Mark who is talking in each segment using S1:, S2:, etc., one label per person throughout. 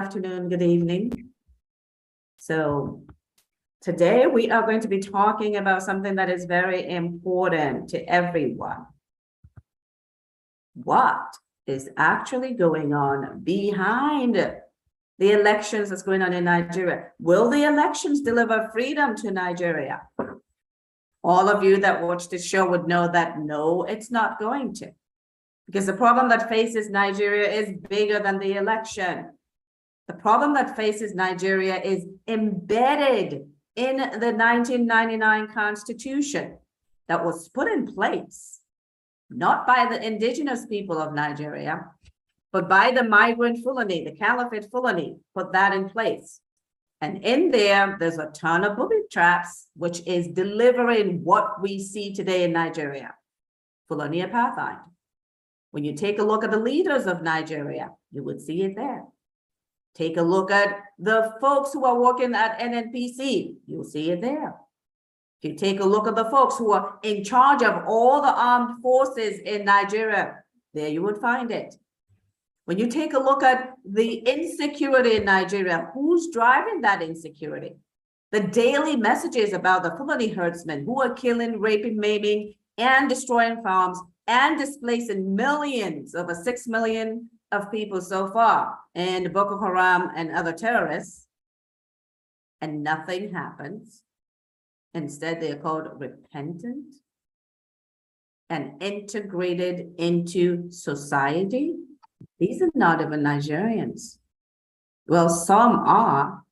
S1: Afternoon, good evening. So today we are going to be talking about something that is very important to everyone. What is actually going on behind the elections that's going on in Nigeria? Will the elections deliver freedom to Nigeria? All of you that watch this show would know that no, it's not going to. Because the problem that faces Nigeria is bigger than the election. The problem that faces Nigeria is embedded in the 1999 Constitution that was put in place, not by the indigenous people of Nigeria, but by the migrant Fulani, the Caliphate Fulani, put that in place. And in there, there's a ton of booby traps, which is delivering what we see today in Nigeria, Fulani apartheid. When you take a look at the leaders of Nigeria, you would see it there. Take a look at the folks who are working at NNPC, you'll see it there. If you take a look at the folks who are in charge of all the armed forces in Nigeria, there you would find it. When you take a look at the insecurity in Nigeria, who's driving that insecurity? The daily messages about the Fulani herdsmen who are killing, raping, maiming, and destroying farms and displacing millions, over 6 million of people so far, and Boko Haram and other terrorists, and nothing happens. Instead, they are called repentant and integrated into society. These are not even Nigerians. Well, some are,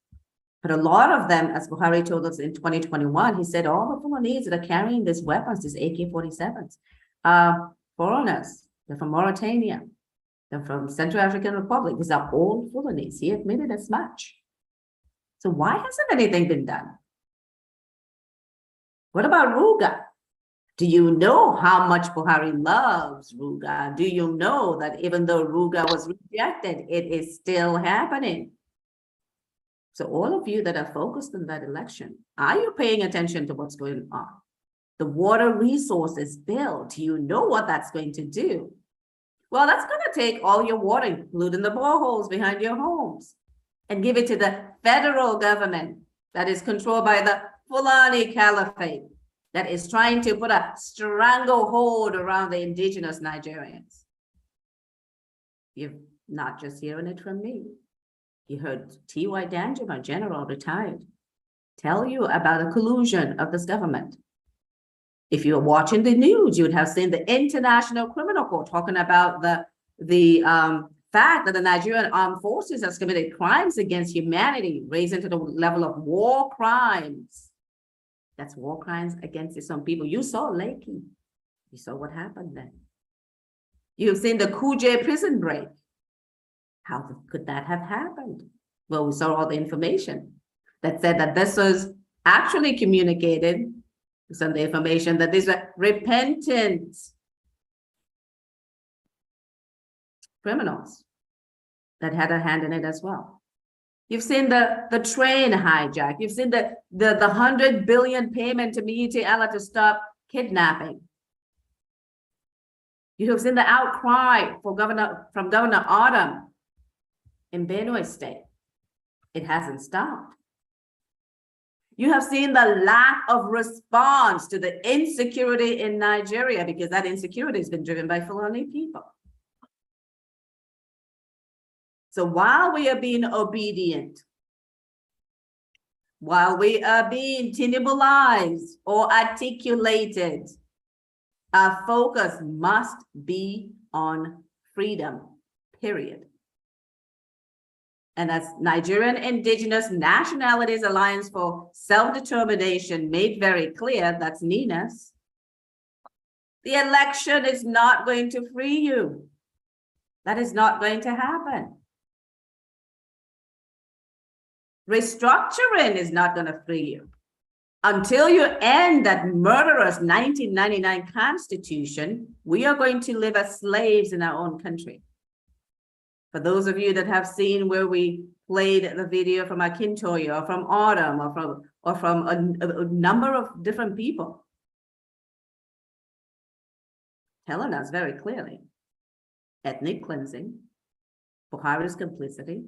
S1: but a lot of them, as Buhari told us in 2021, he said all the Fulanese that are carrying these weapons, these AK-47s, are foreigners. They're from Mauritania. They're from Central African Republic. These are all Fulanese. He admitted as much. So why hasn't anything been done? What about Ruga? Do you know how much Buhari loves Ruga? Do you know that even though Ruga was rejected, it is still happening? So all of you that are focused on that election, are you paying attention to what's going on? The water resources bill, do you know what that's going to do? Well, that's going to take all your water, including the boreholes behind your homes, and give it to the federal government that is controlled by the Fulani Caliphate that is trying to put a stranglehold around the indigenous Nigerians. You're not just hearing it from me. You heard T.Y. Danjuma, general retired, tell you about a collusion of this government. If you're watching the news, you would have seen the International Criminal Court talking about the fact that the Nigerian armed forces has committed crimes against humanity, raising to the level of war crimes. That's war crimes against some people. You saw Lakey. You saw what happened then. You've seen the Kuje prison break. How could that have happened? Well, we saw all the information that said that this was actually communicated, some of the information that these were repentant criminals that had a hand in it as well. You've seen the train hijack. You've seen the 100 billion payment to Miyetti Allah to stop kidnapping. You have seen the outcry from Governor Autumn in Benue State. It hasn't stopped. You have seen the lack of response to the insecurity in Nigeria, because that insecurity has been driven by Fulani people. So while we are being obedient, while we are being Tinibulized or articulated, our focus must be on freedom, period. And as Nigerian Indigenous Nationalities Alliance for Self-Determination made very clear, that's NINAS, the election is not going to free you. That is not going to happen. Restructuring is not going to free you. Until you end that murderous 1999 Constitution, we are going to live as slaves in our own country. For those of you that have seen where we played the video from Akintoye or from Autumn or from a number of different people, telling us very clearly, ethnic cleansing, Buhari's complicity,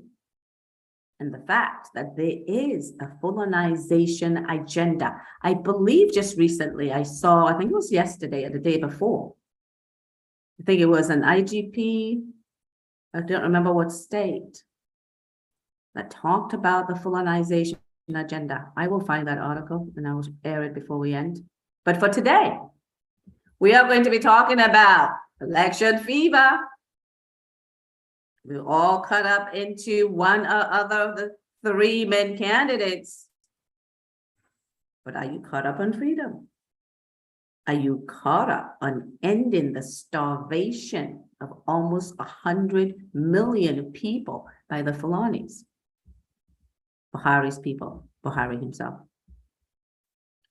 S1: and the fact that there is a Fulanization agenda. I believe just recently I saw, I think it was yesterday or the day before, I think it was an IGP, I don't remember what state, that talked about the Fulanization agenda. I will find that article and I will air it before we end. But for today, we are going to be talking about election fever. We're all cut up into one or other of the three main candidates. But are you caught up on freedom? Are you caught up on ending the starvation of almost 100 million people by the Fulanis? Buhari's people, Buhari himself.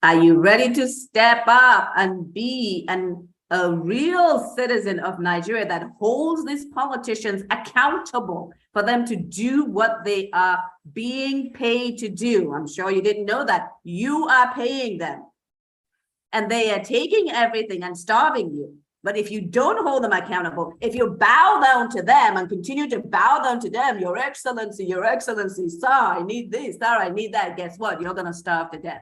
S1: Are you ready to step up and be a real citizen of Nigeria that holds these politicians accountable for them to do what they are being paid to do? I'm sure you didn't know that. You are paying them. And they are taking everything and starving you. But if you don't hold them accountable, if you bow down to them and continue to bow down to them, Your Excellency, sir, I need this, sir, I need that, guess what? You're going to starve to death.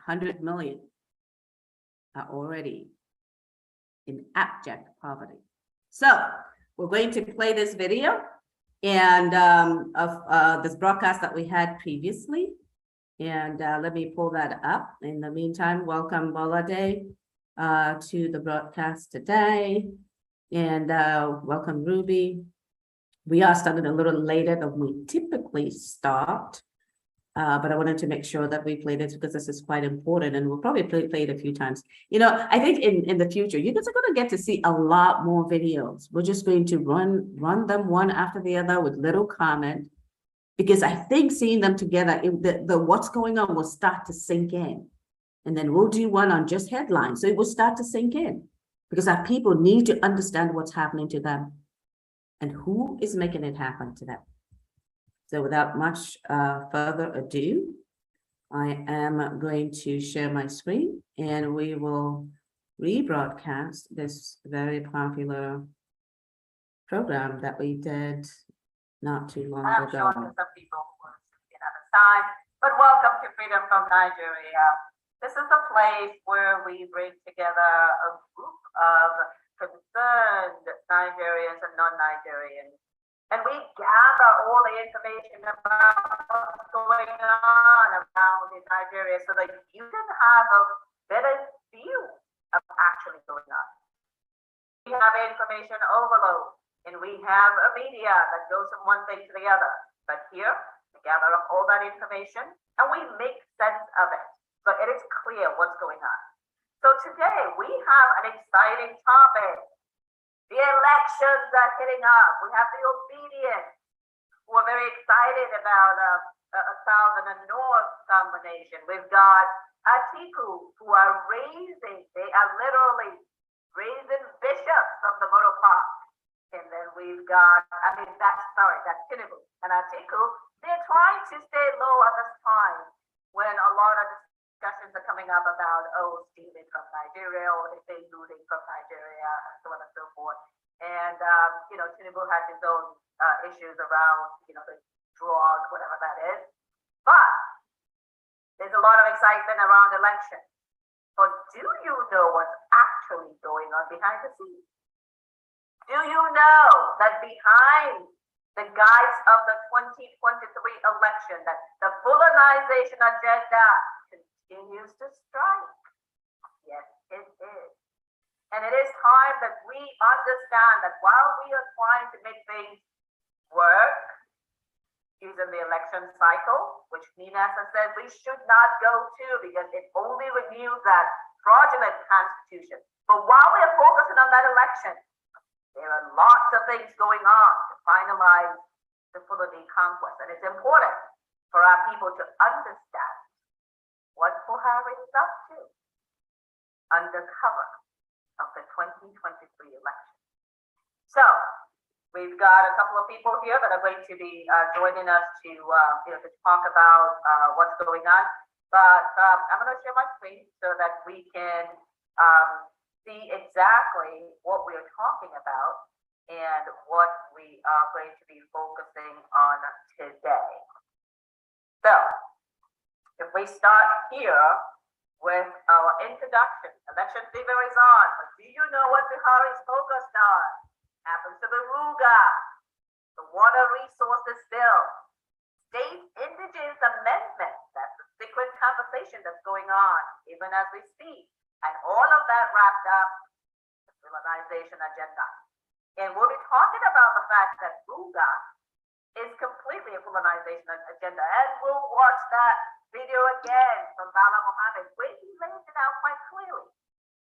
S1: 100 million are already in abject poverty. So we're going to play this video and of this broadcast that we had previously. And let me pull that up. In the meantime, welcome Bolade to the broadcast today. And welcome Ruby. We are starting a little later than we typically start. But I wanted to make sure that we played it because this is quite important and we'll probably play it a few times. You know, I think in the future, you guys are going to get to see a lot more videos. We're just going to run them one after the other with little comment, because I think seeing them together, the what's going on will start to sink in. And then we'll do one on just headlines. So it will start to sink in because our people need to understand what's happening to them and who is making it happen to them. So without much further ado, I am going to share my screen and we will rebroadcast this very popular program that we did not too long ago. I'm sure some people were speaking at the time, but welcome to Freedom from Nigeria. This is a place where we bring together a group of concerned Nigerians and non-Nigerians. And we gather all the information about what's going on around in Nigeria so that you can have a better view of actually going on. We have information overload and we have a media that goes from one thing to the other. But here, we gather up all that information and we make sense of it. So it is clear what's going on. So today we have an exciting topic. The elections are hitting up. We have the Obidients, who are very excited about a south and a north combination. We've got Atiku, who are they are literally raising bishops from the motor park. And then we've got, that's Tinibu and Atiku. They're trying to stay low at this time when a lot of discussions are coming up about, stealing from Nigeria or if they're looting from Nigeria and so on and so forth. And, Tinibu has his own issues around, the drugs, whatever that is. But there's a lot of excitement around elections. But do you know what's actually going on behind the scenes? Do you know that behind the guise of the 2023 election, that the Fulanization agenda continues to strike? Yes, it is. And it is time that we understand that while we are trying to make things work using the election cycle, which Nina has said we should not go to because it only renews that fraudulent constitution. But while we are focusing on that election, there are lots of things going on to finalize the Fulani conquest. And it's important for our people to understand what Buhari is up to under cover of the 2023 election. So we've got a couple of people here that are going to be joining us to talk about what's going on. But I'm going to share my screen so that we can see exactly what we're talking about and what we are going to be focusing on start here with our introduction. Election fever is on. But do you know what Buhari is focused on? Happens to the Ruga, the water resources bill, state indigence amendment. That's the secret conversation that's going on even as we speak. And all of that wrapped up the Fulanization agenda. And we'll be talking about the fact that Ruga is completely a Fulanization agenda. And we'll watch that video again from Bala Mohammed, where he lays it out quite clearly.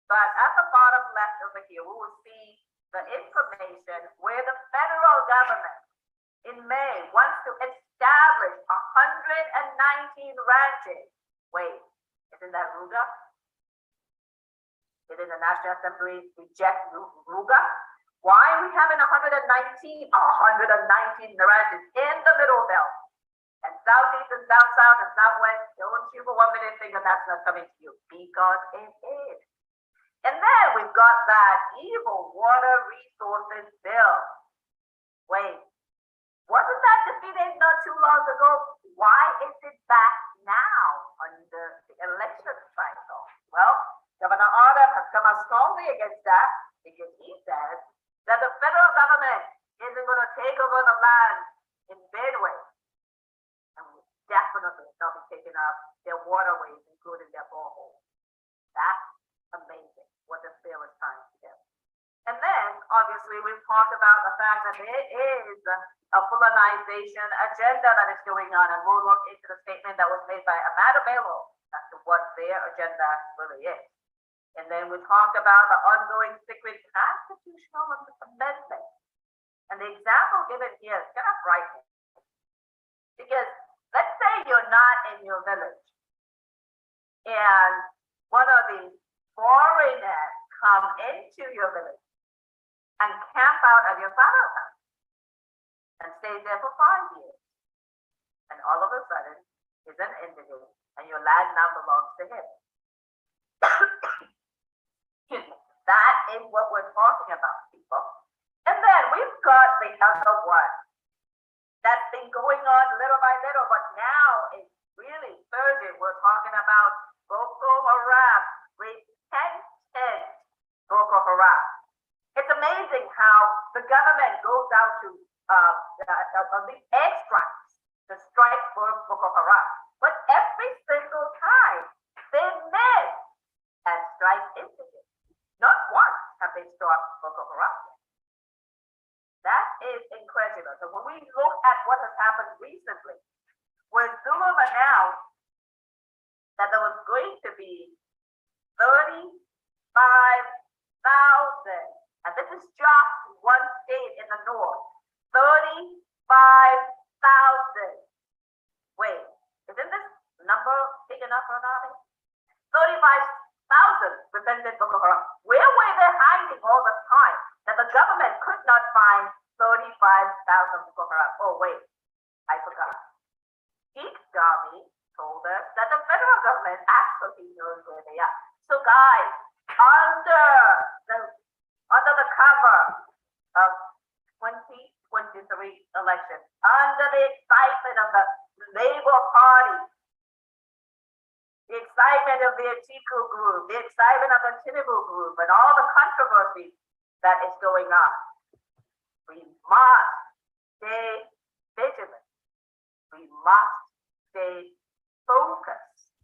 S1: But at the bottom left over here, we will see the information where the federal government in May wants to establish 119 ranches. Wait, isn't that Ruga? Didn't the National Assembly reject Ruga? Why are we having 119 ranches in the middle belt? And southeast and south and southwest, don't you for 1 minute think that that's not coming to you, because it is. And then we've got that evil water resources bill. Wait, wasn't that defeated not too long ago? Why is it back now under the election cycle? Well, Governor Adam has come out strongly against that because he says that the federal government isn't going to take over the land in Benue. And will definitely not be taking up their waterways, including their boreholes. That's amazing what this bill is trying to do. And then, obviously, we've talked about the fact that there is a Fulanization agenda that is going on, and we'll look into the statement that was made by Amado Bello as to what their agenda really is. And then we talked about the ongoing secret constitutional amendment. And the example given here is kind of frightening. Because let's say you're not in your village, and one of these foreigners come into your village and camp out at your father's house and stay there for 5 years. And all of a sudden, he's an indigent and your land now belongs to him. That is what we're talking about, people. And then we've got the other one that's been going on little by little, but now it's really surging. We're talking about Boko Haram, repentant Boko Haram. It's amazing how the government goes out to these airstrikes to strike for Boko Haram, but every single time they miss and strike indigents. Not once have they stopped Boko Haram. That is incredible. So when we look at what has happened recently, when Zulu announced that there was going to be 35,000, and this is just one state in the north, 35,000. Wait, isn't this number big enough for an 35,000 repentant Boko Haram. Where were they hiding all the time that the government could not find 35,000 Boko Haram? Oh wait, I forgot. Sheikh Dami told us that the federal government actually knows where they are. So guys, under the cover of 2023 election, under the excitement of the Labour Party, the excitement of the Atiku group, the excitement of the Tinibu group, and all the controversy that is going on, we must stay vigilant. We must stay focused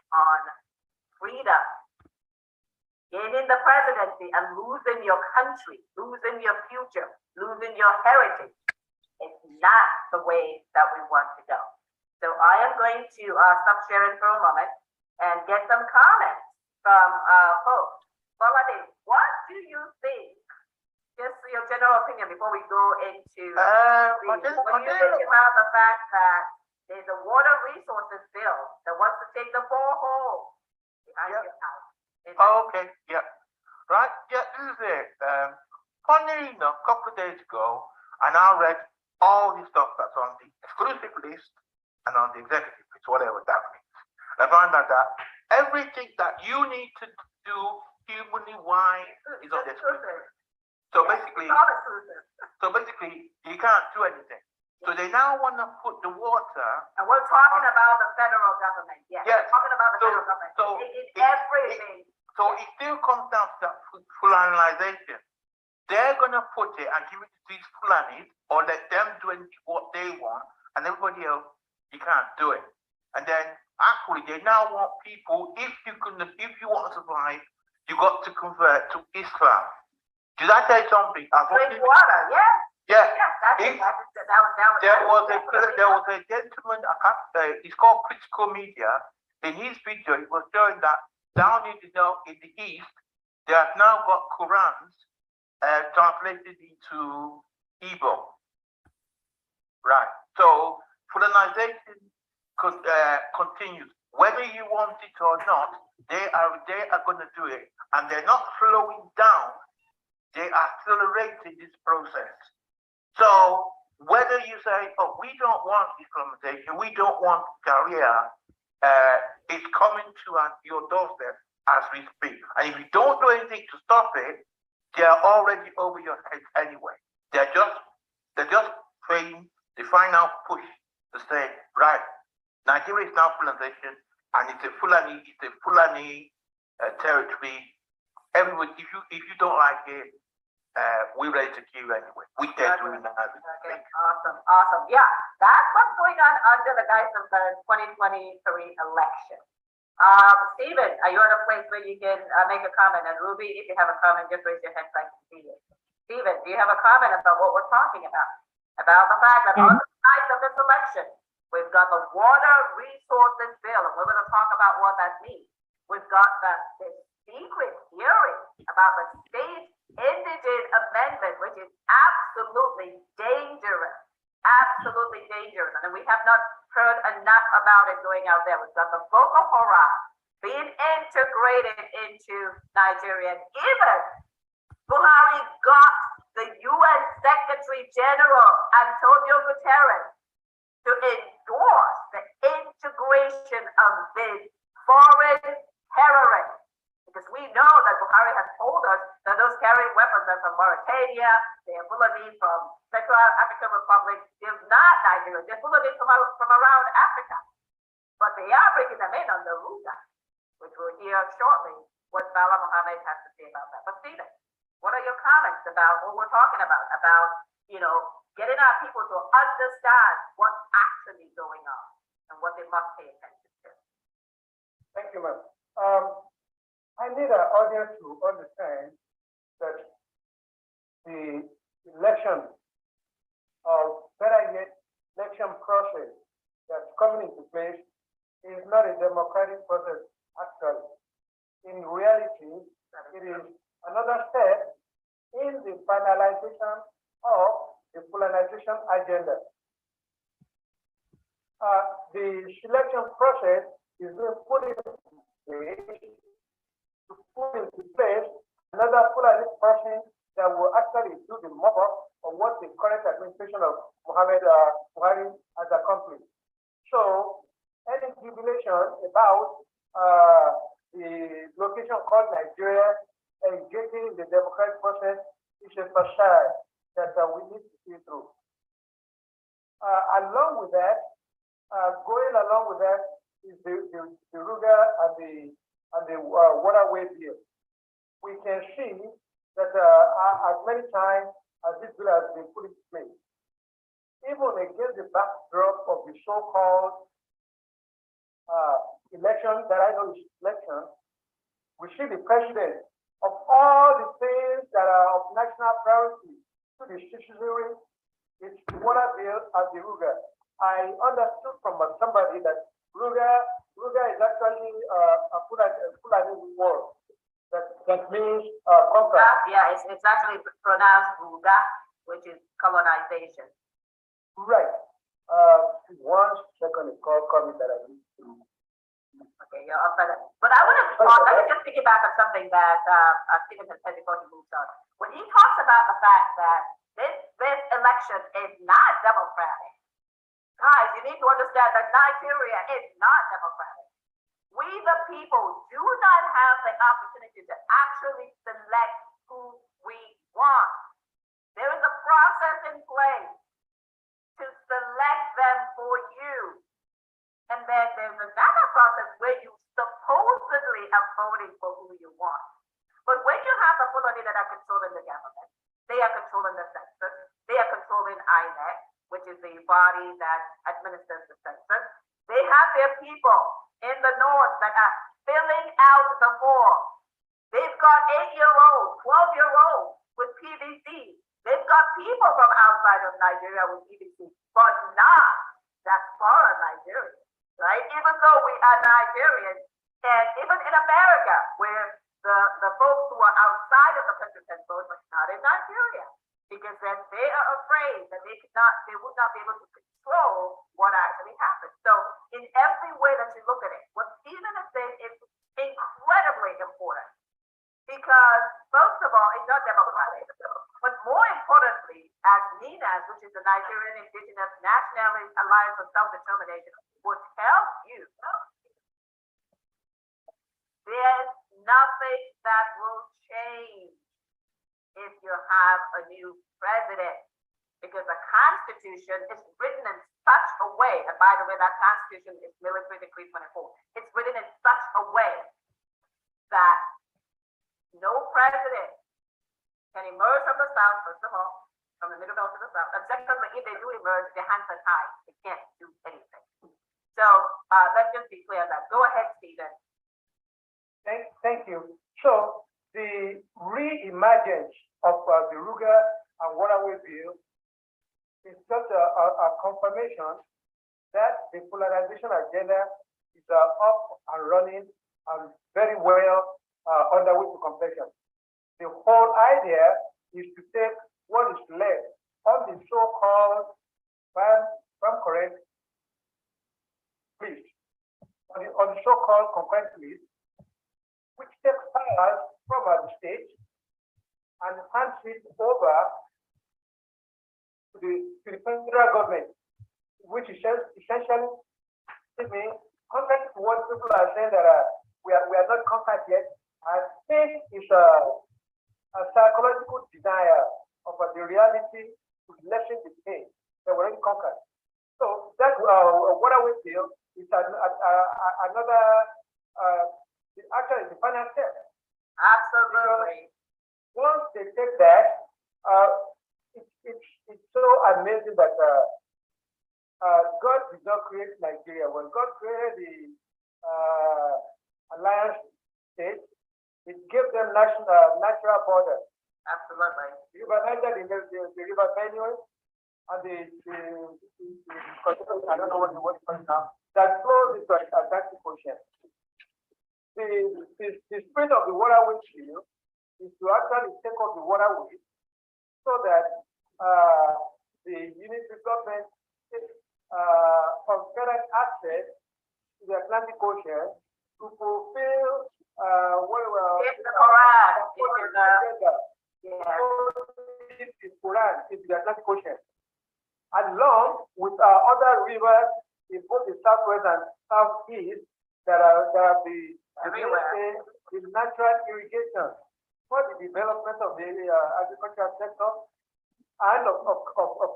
S1: on freedom. Gaining the presidency and losing your country, losing your future, losing your heritage is not the way that we want to go. So I am going to stop sharing for a moment and get some comments from folks. Fulani, what do you think? Just your general opinion before we go into what do you think about the fact that there's a water resources bill that wants to take the borehole behind your house?
S2: Okay, yeah. Right, yeah, this is it. Funny enough, a couple of days ago, and I read all the stuff that's on the exclusive list and on the executive list, whatever that means. I found out that everything that you need to do humanly wise is on the exclusive list. So basically, you can't do anything. So they now want to put the water.
S3: And we're talking about the federal government, yes.
S2: Yes.
S3: We're talking about the
S2: So-
S3: federal government.
S2: so
S3: It's
S2: it-
S3: everything.
S2: So it still comes down to that Fulanization. They're going to put it and give it to these Fulanis or let them do what they want, and everybody else, you can't do it. And then actually they now want people, if you want to survive, you got to convert to Islam. Did I tell you something?
S3: Drink water, yes.
S2: Yeah.
S3: Yes, that's
S2: If-
S3: it. That was
S2: There was a gentleman, I can't say, it's called Critical Media. In his video, it was showing that down in the east, they have now got Qurans translated into Igbo. Right. So Fulanization continues. Whether you want it or not, they are going to do it, and they're not slowing down. They are accelerating this process. So whether you say, "Oh, we don't want Islamization, we don't want Sharia," it's coming to your doorstep as we speak. And if you don't do anything to stop it, they are already over your head anyway. They're just praying the final push to say, right, Nigeria is now Fulanization, and it's a Fulani territory. Everyone, if you don't like it, we're ready to kill you anyway. We can't do it now.
S3: Okay, awesome. Yeah, that's what's going on under the guise of the 2023 election. Stephen, are you at a place where you can make a comment? And Ruby, if you have a comment, just raise your hand so I can see it. Stephen, do you have a comment about what we're talking about? About the fact that on the side of this election, we've got the water resources bill, and we're going to talk about what that means. We've got this secret hearing about the state indigent amendment, which is absolutely dangerous. Absolutely dangerous. And we have not heard enough about it going out there. We've got the Boko Haram being integrated into Nigeria. And even Buhari got the UN Secretary General, Antonio Guterres, to endorse the integration of these foreign terrorists. Because we know that Buhari has told us that those carrying weapons are from Mauritania, they're Fulani from Central African Republic, they're not Nigeria, they're Fulani from around Africa. But they are bringing them in on the Ruga, which we'll hear shortly what Bala Mohammed has to say about that. But Stephen, what are your comments about what we're talking about, getting our people to understand what's actually going on and what they must pay attention to?
S4: Thank you, ma'am. I need our audience to understand that the election, or better yet, election process that's coming into place is not a democratic process, actually. In reality, it is another step in the finalization of the Fulanization Agenda. The selection process is being put in place to put into place another Fulani person that will actually do the mop-up of what the current administration of Buhari has accomplished. So, any jubilation about the location called Nigeria engaging in the democratic process is a facade that we need to see through. Along with that, going along with that is the Ruga and the waterway bill. We can see that as many times as this bill has been put in place, even against the backdrop of the so-called election that I know is election, we see the president of all the things that are of national priority to the citizenry, it's the water bill and the Ruga. I understood from somebody that Ruga is actually a Fulani word that means Conquest.
S3: Yeah, it's actually pronounced Ruga, which is colonization.
S4: Right. 1 second, call me that I need to.
S3: Okay, you're up by that. But I want to talk, let me just piggyback on something that Stephen has said before he moves on. When he talks about the fact that this election is not democratic, guys, you need to understand that Nigeria is not democratic. We, the people, do not have the opportunity to actually select who we want. There is a process in place to select them for you. And then there's another process where you supposedly are voting for who you want. But when you have the Fulani that are controlling the government, they are controlling the census, they are controlling INEC, which is the body that administers the census. They have their people in the north that are filling out the form. They've got 8-year-olds, 12-year-olds with PVC. They've got people from outside of Nigeria with PVC, but not that foreign Nigeria, right? Even though we are Nigerians, and even in America, where the folks who are outside of the country can vote, but not in Nigeria, because then they are afraid that they would not be able to control what actually happens. So in every way that you look at it, what Stephen is saying is incredibly important, because first of all, it's not democratic, but more importantly, as NINAS, which is the Nigerian Indigenous Nationalist Alliance for Self-Determination, will tell you, there's nothing that will change if you have a new president, because the Constitution is written in such a way, and by the way, that Constitution is Military Decree 24. It's written in such a way that no president can emerge from the South, first of all, from the Middle Belt to the South, and secondly, if they do emerge, their hands are tied. They can't do anything. So let's just be clear on that. Go ahead, Stephen.
S4: Thank you. So the re-emergence of the Ruga and Waterway Bill is just a confirmation that the Fulanization agenda is up and running and very well underway to completion. The whole idea is to take what is left on the so-called farm correct list, on the so-called Conquest list, which takes powers from the state and hands it over to the federal government, which essentially means, contrary to what people are saying that we are not conquered yet, I think it's a psychological denial of the reality to lessen the pain that we're already conquered. So that's what I will feel is another. Actually, the final step.
S3: Absolutely.
S4: Because once they take that, it's so amazing that God did not create Nigeria. When God created the alliance state, it gave them natural borders.
S3: Absolutely.
S4: The river Niger, the river Benue, and the I don't know what it's called now, that flows into the Atlantic Ocean. The spirit of the waterway bill is to actually take off the waterway so that the unitary government conferred access to the Atlantic Ocean to fulfill
S3: it's the Quran.
S4: It's the Quran, it's the Atlantic Ocean, along with other rivers in both the southwest and southeast that are the natural irrigation for the development of the agricultural sector, and of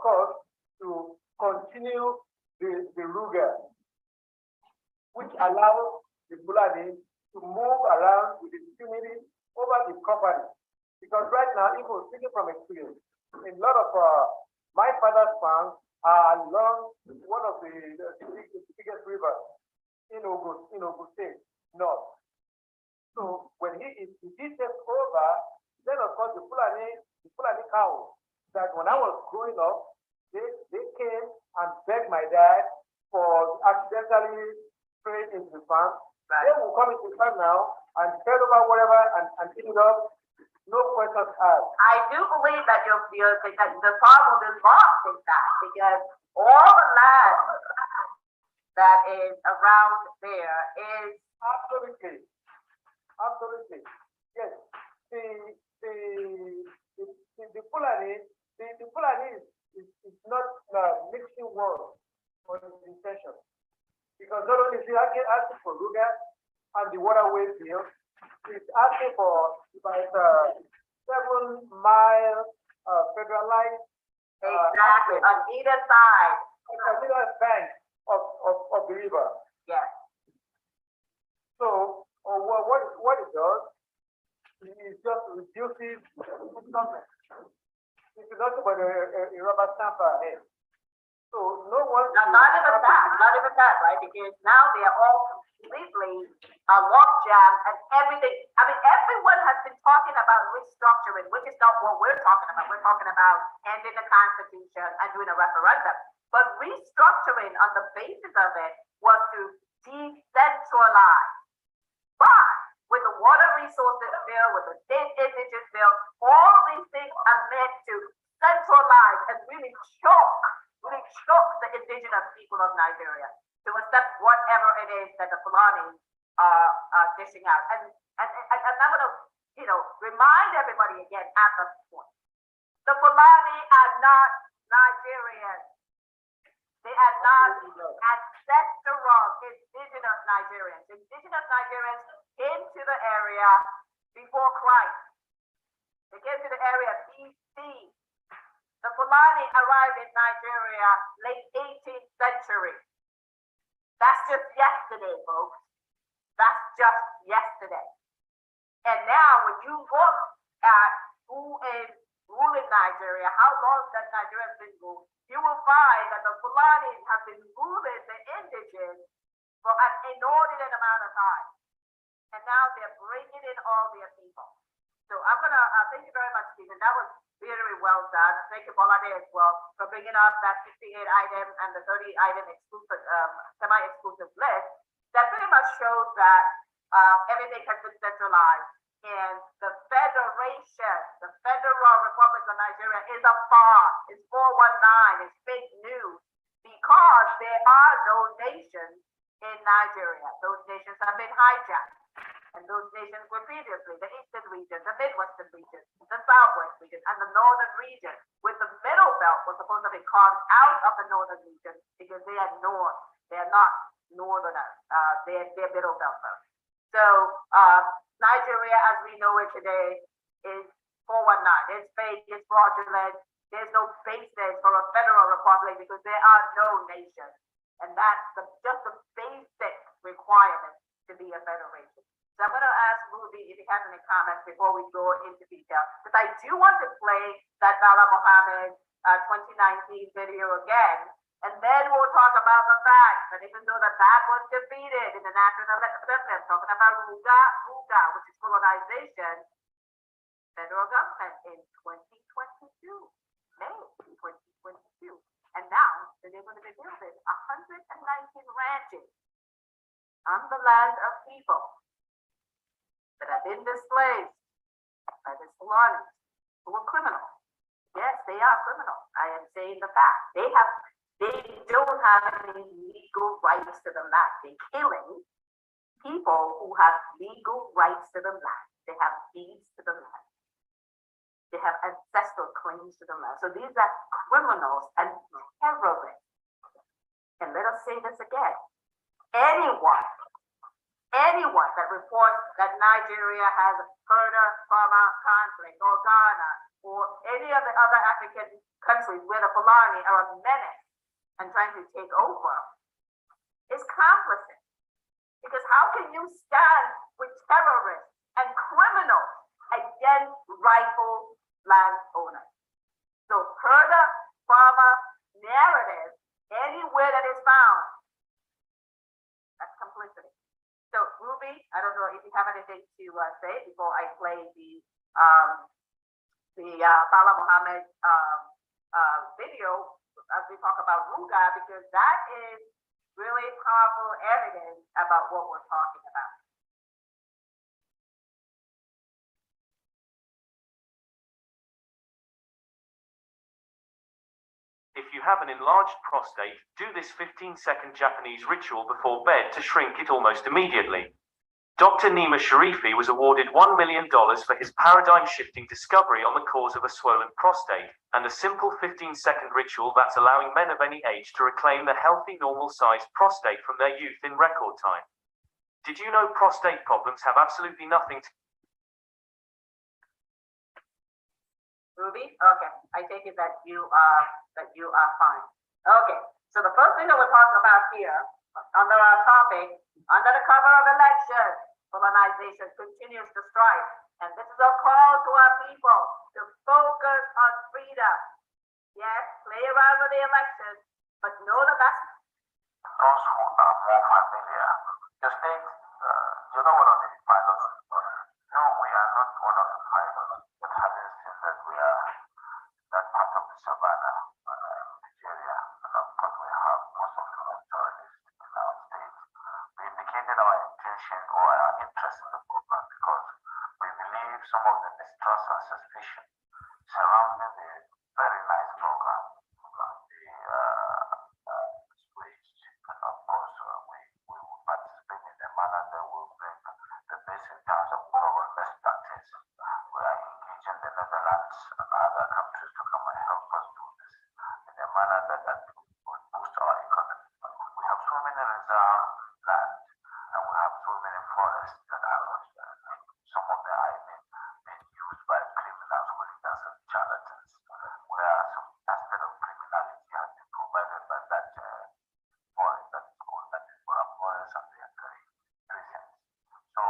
S4: course to continue the Ruga, which allows the Fulani to move around with impunity over the property. Because right now, even speaking from experience, a lot of my father's farms are along one of the biggest rivers in Ogun State, north. So when he takes over, then of course the Fulani cows that when I was growing up, they came and begged my dad for accidentally straying into the farm. Right. They will come into the farm now and turn over whatever and pick it up. No questions asked.
S3: I do believe that the farm will be lost in that, because all the land that is around there is
S4: absolutely. Yes. The Fulani is not mixing words on his intention. Because not only is he asking for Ruga and the waterway field, he's asking for about 7-mile federalized
S3: exactly on either side
S4: a middle bank of the river.
S3: Yes.
S4: So, what it does is just reduces something. It's nothing but a rubber stamp ahead. So no one.
S3: Not even that, right? Because now they are all completely lockjam and everything. I mean, everyone has been talking about restructuring, which is not what we're talking about. We're talking about ending the Constitution and doing a referendum. But restructuring on the basis of it was to decentralize. But with the water resources bill, with the state images bill, all these things are meant to centralize and really choke the indigenous people of Nigeria to accept whatever it is that the Fulani are dishing out. And I'm going to, remind everybody again at this point. The Fulani are not Nigerians. They are not ancestral indigenous Nigerians. Indigenous Nigerians came to the area before Christ. They came to the area BC. The Fulani arrived in Nigeria late 18th century. That's just yesterday, folks. That's just yesterday. And now when you look at who is ruling Nigeria, how long that Nigeria has been ruled, you will find that the Fulani have been ruling the indigenous for an inordinate amount of time. And now they're bringing in all their people. So I'm going to thank you very much, Stephen. That was very well done. Thank you, Bolade, as well, for bringing up that 68 item and the 30 item exclusive, semi-exclusive list that pretty much shows that everything has been centralized. And the Federation, the Federal Republic of Nigeria is a farce. It's 419. It's fake news because there are no nations in Nigeria. Those nations have been hijacked. And those nations were previously the Eastern region, the Midwestern region, the Southwest region, and the Northern region, with the Middle Belt was supposed to be carved out of the Northern region because they are North. They are not Northerners. They're Middle Belters. So Nigeria, as we know it today, is 419. It's fake. It's fraudulent. There's no basis for a federal republic because there are no nations, and that's just the basic requirement to be a federation. So I'm going to ask Ruby if he has any comments before we go into detail, because I do want to play that Bala Mohammed 2019 video again, and then we'll talk about the fact that even though that was defeated in the national assembly, talking about Ruga, which is colonization, federal government in 2022, May 2022, and now they're going to be building 119 ranches on the land of people that have been displaced by the Fulani, who are criminals. Yes, they are criminals. I am saying the fact. They don't have any legal rights to the land. They're killing people who have legal rights to the land. They have deeds to the land. They have ancestral claims to the land. So these are criminals and terrorists. And let us say this again. Anyone that reports that Nigeria has heard of Burma conflict or Ghana or any of the other African countries where the Fulani are a menace and trying to take over is complicit. Because how can you stand with terrorists and criminals against rightful landowners? So Herda Burma narrative, anywhere that is found, that's complicity. So Ruby, I don't know if you have anything to say before I play the Bala Mohammed video as we talk about Ruga, because that is really powerful evidence about what we're talking about.
S5: If you have an enlarged prostate, do this 15-second Japanese ritual before bed to shrink it almost immediately. Dr. Nima Sharifi was awarded $1 million for his paradigm-shifting discovery on the cause of a swollen prostate, and a simple 15-second ritual that's allowing men of any age to reclaim the healthy, normal-sized prostate from their youth in record time. Did you know prostate problems have absolutely nothing to...
S3: Ruby? Okay, I take it that you are fine. Okay, So the first thing that we're talking about here, under our topic, under the cover of election, Fulanization continues to strike. And this is a call to our people to focus on freedom. Yes, play around with the election, but know that that's
S2: those who are more familiar. Your state, you're not one of the pilots. No, we are not one of the pilots. But having said that, we are that part of the savannah, Nigeria, and of course we have most of the majorities in our state. We indicated our intention or our interest in the program because we believe some of the mistrust and suspicion surrounding the very nice program, switched, and of course we will participate in a manner that will bring the best in terms of global best practice. We are engaging the Netherlands and other countries to come and help us do this in a manner that will boost our economy. We have so many reserve land and we have so many forests that are some of them are even being used by criminals, hooligans, and charlatans, where some aspect of criminality has been provided by that forest that is called that is for our forests and the precincts. So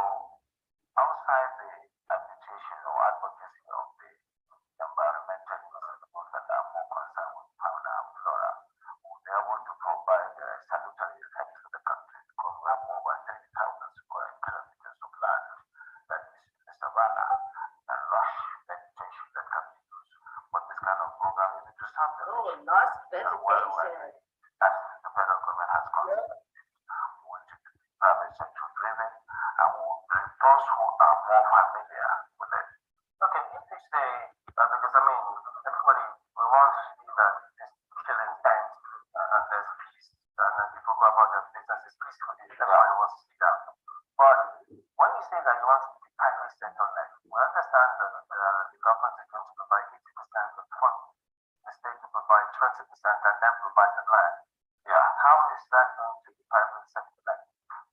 S2: outside the agitation or advocacy of the environmentalists, those that are more concerned with fauna and flora, will be able to provide salutary effects to the country because we have over 30,000 square kilometers of land that is in the savannah and lush vegetation that can be used. But this kind of program is to serve the
S3: oh,
S2: rich.
S3: lush
S2: Well,
S3: vegetation.
S2: that's the federal government has considered. We want it to be private sector driven and we will bring those who are more familiar with it. Okay, if you say, because I mean, everybody, we want to see that this killing ends and there's peace and then people go about their businesses peacefully. Everybody wants to see that. But when you say that you want to be private sector led, we understand that the government is going to provide 80% of the fund, the state to provide 20% and then provide the land. Yeah, how is that going to be private sector led?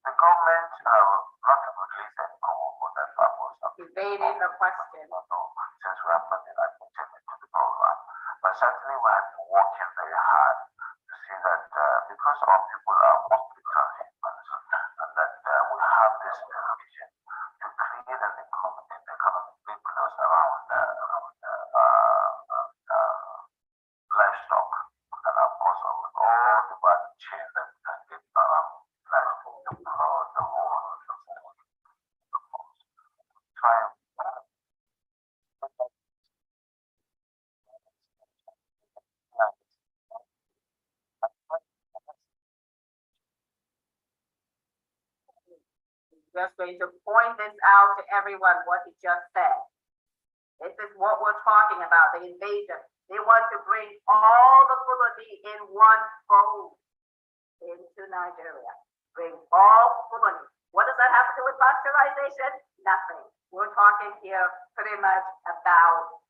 S2: The government not release any cover for that purpose.
S3: Evading the question.
S2: No, since we have not been admitted into the program. But certainly we have been working very hard to see that because our people are mostly transhumans and that we have this vision to create an economic nucleus around livestock and of course with all the value chain that we can get around livestock, the whole try and
S3: Just going to point this out to everyone what he just said. This is what we're talking about, the invasion. They want to bring all the Fulani in one fold into Nigeria. Bring all Fulani. What does that have to do with pasteurization? Nothing. We're talking here pretty much about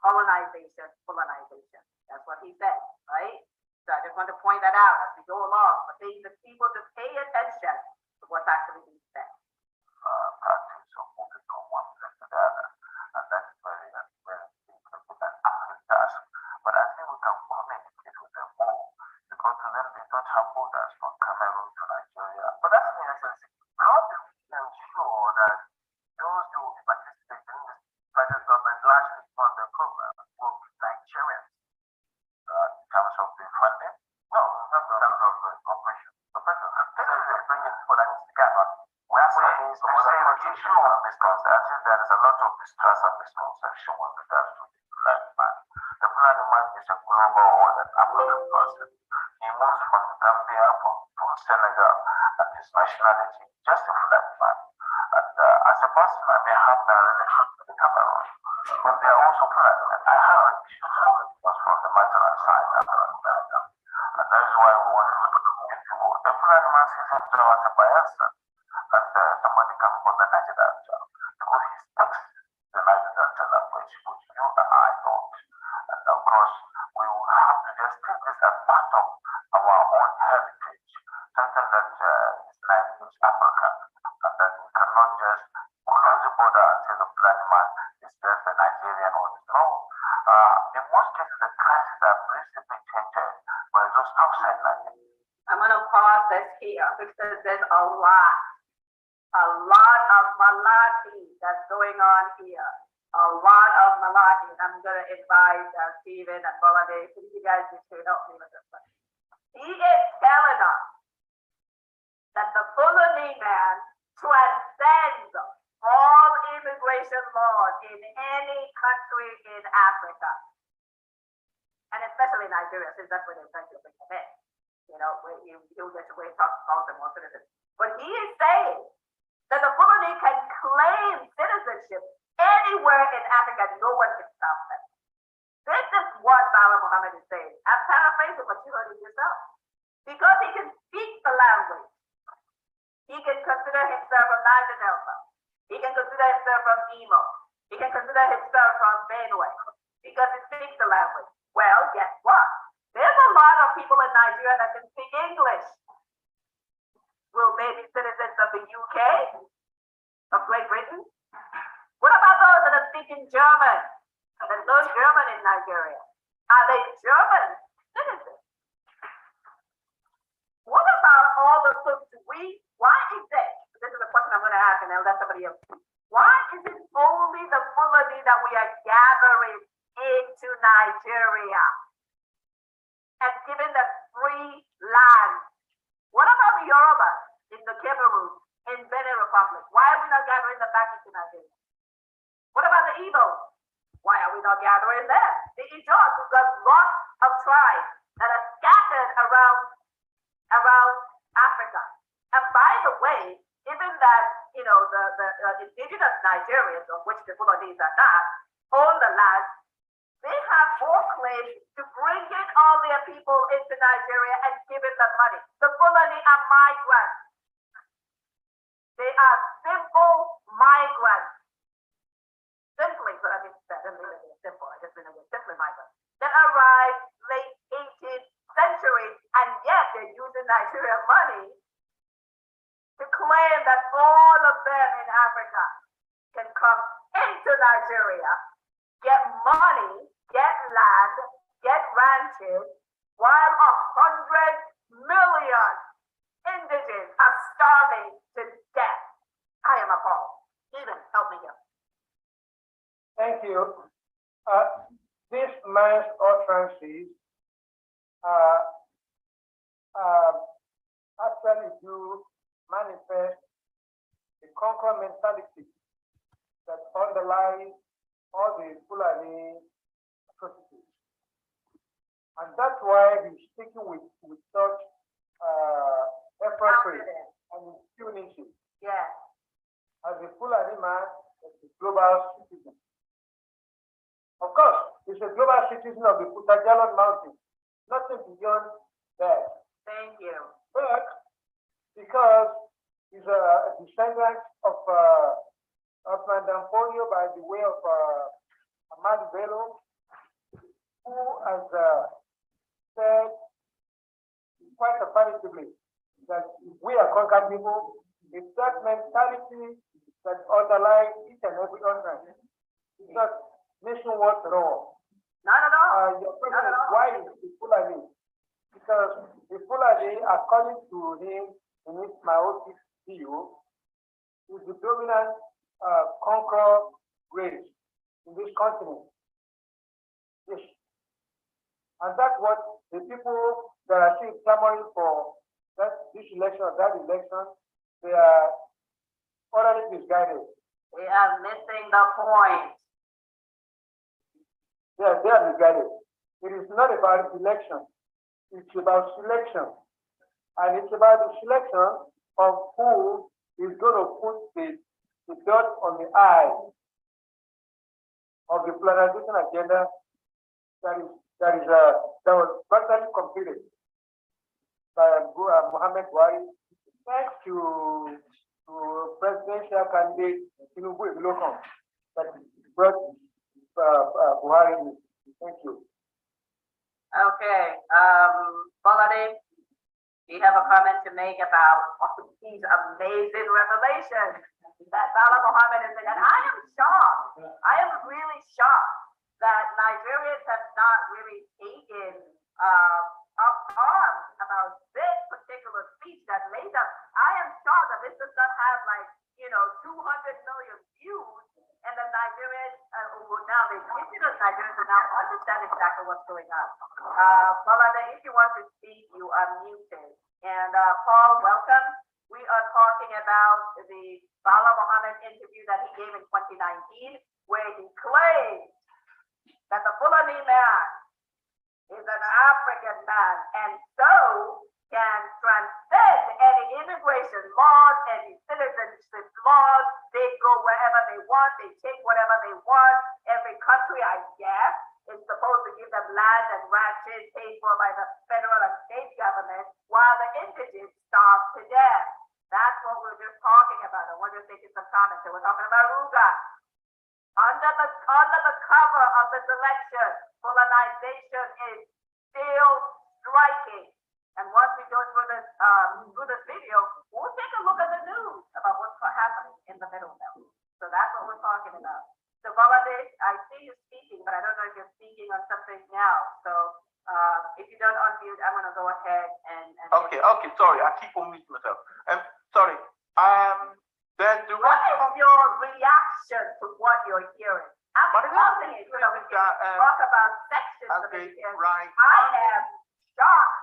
S3: colonization, Fulanization. That's what he said, right? So I just want to point that out as we go along, for things that people to pay attention to what's actually being said.
S2: practice of moving from one place to the other. And that is very, very difficult and difficult task. But I think we can communicate with them more because to them they don't have borders from Cameroon to Nigeria. But that's the essence. How do we ensure that those who will be participating in this federal government largely fund the program will be Nigerians in terms of the funding? No, not in terms of the operation. This is bringing people that needs to get on. We are saying some other issue of misconception. There is a lot of distrust and misconception with regards to the Fulani man. The Fulani man is a global or an African person. He moves from Gambia, from Senegal, and his nationality just a Fulani man. And as a person, I may have no relation to the Cameroon, but they are also Fulani. I have a was from the maternal side, and that is why we want to get people. The Fulani man sees himself as a biasa, that somebody can modernize that because he speaks the Nigerian language, which you and I don't. And of course, we will have to just take this as part of our own heritage, something that is like East Africa, and that we cannot just cross the border and say the Fulani man is just a Nigerian or no. In most cases, the crises are principally tainted by those
S3: I'm gonna pause this here because there's a lot of malarkey that's going on here. A lot of malarkey. And I'm gonna invite Stephen and Fulani. You guys need to help me with this one. He is telling us that the Fulani man transcends all immigration laws in any country in Africa. And especially Nigeria, since that's where they're trying to bring them in. You know, where he'll get to where he talks about them more citizens. But he is saying that the Fulani can claim citizenship anywhere in Africa, no one can stop them. This is what Bala Muhammad is saying. I'm paraphrasing, but you heard it yourself. Because he can speak the language. He can consider himself from Niger Delta. He can consider himself from Imo. He can consider himself from Benue. Because he speaks the language. Well, guess what? There's a lot of people in Nigeria that can speak English. Will they be citizens of the UK? Of Great Britain? What about those that are speaking German? There's no German in Nigeria. Are they German citizens? What about all the folks why is it? This is a question I'm going to ask and I'll let somebody else. Why is it only the Fulani that we are gathering into Nigeria and giving them free land? What about the Yoruba in the Cameroon, in Benin Republic? Why are we not gathering them back into Nigeria? What about the Igbo? Why are we not gathering them? The Ijaws, who've got lots of tribes that are scattered around Africa. And by the way, given that, you know, the indigenous Nigerians, of which the Fulanese are not, own the land, they have more claims to bring in all their people into Nigeria and giving them money. The Fulani are migrants. They are simple migrants. Simply, but I mean, I didn't mean it simple. I just mean it simply migrants that arrived late 18th century, and yet they're using Nigerian money to claim that all of them in Africa can come into Nigeria, get money, get land, get ranches, while 100 million indigenous are starving to death. I am appalled. Stephen, help me here.
S4: Thank you. These man's utterances actually do manifest the conquer mentality that underlies all the Fulani atrocities. And that's why he's speaking with such effort and impunity.
S3: Yeah.
S4: As a Fulani man, as a global citizen. Of course, he's a global citizen of the Kutajalon Mountains. Nothing beyond that.
S3: Thank you.
S4: But because he's a descendant of Mandamfolio by the way of Ahmad Bello, who has said quite affirmatively that if we are conquered people, it's that mentality that underlies each and every utterance. It's not nationwide at all.
S3: Not at all.
S4: Your question is why is the Fulani? Because the Fulani, according to him, in his myopic view, is the dominant conqueror race in this continent. Yes. And that's what the people that are still clamoring for this election or that election, they are utterly misguided.
S3: We are missing the point.
S4: Yeah, they are misguided. It is not about election. It's about selection. And it's about the selection of who is going to put the dot on the I of the Fulanization Agenda that was virtually completed by Muhammad Buhari, thanks to presidential candidate Tinibu that brought Buhari in. Thank you.
S3: Okay, Fulani, do you have a comment to make about these amazing revelations that Bala Muhammad is saying? And I am shocked. I am really shocked that Nigerians have not really taken up arms about this particular speech that later, I am shocked that this does not have like, 200 million views, and the Nigerians, now the indigenous Nigerians are now understand exactly what's going on. Balada, if you want to speak, you are muted. And Paul, welcome. We are talking about the Bala Mohammed interview that he gave in 2019, where he claimed that the Fulani man is an African man, and so can transcend any immigration laws, any citizenship laws. They go wherever they want, they take whatever they want. Every country, I guess, is supposed to give them land and ranches paid for by the federal and state government, while the indigenous starve to death. That's what we're just talking about. I want to take some comments. So we're talking about Ruga. Under the cover of this election, Fulanization is still striking. And once we go through this video, we'll take a look at the news about what's happening in the middle belt. So that's what we're talking about. So Bangladesh, I see you speaking, but I don't know if you're speaking on something now. So if you don't unmute, I'm going to go ahead and
S2: Okay, sorry, I keep on muting myself. Sorry. Then
S3: what is your reaction to what you're hearing? I'm talking, we talk about sections of it.
S2: Right.
S3: I am shocked.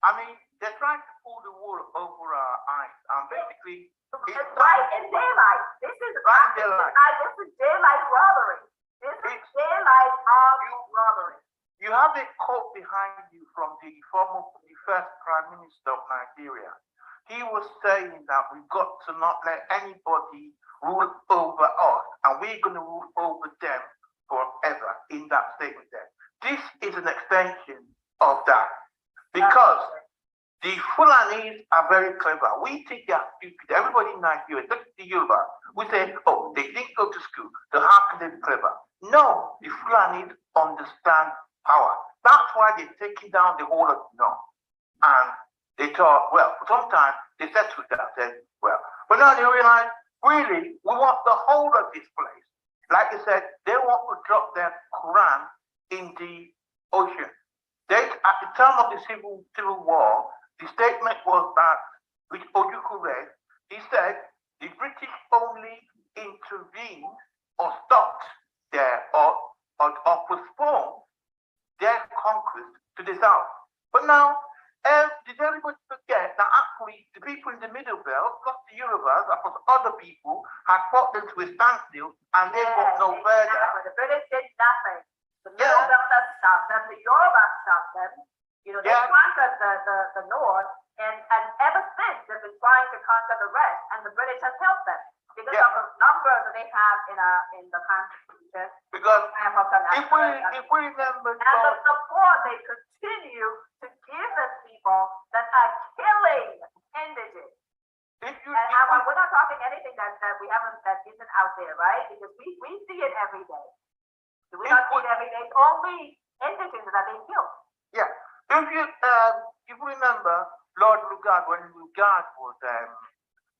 S2: I mean, they're trying to pull the wool over our eyes. Basically,
S3: it's right in daylight. This is
S2: right in daylight.
S3: This is daylight robbery. This is daylight robbery.
S2: You have a quote behind you from the first Prime Minister of Nigeria. He was saying that we've got to not let anybody rule over us, and we're going to rule over them forever. In that statement there, this is an extension of that. Because the Fulanis are very clever. We think they are stupid. Everybody in Nigeria, look at the Yoruba. We say, oh, they didn't go to school. So how can they be clever? No, the Fulanis understand power. That's why they're taking down the whole of the North. And they thought, well, for some time, they settled that. Said, well, but now they realize, really, we want the whole of this place. Like I said, they want to drop their Quran in the ocean. At the time of the civil war, the statement was that, which Ojukwu read, he said the British only intervened or stopped or postponed their conquest to the south. But now, did everybody forget that actually the people in the Middle Belt, plus the Yorubas, plus other people, had fought them to a standstill and they got no further.
S3: The British did nothing. The Middle Belt stopped them, the Yoruba stopped them. They conquered the north, and ever since they've been trying to conquer the rest, and the British have helped them because of the numbers that they have in the Constitution.
S2: Because if we remember,
S3: and the support they continue to give the people that are killing indigenous. We're not talking anything that we haven't, that isn't out there, right? Because we see it every day. We don't see it every day. It's only indigenous that are being killed.
S2: Yeah. If you remember Lord Ruga, when Ruga was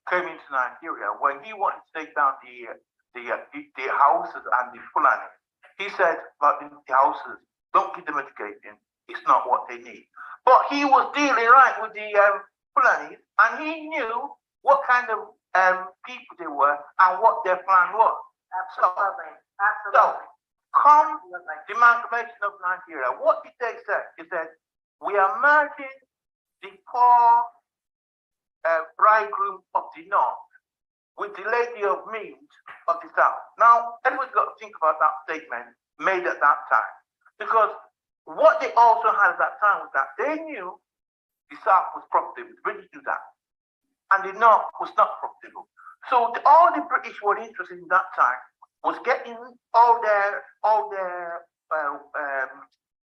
S2: came into Nigeria, when he wanted to take down the houses and the Fulani, he said about the houses, don't give them education. It's not what they need. But he was dealing right with the Fulani, and he knew what kind of people they were and what their plan was.
S3: Absolutely.
S2: So, come the amalgamation of Nigeria, what did they say? They said, we are merging the poor bridegroom of the north with the lady of means of the south. Now, everyone's got to think about that statement made at that time. Because what they also had at that time was that they knew the south was profitable. The British knew that. And the north was not profitable. So all the British were interested in that time was getting all their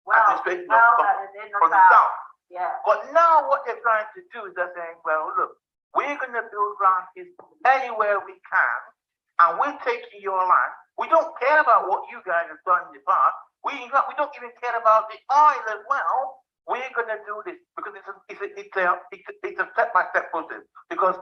S2: administration from the south.
S3: Yeah.
S2: But now what they're trying to do is they're saying, well, look, we're going to build ranches anywhere we can, and we're taking your land. We don't care about what you guys have done in the past. We don't even care about the oil as well. We're going to do this because it's a step-by-step process. Because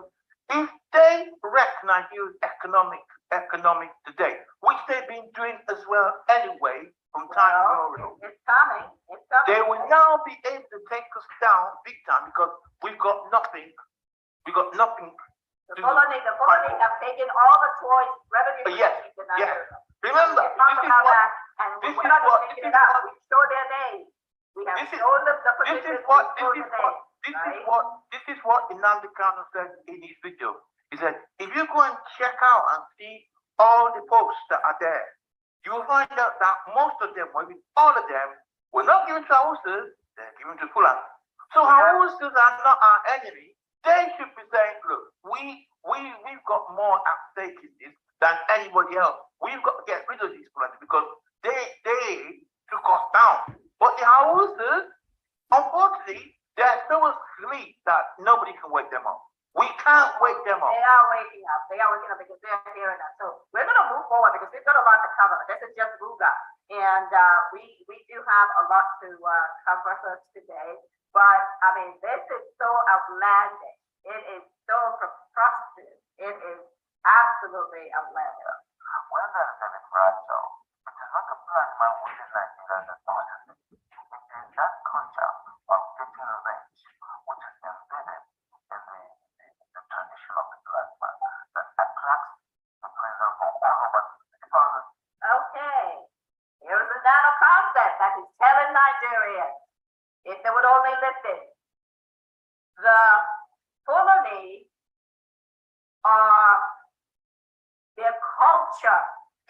S2: if they recognize Nigeria's economic today, which they've been doing as well anyway from time immemorial.
S3: It's coming, it's coming.
S2: They will now be able to take us down big time because we've got nothing. We've got nothing.
S3: The Fulani have taken all the toys, revenue.
S2: Yes,
S3: in
S2: yes.
S3: Nigeria.
S2: Remember,
S3: We talk
S2: this is
S3: about
S2: what,
S3: that, and
S2: this
S3: we're
S2: is
S3: not
S2: what,
S3: just
S2: this
S3: taking
S2: is
S3: it out,
S2: what,
S3: we show their names. We have
S2: this is-
S3: shown them the
S2: this
S3: positions,
S2: is what,
S3: we show the names.
S2: this is what Nnamdi Kanu said in his video. He said, if you go and check out and see all the posts that are there, you will find out that most of them, maybe all of them, were not given to Hausas, they're given to Fulani. So Hausas are not our enemy. They should be saying, look, we've got more at stake in this than anybody else. We've got to get rid of these Fulani because they took us down. But the Hausas, unfortunately, they're so asleep that nobody can wake them up. We can't wake them up.
S3: They are waking up. They are waking up because they're hearing us. So we're going to move forward because we've got a lot to cover. This is just Ruga. And we do have a lot to cover today. But I mean, this is so outlandish. It is so preposterous. It is absolutely outlandish.
S2: When there's an fragile, it is not a plan man within Nigeria that does it. It is that culture of getting revenge, which is embedded in the tradition of the black man that attracts the prison from all over the world.
S3: Okay. Here's another concept that is telling Nigerians, if they would only listen, the Fulani are, their culture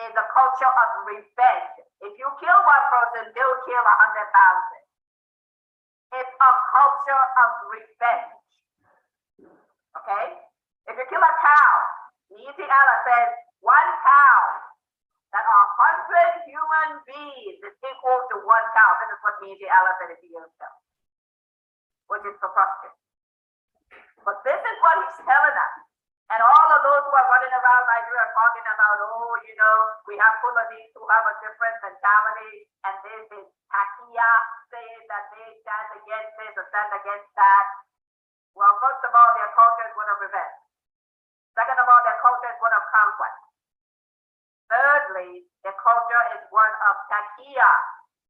S3: is a culture of revenge. If you kill one person, they'll kill 100,000. It's a culture of revenge. Okay? If you kill a cow, Allah says 1 cow, that are 100 human beings is equal to 1 cow. This is what Allah said a few years ago, which is preposterous. But this is what he's telling us. And all of those who are running around Nigeria talking about, oh, you know, we have Fulani who have a different mentality, and this is Takia saying that they stand against this or stand against that. Well, first of all, their culture is one of revenge. Second of all, their culture is one of conquest. Thirdly, their culture is one of Takia,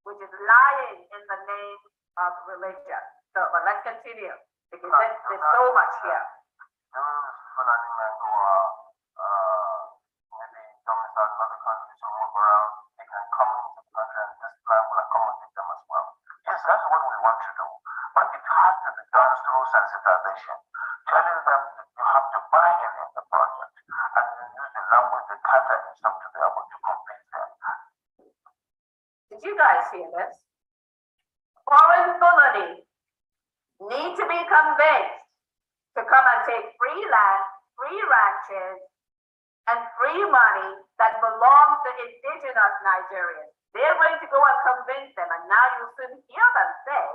S3: which is lying in the name of religion. So, but let's continue, because there's so much here.
S2: Fulani men who are maybe domiciled in other countries or move around, they can come into the country and this plan will accommodate them as well. Yes, that's what we want to do. But it has to be done through sensitization, telling them that you have to buy in the project and use the language they can't themselves to be able to convince them.
S3: Did you guys hear this? Foreign Fulani need to be convinced to come and take free land, free ranches, and free money that belongs to indigenous Nigerians. They're going to go and convince them, and now you soon hear them say,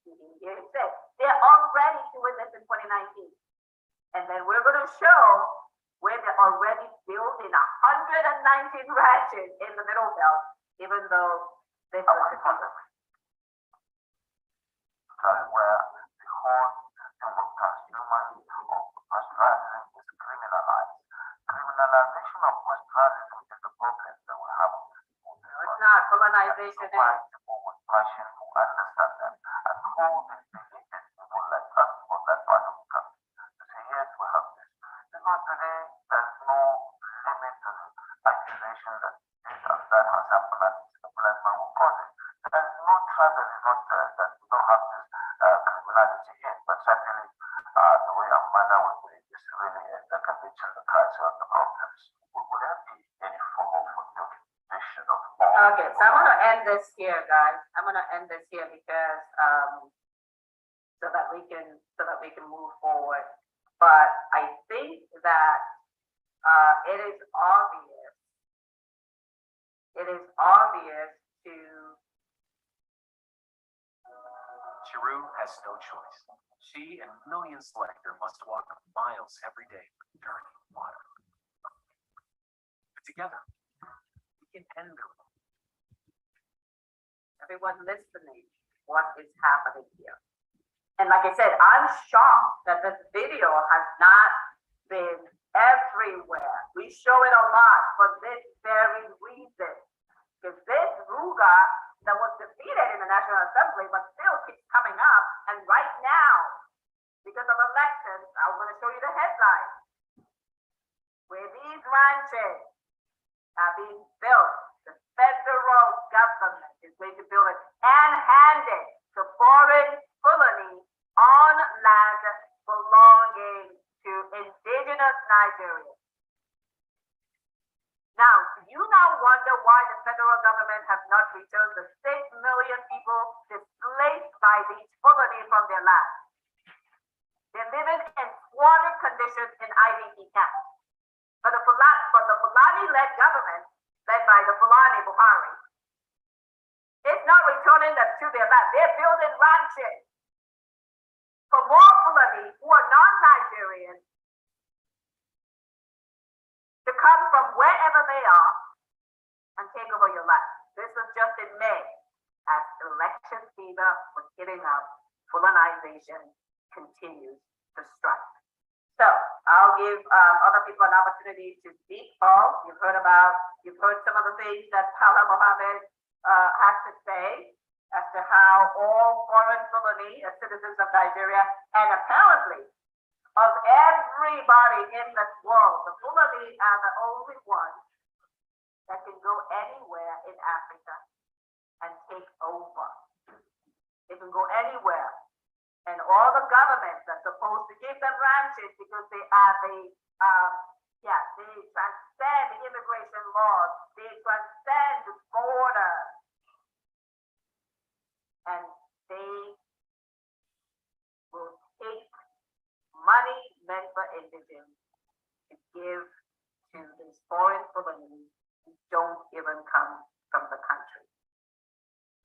S3: you can hear him say, they're already doing this in 2019. And then we're going to show where they're already building 119 ranches in the Middle Belt, even though this was the problem.
S2: Where the whole system of transhuman or pastoralism is criminalized. Criminalization of pastoralism is the problem that we have.
S3: It's not colonization.
S2: People with passion who understand them and who believe people like us or that part of the country. To say, yes, we have this. Because today, there's no limit to the accusation that that has happened and the black man will cause it. There's no tribe that is not that we don't have this criminality in, but certainly the way our manner will be is really the conviction, the crisis of the problems. Would there be any form of documentation of all?
S3: Okay, so I'm going to end this here, guys. I'm going to end this here because so that we can move forward. But I think that it is obvious. It is obvious to.
S5: Chiru has no choice. She and millions like her must walk miles every day for dirty water. But together, we can end the war.
S3: Everyone listening, what is happening here? And like I said, I'm shocked that this video has not been everywhere. We show it a lot for this very reason, Because this Ruga that was defeated in the National Assembly, but still keeps coming up. And right now, because of elections, I'm going to show you the headline. Where these ranches are being built, the federal government is going to build it and hand it to foreign Fulani on land belonging to indigenous Nigerians. Now, do you now wonder why the federal government has not returned the 6 million people displaced by these Fulani from their land? They're living in squalid conditions in IDP camps. But the Fulani-led government, led by the Fulani Buhari, is not returning them to their land. They're building ranches for more Fulani who are non-Nigerians to come from wherever they are and take over your land. This was just in May, as election fever was hitting up, Fulanization continues to strike. So I'll give other people an opportunity to speak. Paul, you've heard some of the things that Paula Mohammed has to say as to how all foreign Fulani are citizens of Nigeria, and apparently of everybody in this world, the Fulani are the only ones that can go anywhere in Africa and take over. They can go anywhere. And all the governments are supposed to give them ranches because they are they transcend the immigration laws, they transcend the borders, and they will take money meant for indigents to give to these foreign Fulani who don't even come from the country.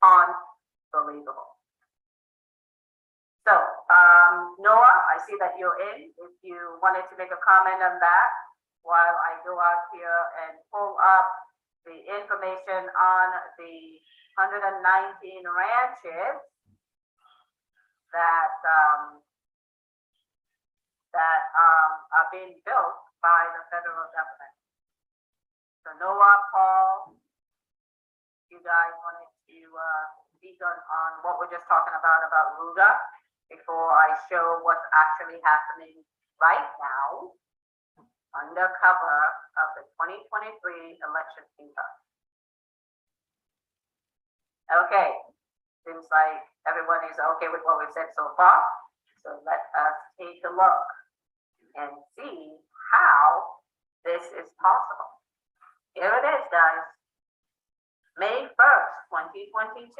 S3: Unbelievable. So, Noah, I see that you're in. If you wanted to make a comment on that while I go out here and pull up the information on the 119 ranches that are being built by the federal government. So Noah, Paul, you guys wanted to speak on what we're just talking about Ruga, before I show what's actually happening right now under cover of the 2023 election season. Okay, seems like everyone is okay with what we've said so far. So let us take a look and see how this is possible. Here it is, guys. May 1st, 2022.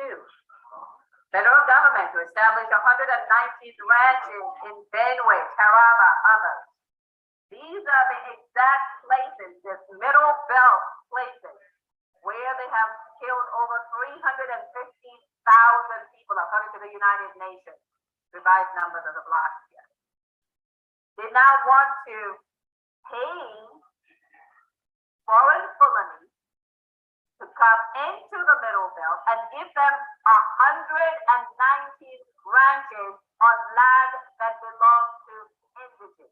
S3: Federal government to establish 119 ranches in Benue, Taraba, others. These are the exact places, this middle belt places, where they have killed over 315,000 people, according to the United Nations, revised numbers as of last year. They now want to pay foreign Fulani to come into the middle belt and give them 119 ranches on land that belongs to indigenous.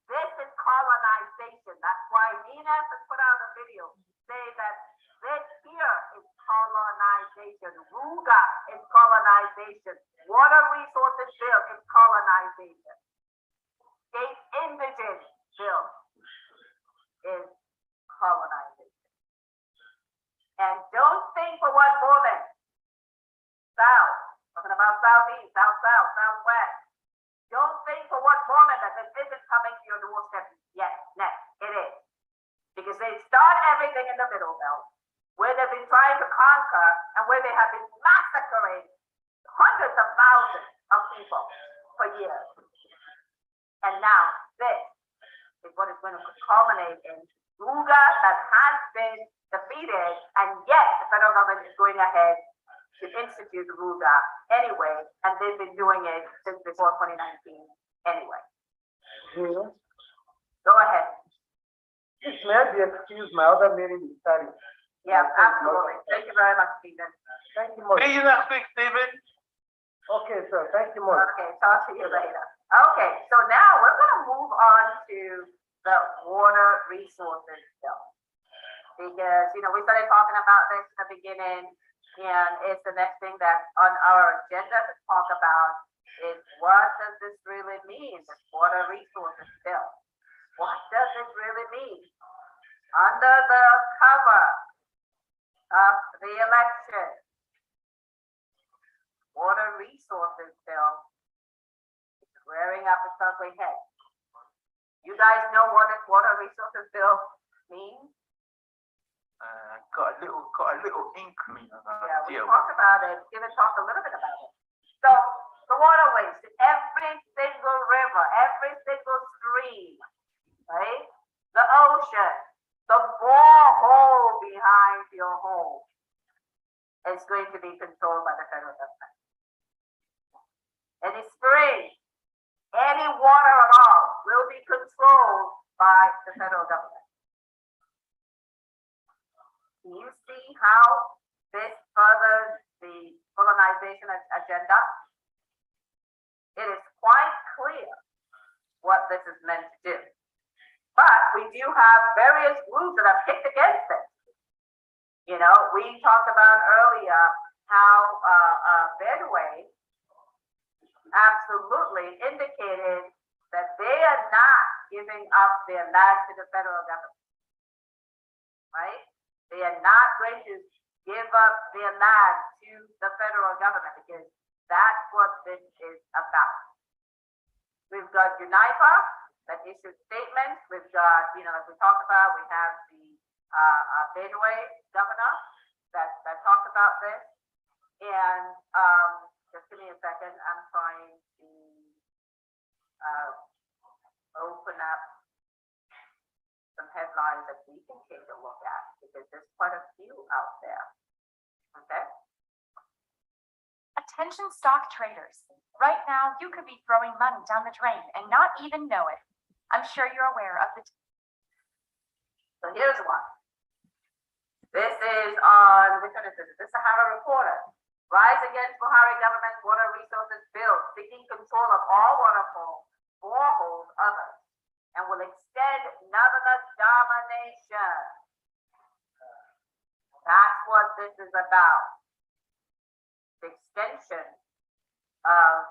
S3: This is colonization. That's why Nina has put out a video saying that this here is colonization. Ruga is colonization. Water resources bill is colonization. State indigent bill is colonization. And don't think for one moment, South, talking about Southeast, South, Southwest. Don't think for one moment that this isn't coming to your doorstep yet. Next, it is. Because they start everything in the middle belt, where they've been trying to conquer and where they have been massacring hundreds of thousands of people for years. And now this is what is going to culminate in Ruga that has been defeated, and yet the federal government is going ahead to institute Ruga anyway, and they've been doing it since before 2019 anyway.
S4: Yeah.
S3: Go ahead.
S4: This may be excused, my other meeting is starting.
S3: Yeah, absolutely. Thank you very much, Stephen.
S4: Thank you much.
S2: See you next week, Stephen.
S4: Okay, sir. Thank you much.
S3: Okay, talk to you later. Okay, so now we're going to move on to the water resources bill. because, you know, we started talking about this in the beginning, and it's the next thing that's on our agenda to talk about is what does this really mean, this water resources bill? What does it really mean? Under the cover of the election, water resources bill is rearing up its ugly head. You guys know what this water resources bill means?
S2: Got a little inkling of that.
S3: Yeah, we talked about it, even talked a little bit about it. So the waterways, every single river, every single stream, right? The ocean, the borehole behind your home is going to be controlled by the federal government. Any spring, any water at all will be controlled by the federal government. Do you see how this furthers the Fulanization agenda? It is quite clear what this is meant to do. But we do have various groups that have kicked against it. You know, we talked about earlier how Bedway absolutely indicated that they are not giving up their land to the federal government, right? They are not going to give up their land to the federal government because that's what this is about. We've got UNIPA that issued statements. We've got, you know, like we talked about, we have the Bedway governor that talked about this. And just give me a second. I'm trying to open up some headlines that we can take a look at because there's quite a few out there. Okay.
S6: Attention stock traders. Right now, you could be throwing money down the drain and not even know it. I'm sure you're aware of the.
S3: So here's one. This is on, which one is this? This is Sahara Reporter. Rise against Buhari government's water resources bill, seeking control of all waterfalls, boreholes, others, and will extend Northern domination. That's what this is about. The extension of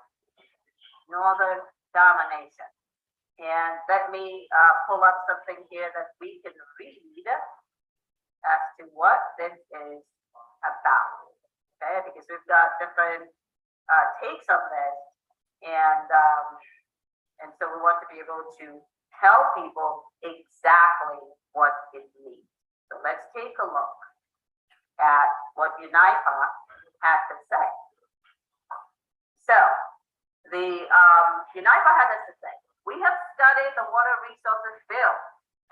S3: Northern domination. And let me pull up something here that we can read as to what this is about. Okay, because we've got different takes on this, and so we want to be able to tell people exactly what it means. So let's take a look at what UNIPA has to say. So the UNIPA had this to say: we have studied the water resources bill,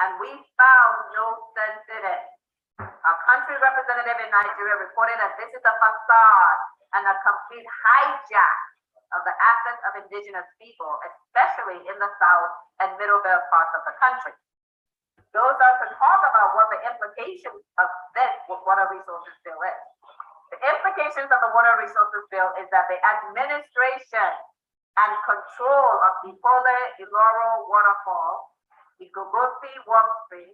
S3: and we found no sense in it. A country representative in Nigeria reported that this is a facade and a complete hijack of the assets of indigenous people, especially in the south and middle belt parts of the country. Those are to talk about what the implications of this water resources bill is. The implications of the water resources bill is that the administration and control of the Pole Iloro waterfall, the Gogosi Walk Stream,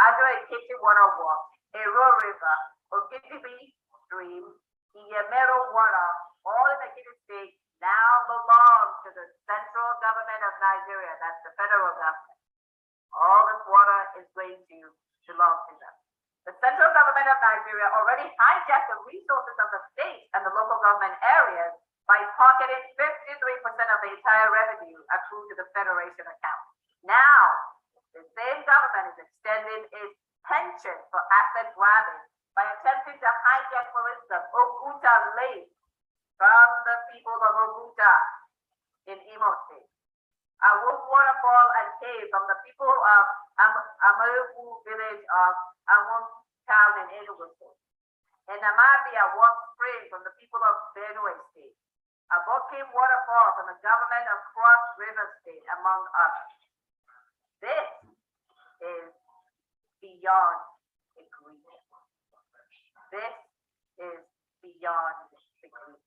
S3: Ado-Ekiti Water Walk, Ero River, Obidients Stream, Iyemero Water, all in the Ekiti State now belong to the central government of Nigeria. That's the federal government. All this water is going to belong to them. The central government of Nigeria already hijacked the resources of the state and the local government areas by pocketing 53% of the entire revenue accrued to the federation account. Now, the same government is extending its penchant for asset grabbing by attempting to hijack, for instance, Oguta Lake from the people of Oguta in Imo State. Awuk Waterfall and Cave from the people of Amarugu village of Amun town in Enugu State. In Amabia, Walk Spring from the people of Benue State. Abokim Waterfall from the government of Cross River State, among others. This is beyond agreement. This is beyond agreement.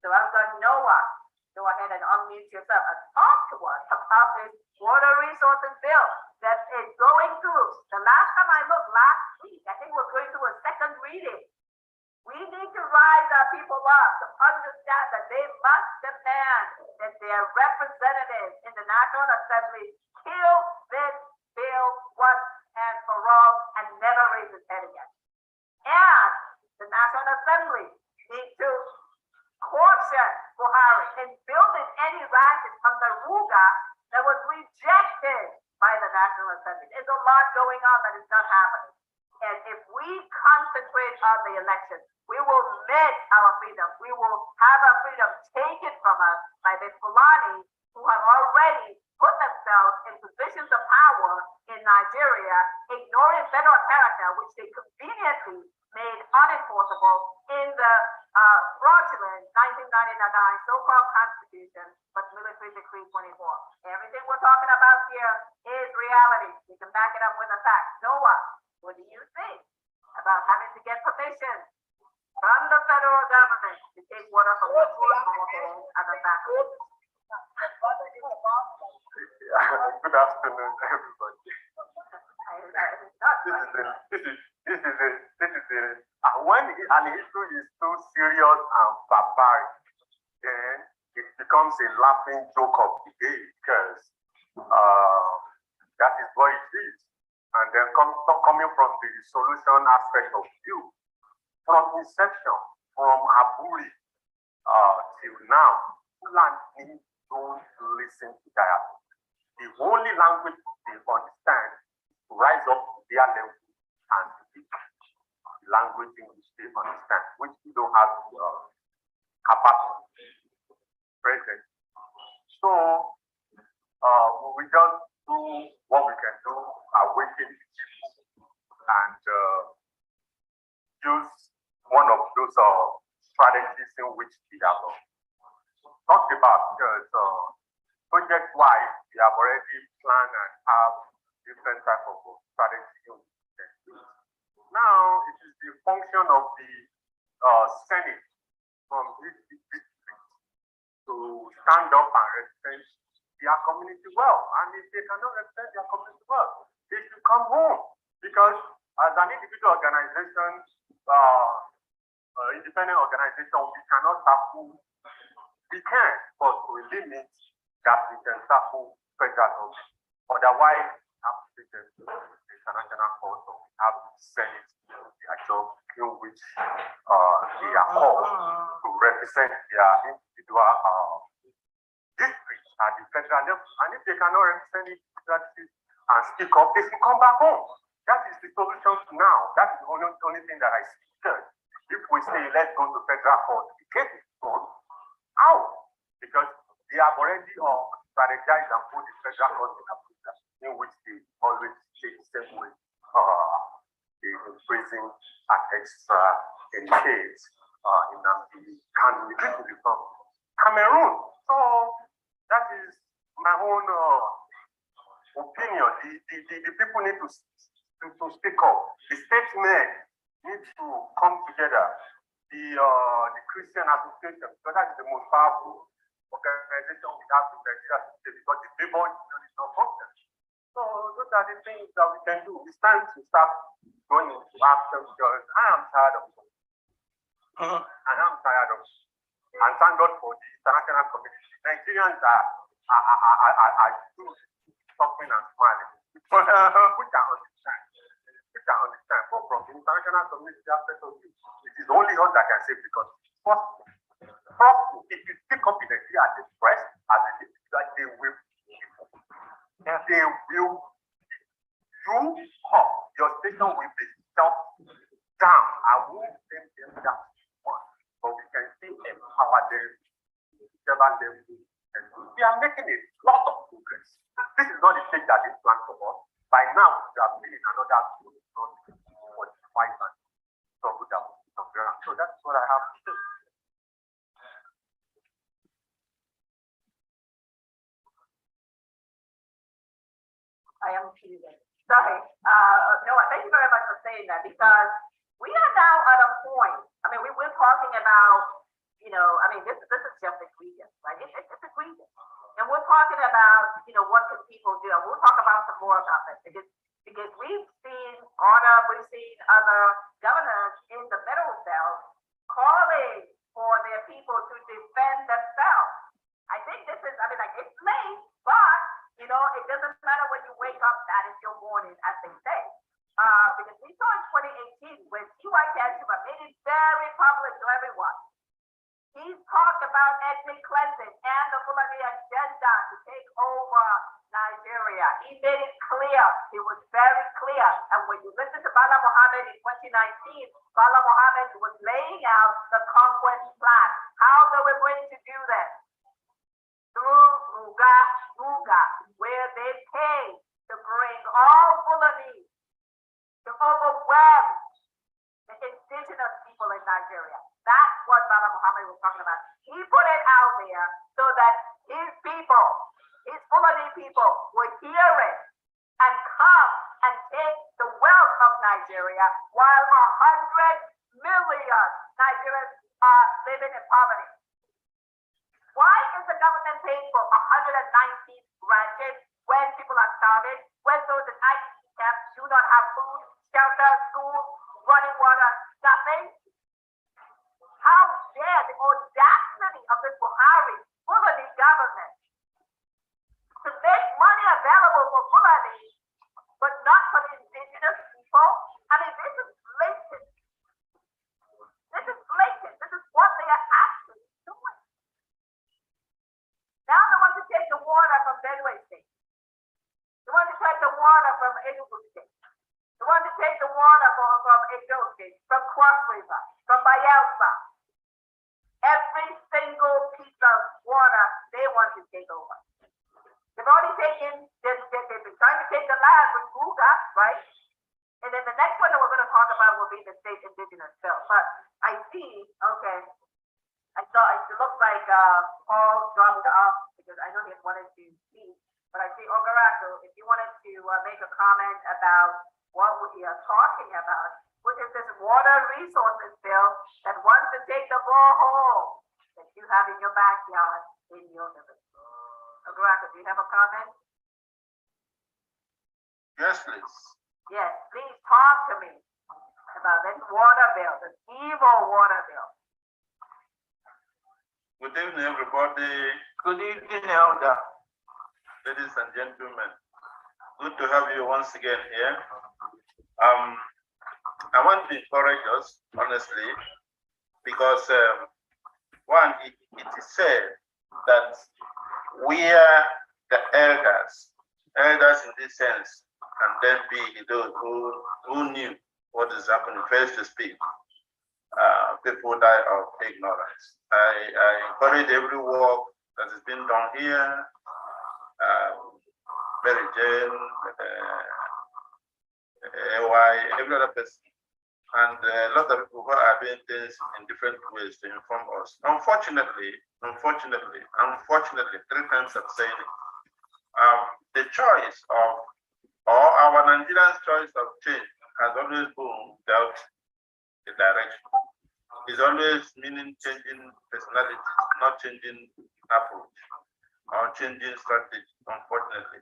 S3: So I've got Noah. Go ahead and unmute yourself and talk to us about this water resources bill that is going through. The last time I looked, last week. I think we're going through a second reading. We need to rise our people up to understand that they must demand that their representatives in the National Assembly kill this bill once and for all and never raise its head again. And the National Assembly needs to caution Buhari in building any ranches from the Ruga that was rejected by the National Assembly. There's a lot going on that is not happening. And if we concentrate on the election, we will miss our freedom. We will have our freedom taken from us by the Fulani who have already put themselves in positions of power in Nigeria, ignoring federal character, which they conveniently made unenforceable in the fraudulent 1999 so-called constitution, but military decree 24. Everything we're talking about here is reality. We can back it up with the facts. Noah, what do you think about having to get permission from the federal government to take water from the borehole and the back?
S7: Good afternoon, everybody. This is it. When an issue is too serious and barbaric, then it becomes a laughing joke of the day because that is what it is. And then coming from the solution aspect of view, from inception, from Aburi till now, Fulani don't listen to dialogue. The only language they understand is to rise up to their level and speak the language in which they understand, which we don't have capacity present. So we just do what we can do, awaken the people, and use one of those strategies in which we have talked about, because project-wise, we have already planned and have different type of strategy. Now, it is the function of the Senate from each district to stand up and represent their community well. And if they cannot represent their community well, they should come home. Because as an individual organization, independent organization, we cannot tackle. We can, but we limit that we can tackle federal government. Otherwise, we have to take them to the international court, or we have the Senate, the actual in which they are called to represent their individual districts at the federal level. And if they cannot represent it and speak up, they should come back home. That is the solution now. That is the only thing that I see. If we say let's go to federal court, the case is gone. How? Because they have already strategized and put the federal court in which they always take the same way. They imprison at extra in case in the from Cameroon. So that is my own opinion. The people need to speak up. The statesmen need to come together. The Christian Association, because that is the most powerful organization we have in Nigeria today, because the labor union is not functioning. So those are the things that we can do. It's time to start going into action, because I am tired of it. And I'm tired of it. And thank God for the international community. Nigerians are suffering and smiling, which I understand. But from the international community aspect of it, it is only us that can say, because first, if you speak up in Nigeria as a press, as a that they will do up. Your station will be shut down. I won't send them that one, but we can still empower them, whichever level. And we are making a lot of progress. This is not the stage that is planned for us. By now, we have been in another 45 months. So that's what I have to do.
S3: I am teasing. Sorry. Noah, thank you very much for saying that, because we are now at a point. I mean, we're talking about, this is just egregious, right? It's egregious. And we're talking about, what can people do? And we'll talk about some more about this, because we've seen We've seen other governors in the middle belt calling for their people to defend themselves. I think this is, it's late, but, it doesn't matter when you wake up, that is your morning, as they say. Because we saw in 2018 when T.Y. Kashima made it very public to everyone. He talked about ethnic cleansing and the Fulani agenda to take over Nigeria. He made it clear. It was very clear. And when you listen to Bala Mohammed in 2019, Bala Mohammed was laying out the Conquest plan. How they were going to do that? Through Ruga, where they pay to bring all Fulani to overwhelm the indigenous people in Nigeria. That's what Bala Mohammed was talking about. He put it out there so that his people, his Fulani people, would hear it and come and take the wealth of Nigeria while 100 million Nigerians are living in poverty. Why is the government paying for 119 ranches when people are starving, when those in IDP camps do not have food, shelter, schools, running water, nothing? How dare the audacity of this Buhari Fulani government to make money available for Fulani, but not for the indigenous people? This is blatant. This is blatant. This is what they are actually doing. Now they want to take the water from Benue State. They want to take the water from Enugu State. They want to take the water from Edo State, from Cross River, from Bayelsa. Every single piece of water they want to take over. They've already taken, they've been trying to take the land with Ruga, right? And then the next one that we're going to talk about will be the state indigenous bill. But I see, okay, I thought it looked like Paul dropped off because I know he wanted to speak. But I see Ogaraku, if you wanted to make a comment about what we are talking about, which is this water resources bill that wants to take the borehole that you have in your backyard in your village. Ogaraku, do you have a comment?
S2: Yes, please.
S3: Yes, please talk to me about this water bill, this evil water bill.
S8: Good evening, everybody.
S2: Good evening, Elder.
S8: Ladies and gentlemen, good to have you once again here. I want to encourage us, honestly, because one, it is said that we are the elders in this sense, and then be those who knew what is happening, first to speak. People die of ignorance. I encourage every work that has been done here, Mary Jane, AY, every other person, and a lot of people who are doing things in different ways to inform us. Unfortunately, three times I'm saying it, the choice of, or our Nigerians' choice of change has always been without the direction. It's always meaning changing personality, not changing approach or changing strategy, unfortunately.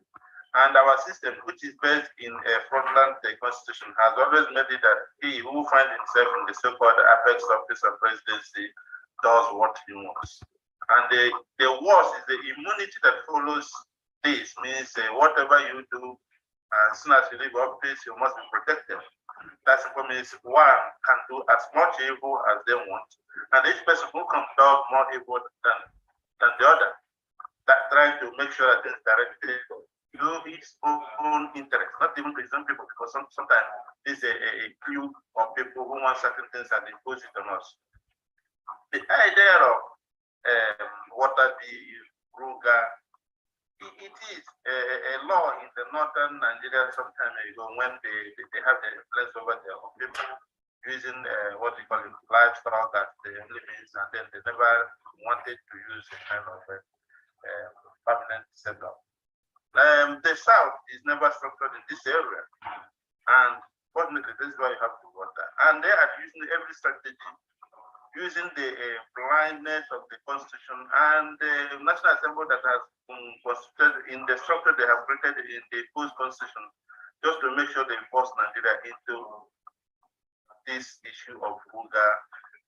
S8: And our system, which is based in a frontland constitution, has always made it that he who finds himself in the so-called apex office of presidency does what he wants. And the worst is the immunity that follows this, means whatever you do, as soon as you leave office, you must be protected. That simply means one can do as much evil as they want, and each person who can do more evil than the other, that trying to make sure that things directly do his own interest, not even to some people, because sometimes there's a few of people who want certain things and impose it on us. The idea of water bill, Ruga, it is a law in the northern Nigeria some time ago when they have the place over there of people using what we call it, livestock as the limits, and then they never wanted to use a kind of permanent setup. The South is never structured in this area, and fortunately, this is why you have to water. And they are using every strategy, using the blindness of the Constitution and the National Assembly that has been constituted in the structure they have created in the post-Constitution, just to make sure they force Nigeria into this issue of Ruga,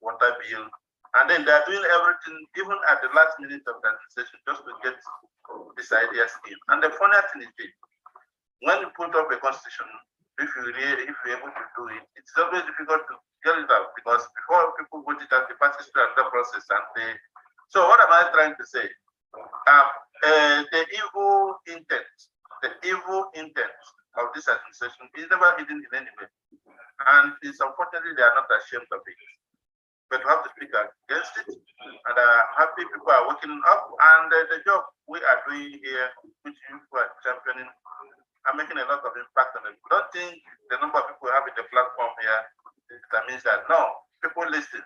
S8: water bill. And then they're doing everything, even at the last minute of the administration, just to get this idea in. And the funny thing is this, when you put up a constitution, if you're able to do it, it's always difficult to get it out, because before people vote it out, the parties start the process. And so what am I trying to say? The evil intent of this administration is never hidden in any way. And it's unfortunately they are not ashamed of it. But we have to speak against it. And I'm happy people are waking up. And the job we are doing here, which you are championing, are making a lot of impact on it. We don't think the number of people we have in the platform here, that means that no, people listen,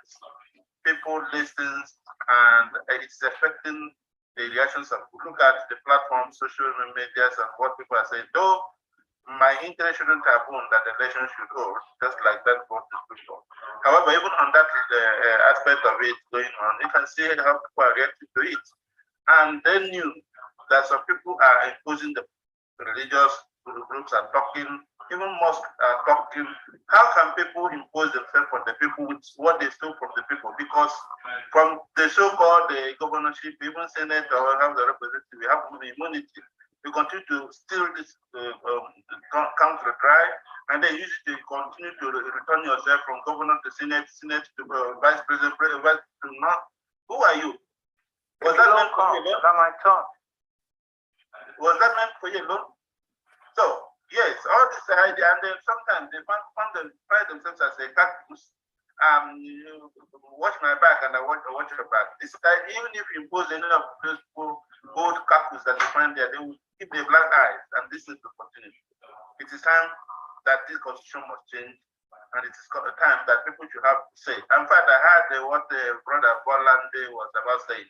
S8: and it's affecting the reactions of, look at the platform, social media, and what people are saying. Though my interest shouldn't have been that the election should hold, just like that vote is before. However, even on that aspect of it going on, you can see how people are reacting to it. And they knew that some people are imposing the religious groups are talking, even mosques are talking. How can people impose themselves on the people with what they stole from the people? Because from the so-called governorship, even Senate or have the representative, we have immunity. You continue to steal this country dry, and then use it to continue to return yourself from governor to Senate to vice president, vice president. Who are you? Was that meant for you alone? Was that meant for you alone? So, yes, all this idea, and then sometimes they find themselves as a cactus. You watch my back and I watch your back. It's like even if you impose any of those gold cactus that you find there, they will keep their black eyes, and this is the continuity. It is time that this constitution must change, and it is time that people should have to say. In fact, I heard what the brother Fulani was about saying.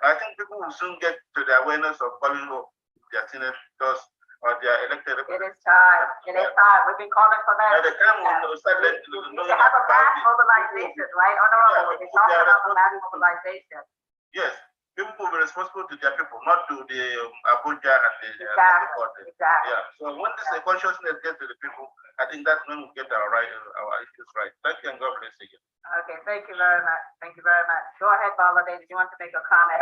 S8: I think people will soon get to the awareness of calling up their senators or their elected representatives.
S3: It is time. It is time. We've been calling for that.
S8: At the time when they start letting
S3: you need to have a mass mobilization, right? Honorable, we've been talking about the mass mobilization.
S8: Yes, people will be responsible to their people, not to the Abuja and the
S3: Exactly.
S8: Yeah. So when this consciousness gets to the people, I think that's when we get our issues right. Thank you, and God bless you.
S3: Okay, thank you very much. Thank you very much. Go ahead, Balade. Did you want to make a comment?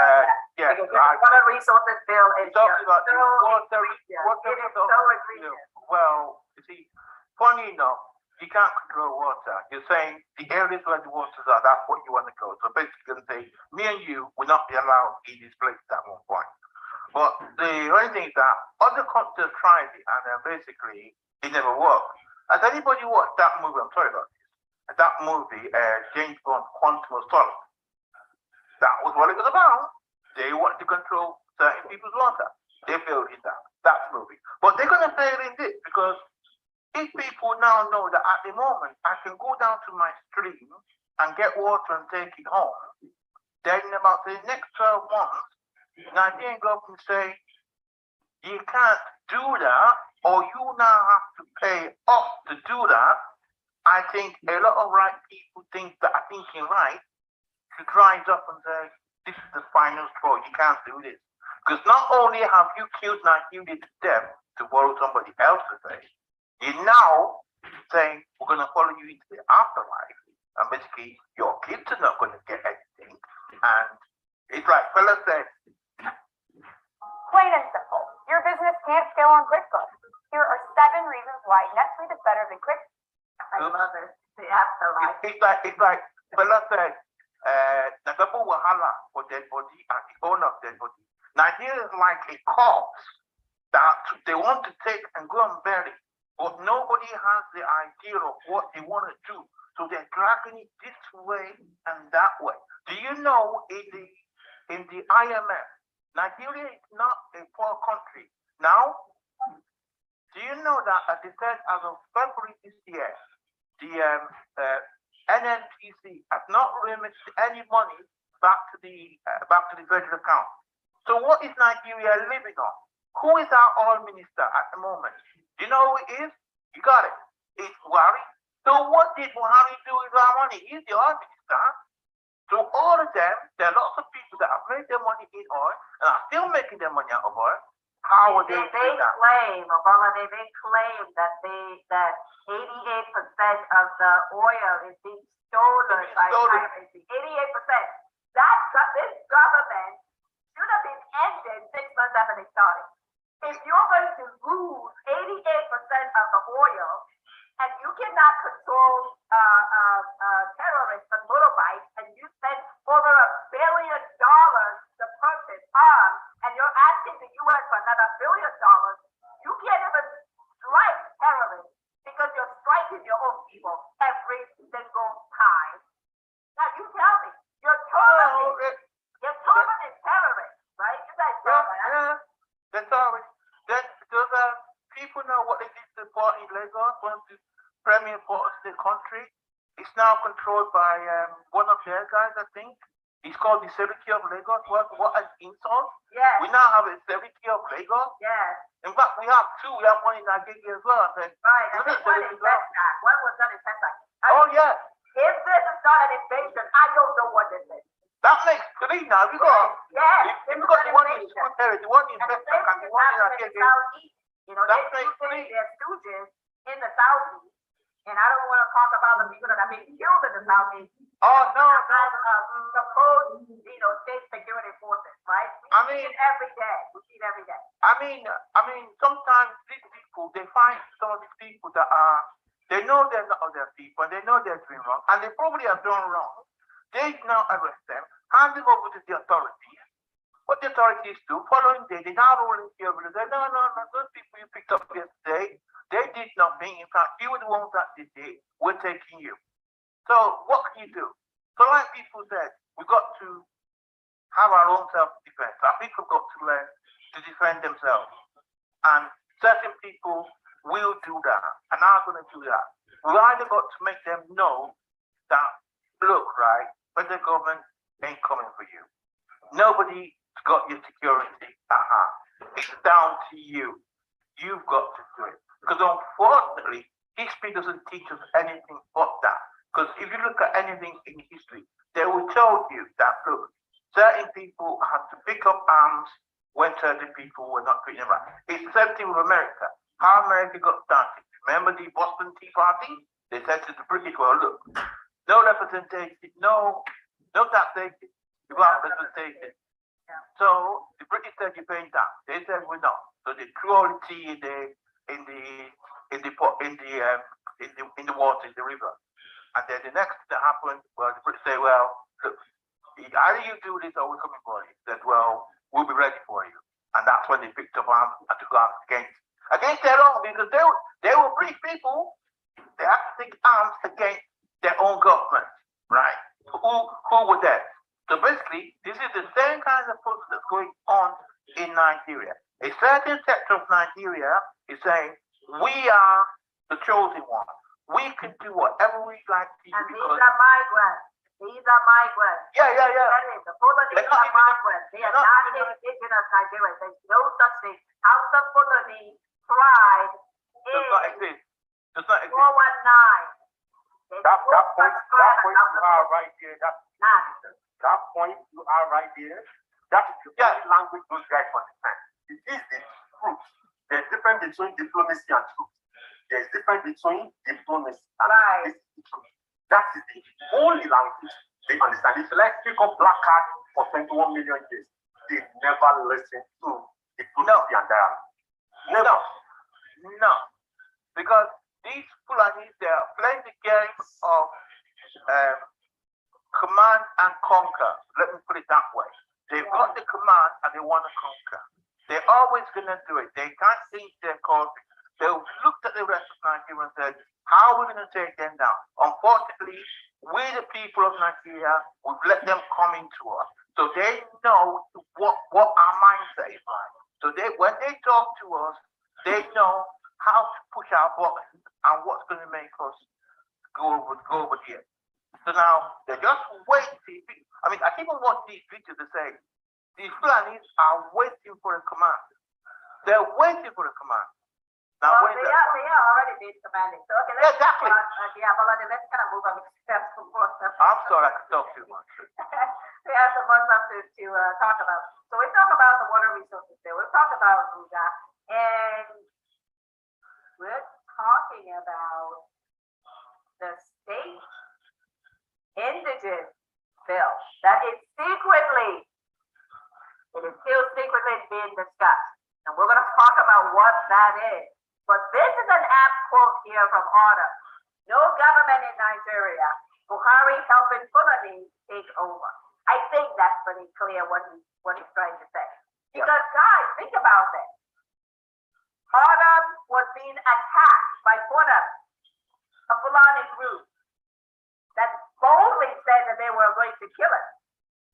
S2: Yes,
S3: Water resources bill is
S2: talking about
S3: so
S2: water
S3: egregious.
S2: resources.
S3: It is so egregious.
S2: Well, you see, funny enough, you can't control water. You're saying the areas where the waters are, that's what you want to go. So basically, you can say, me and you will not be allowed in this place at one point. But the only thing is that other countries tried it, and basically, it never worked. Has anybody watched that movie? I'm sorry about this. That movie, James Bond, Quantum of Solace. That was what it was about. They want to control certain people's water. They failed in that movie. But they're going to fail in this, because if people now know that at the moment I can go down to my stream and get water and take it home, then in about the next 12 months, Nigerian government say, you can't do that, or you now have to pay off to do that. I think a lot of right people that are thinking right should rise up and say, this is the final straw, you can't do this. Because not only have you killed Nigeria to death to borrow somebody else's say, you're now saying we're going to follow you into the afterlife, and basically your kids are not going to get anything. And it's like fella said,
S6: Plain and simple. Your business can't scale on QuickBooks. Here are 7 reasons why NetSuite is better than QuickBooks.
S3: I love it. The afterlife.
S2: it's like fella said, the double wahala for dead body and the owner of dead body. Nigeria is like a corpse that they want to take and go and bury, but nobody has the idea of what they want to do. So they're dragging it this way and that way. Do you know in the IMF, Nigeria is not a poor country. Now, do you know that at the third as of February this year, the NNPC has not remitted any money back to the federal account. So what is Nigeria living on? Who is our oil minister at the moment? Do you know who it is? You got it. It's Buhari. So what did Buhari do with our money? He's the oil minister. So all of them, there are lots of people that have made their money in oil and are still making their money out of oil. How would
S3: They
S2: they do that?
S3: claim, Obama, they claim that 88% of the oil is being stolen by
S2: Stolen.
S3: piracy. 88%. This government should have been ended 6 months after they started. If you're going to lose 88% of the oil, and you cannot control terrorists on motorbikes, and you spend over $1 billion to purchase arms, and you're asking the U.S. for another $1 billion, you can't even strike terrorists because you're striking your own people every single time. Now you tell me, you're targeting terrorists, right? You guys know that.
S2: Yeah, that's all right. Then does people know what they did to the port in Lagos, one of the premier ports in the country? It's now controlled by one of their guys, I think. It's called the Security of Lagos. What an insult.
S3: Yes.
S2: We now have a Security of Lagos.
S3: Yes.
S2: In fact, we have two. We have one in Nigeria as well, I think.
S3: Right. I think one is Texas. One was done in Texas.
S2: Oh, yeah.
S3: If this is not an invasion, I don't know what this is.
S2: That makes three now. We got,
S3: Yes.
S2: if you got the one in Secretary, the one in
S3: And the
S2: Texas,
S3: same
S2: and
S3: thing
S2: the one in
S3: happened in the
S2: Nigeria.
S3: southeast. You know,
S2: That
S3: they're
S2: makes three.
S3: stooges in the southeast. And I don't want to talk about the people that have been killed in the southeast.
S2: Oh, no,
S3: As supposed, state security forces, right?
S2: I
S3: We
S2: mean-
S3: see it every day. We see it every day.
S2: I mean, sometimes these people, they find some of these people that they know they're not other people, and they know they're doing wrong, and they probably have done wrong. They now arrest them, hand them over to the authorities. What the authorities do, following day, they now roll in here and say, no, those people you picked up yesterday, they did nothing. In fact, you were the ones that did it. We're taking you. So what can you do? So like people said, we've got to have our own self-defense. Our people have got to learn to defend themselves. And certain people will do that and are going to do that. We've either got to make them know that, look, right, federal government ain't coming for you. Nobody's got your security at hand. It's down to you. You've got to do it. Because unfortunately, history doesn't teach us anything but that. Because if you look at anything in history, they will tell you that, look, certain people had to pick up arms when certain people were not treating them right. It's the same thing with America. How America got started. Remember the Boston Tea Party? They said to the British, well, look, no representation, no taxation, without representation. So the British said you're paying tax. They said we're not. So they threw all the tea in the water, in the river. And then the next thing that happened, well, the British say, well, look, either you do this or we're coming for you. That, well, we'll be ready for you. And that's when they picked up arms and took arms against their own, because they were British people. They had to take arms against their own government, right? Who were there? So basically, this is the same kind of process that's going on in Nigeria. A certain sector of Nigeria is saying, we are the chosen one. We can do whatever we like to do.
S3: And these are migrants. These are migrants.
S2: Yeah.
S3: The Fulani
S2: They're
S3: are
S2: not even-
S3: migrants. They are
S2: they're not
S3: not
S2: even-
S3: indigenous Nigerians. There's no such thing. House of Fulani tribe
S2: Does not
S3: is
S2: exist. Does not exist.
S3: 419. There's
S7: That
S3: no
S7: point
S3: such tribe as
S7: you
S3: House of
S7: are
S3: Fulani.
S7: right there.
S3: None.
S7: That point you are right there. That is the
S2: Yeah.
S7: only language those guys understand. It is the truth. There's difference between diplomacy and truth. There's difference between diplomacy and
S3: Right.
S7: this is the truth. That is the only language they understand. If you like pick up black card for 21 million years, they never listen to diplomacy and dialogue.
S2: No. Because these Fulanis, they are playing the game of command and conquer. Let me put it that way. They've got the command and they want to conquer. They're always going to do it. They can't change their course. They looked at the rest of Nigeria and said, how are we going to take them down? Unfortunately, we the people of Nigeria, we've let them come into us. So they know what our mindset is like. So when they talk to us, they know how to push our buttons and what's going to make us go over here. So now they're just waiting. I mean, I even watch these videos to say these Fulanis are waiting for a command. They're waiting for a command. Now,
S3: Well,
S2: when
S3: they are already being commanded. So, okay, let's
S2: Exactly.
S3: yeah, but let's kind of move on. Steps for more stuff.
S2: I'm sorry, I could talk too much.
S3: We have some more stuff to talk about. So we talk about the water resources there. We'll talk about Ruga, and we're talking about the state indigent bill that is secretly, it is still secretly being discussed. And we're going to talk about what that is. But this is an apt quote here from Autumn. No government in Nigeria. Buhari helping Fulani take over. I think that's pretty clear what he's trying to say. Because guys, think about this. Autumn was being attacked by Fulani, a Fulani group that boldly said that they were going to kill her.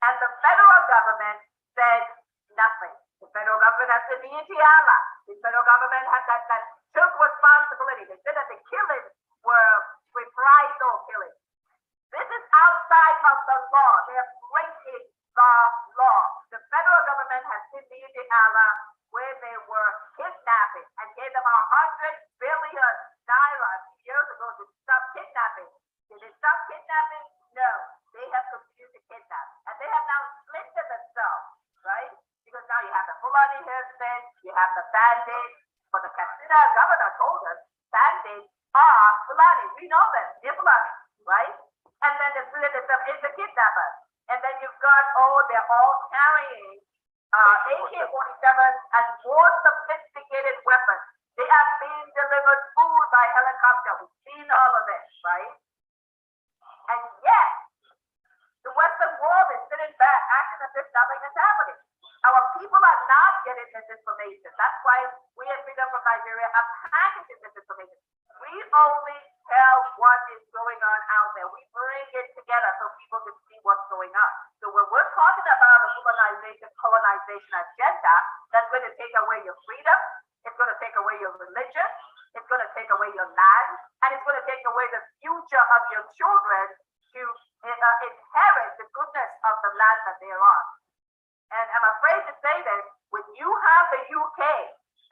S3: And the federal government said nothing. The federal government has the Ala. The federal government has that took responsibility. They said that the killings were reprisal killings. This is outside of the law. They are breaking the law. The federal government has hit the Ala where they were kidnapping and gave them 100 billion naira years ago to stop kidnapping. Did they stop kidnapping? No. They have continued to kidnap. And they have now splintered themselves, right? Because now you have the Fulani herdsmen, you have the bandits, but the Katsina governor told us bandits are Fulani. We know them. They're Fulani, right? And then the kidnappers. And then you've got, they're all carrying AK-47 and more sophisticated weapons. They are being delivered food by helicopter. We've seen all of this, right? And yet, the Western world is sitting back, acting as if nothing is happening. Our people are not getting this information. That's why we at Freedom from Nigeria are packaging this information. We only tell what is going on out there. We bring it together so people can see what's going on. So when we're talking about the colonization agenda, that's going to take away your freedom, it's going to take away your religion, it's going to take away your land, and it's going to take away the future of your children to inherit the goodness of the land that they're on. And I'm afraid to say this, when you have the UK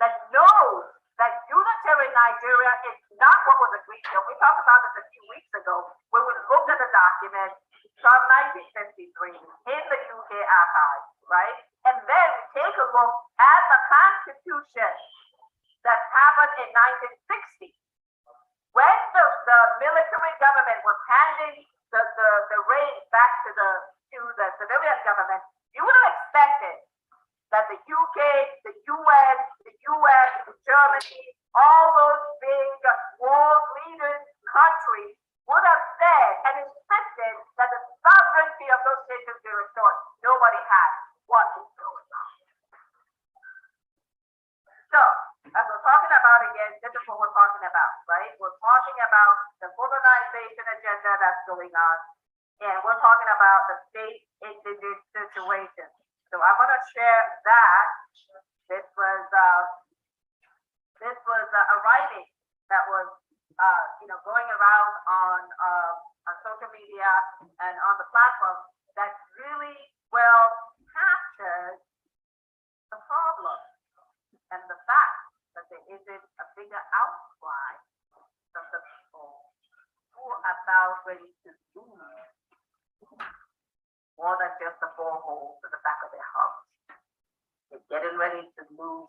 S3: that knows that unitary Nigeria is not what was agreed to. We talked about this a few weeks ago when we looked at the document from 1953 in the UK archives, right? And then we take a look at the Constitution that happened in 1960. When the military government was handing the reins back to the civilian government, you would have expected that the UK, the US, Germany, all those big world leaders, countries would have said and insisted that the sovereignty of those nations be restored. Nobody has. What is going on? So, as we're talking about again, this is what we're talking about, right? We're talking about the Fulanization agenda that's going on, and we're talking about the state indigent situation. So I'm going to share that. This was a writing that was going around on social media and on the platform that really well captures the problem and the fact that there isn't a bigger outcry from the people who are about ready to lose more than just the borehole to the back of their house. They're getting ready to lose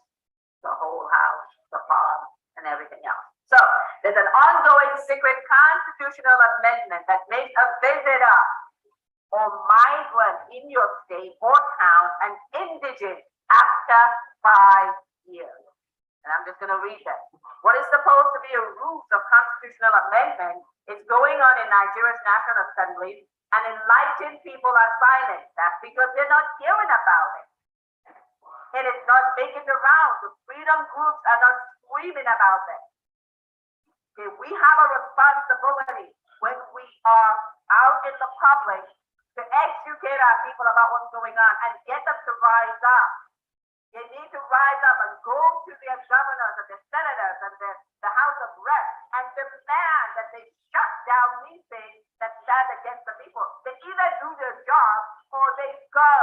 S3: the whole house, the farm, and everything else. So there's an ongoing secret constitutional amendment that makes a visitor or migrant in your state or town an indigent after 5 years. And I'm just going to read that. What is supposed to be a root of constitutional amendment is going on in Nigeria's National Assembly, and enlightened people are silent. That's because they're not hearing about it. And it's not making the rounds. The freedom groups are not screaming about it. Okay, we have a responsibility when we are out in the public to educate our people about what's going on and get them to rise up. They need to rise up and go to their governors and their senators and the House of Reps and demand that they shut down these things that stand against the people. They either do their job or they go.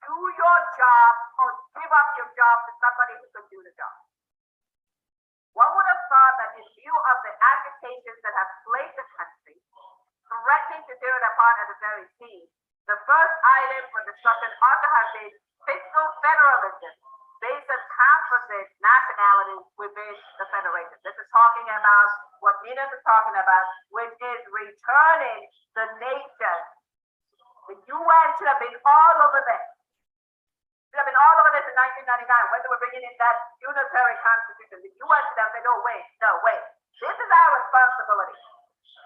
S3: Do your job or give up your job to somebody who can do the job. One would have thought that in view of the agitations that have plagued the country, threatening to tear it apart at the very seams, the first item for discussion ought to have been fiscal federalism based on composite nationality within the federation. This is talking about what Nina is talking about, which is returning the nation. The UN should have been all over this. Should have been all over this in 1999 when they were bringing in that unitary constitution. The UN should have said, no, wait. This is our responsibility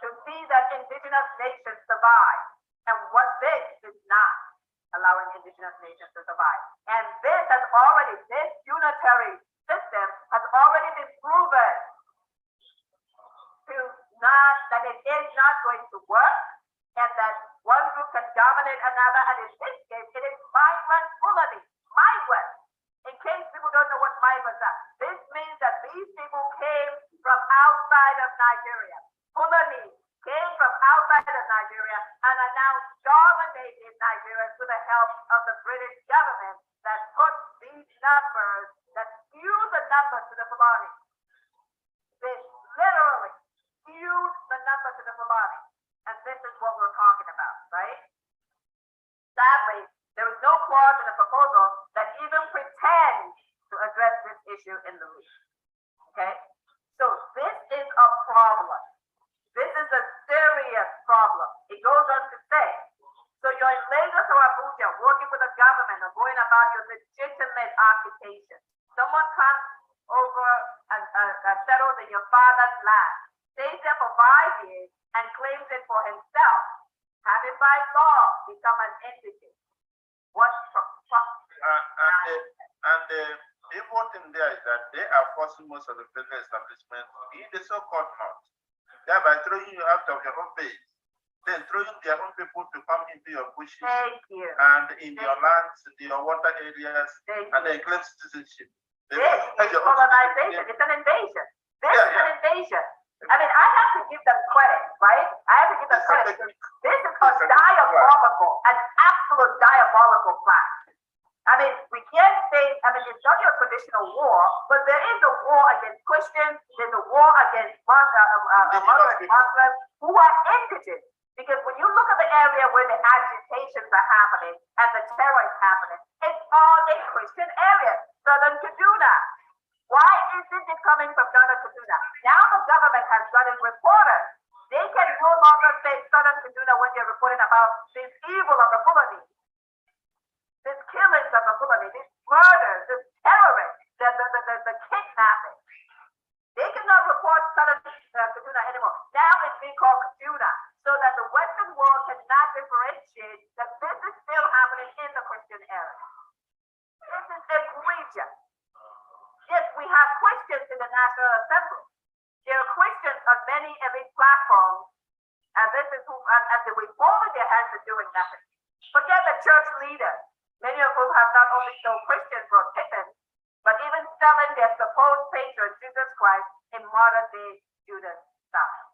S3: to see that indigenous nations survive. And what this is not allowing indigenous nations to survive. And this unitary system has already been proven that it is not going to work, and that one group can dominate another, and in this case, it is migrant Fulani, migrants. In case people don't know what migrants are, this means that these people came from outside of Nigeria. Fulani came from outside of Nigeria and are now dominating Nigeria with the help of the British government that put these numbers, that skew the numbers to the Fulani. They literally skewed the numbers to the Fulani. And this is what we're talking about, right? Sadly, there is no clause in the proposal that even pretends to address this issue in the least. Okay? So this is a problem. This is a serious problem. It goes on to say, so you're in Lagos or Abuja working with the government or going about your legitimate occupation. Someone comes over and settles in your father's land, stays there for 5 years and claims it for himself, having by law become an entity. What's the
S8: the important thing there is that they are forcing most of the federal establishment in the so-called north, thereby throwing you out of your own base, then throwing their own people to come into your bushes and in your lands, your water areas, and they claim citizenship.
S3: This is colonization. It's an invasion. This is an invasion. I mean, I have to give them credit, right? I have to give them credit. This is a diabolical, an absolute diabolical plan. I mean, we can't say, I mean, it's not your traditional war, but there is a war against Christians, there's a war against Muslims who are indigenous. Because when you look at the area where the agitations are happening and the terror is happening, it's all a Christian area, southern Kaduna. Why isn't it coming from southern Kaduna? Now the government has got it reported. They can no longer say southern Kaduna when they're reporting about this evil of the Fulani. This killings of the Fulani, this murders, this terrorists, the kidnapping. They cannot report southern Kaduna anymore. Now it's being called Kaduna, so that the Western world cannot differentiate that this is still happening in the Christian area. This is egregious. Yes, we have Christians in the National Assembly. There are Christians on many of these platforms, and this is who, and they were folding their hands and doing nothing. Forget the church leaders, many of whom have not only shown Christians for pittance, but even selling their supposed patron, Jesus Christ, in modern day Judas style.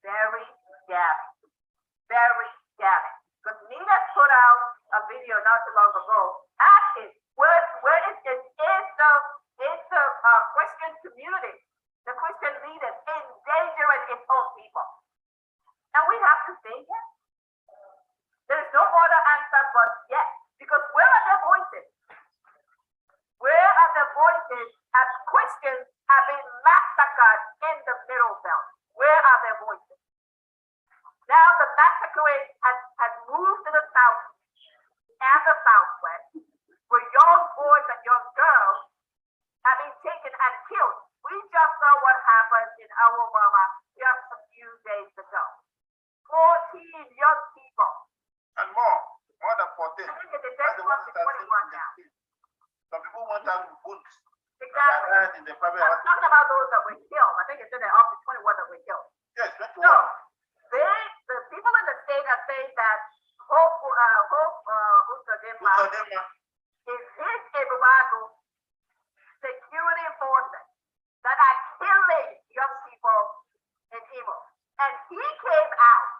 S3: Very scary. Very scary. Because Nina put out a video not too long ago asking, where is the Christian community, the Christian leaders endangering its own people? And we have to say yes. There's no other answer but yes. Because where are their voices? Where are the voices as Christians have been massacred in the Middle Belt? Where are their voices? Now the massacre has moved to the south and the southwest, where young boys and young girls have been taken and killed. We just saw what happened in Alabama just a few days ago. 14 young people.
S8: And more than 14.
S3: I think they said 21 now.
S8: Some people want to have wounds.
S3: Exactly.
S8: In the private
S3: I'm talking about those that were killed. I think it said that up to 21 that were killed.
S8: Yes, 21.
S3: So, the people in the state are saying that Hope Uzodinma is his Ebuago security forces that are killing young people in Imo. And he came out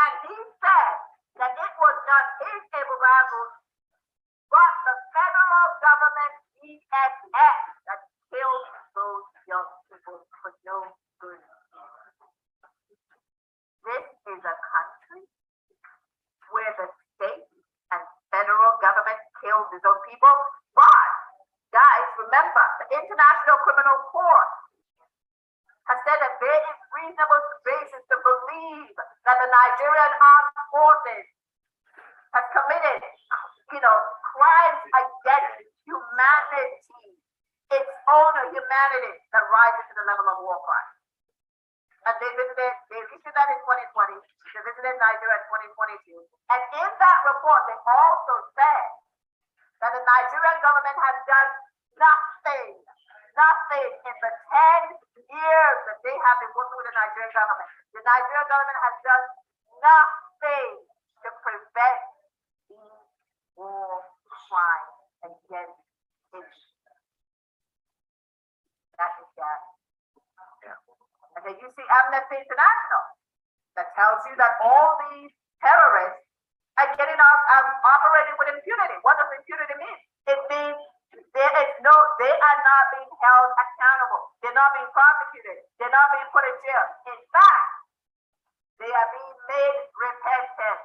S3: and he said that it was not his Ebuago, but the federal government DSS that killed those young Remember, the International Criminal Court has said that there is reasonable basis to believe that the Nigerian armed forces has committed, crimes against humanity, its own humanity that rises to the level of war crime. And they issued that in 2020, they visited Nigeria in 2022. And in that report, they also said that the Nigerian government has done nothing in the 10 years that they have been working with the Nigerian government. The Nigerian government has done nothing to prevent these war crimes against Israel. That is that. And then you see Amnesty International that tells you that all these terrorists are operating with impunity. What does impunity mean? It means they are not being held accountable. They're not being prosecuted. They're not being put in jail. In fact, they are being made repentant.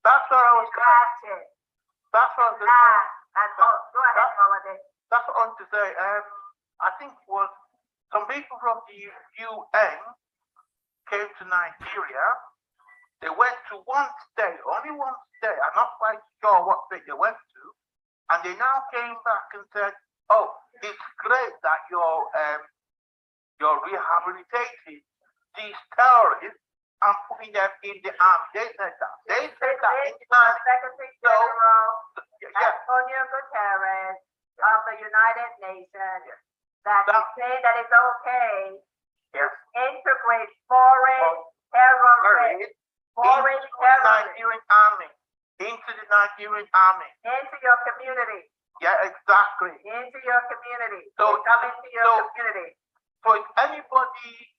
S2: That's what I was going. That's what I was going.
S3: Go ahead, Holiday.
S2: That's what I want to say. I think it was some people from the UN came to Nigeria. They went to one state, only one state. I'm not quite sure what state they went to. And they now came back and said, oh, it's great that you're rehabilitating these terrorists and putting them in the army. They said that. They said that in the army.
S3: Secretary General Antonio Guterres of the United Nations that is saying that it's okay to integrate foreign terrorists
S2: into the Nigerian army.
S3: Into your community.
S2: Yeah, exactly.
S3: Into your community.
S2: So
S3: come into your community.
S2: So is anybody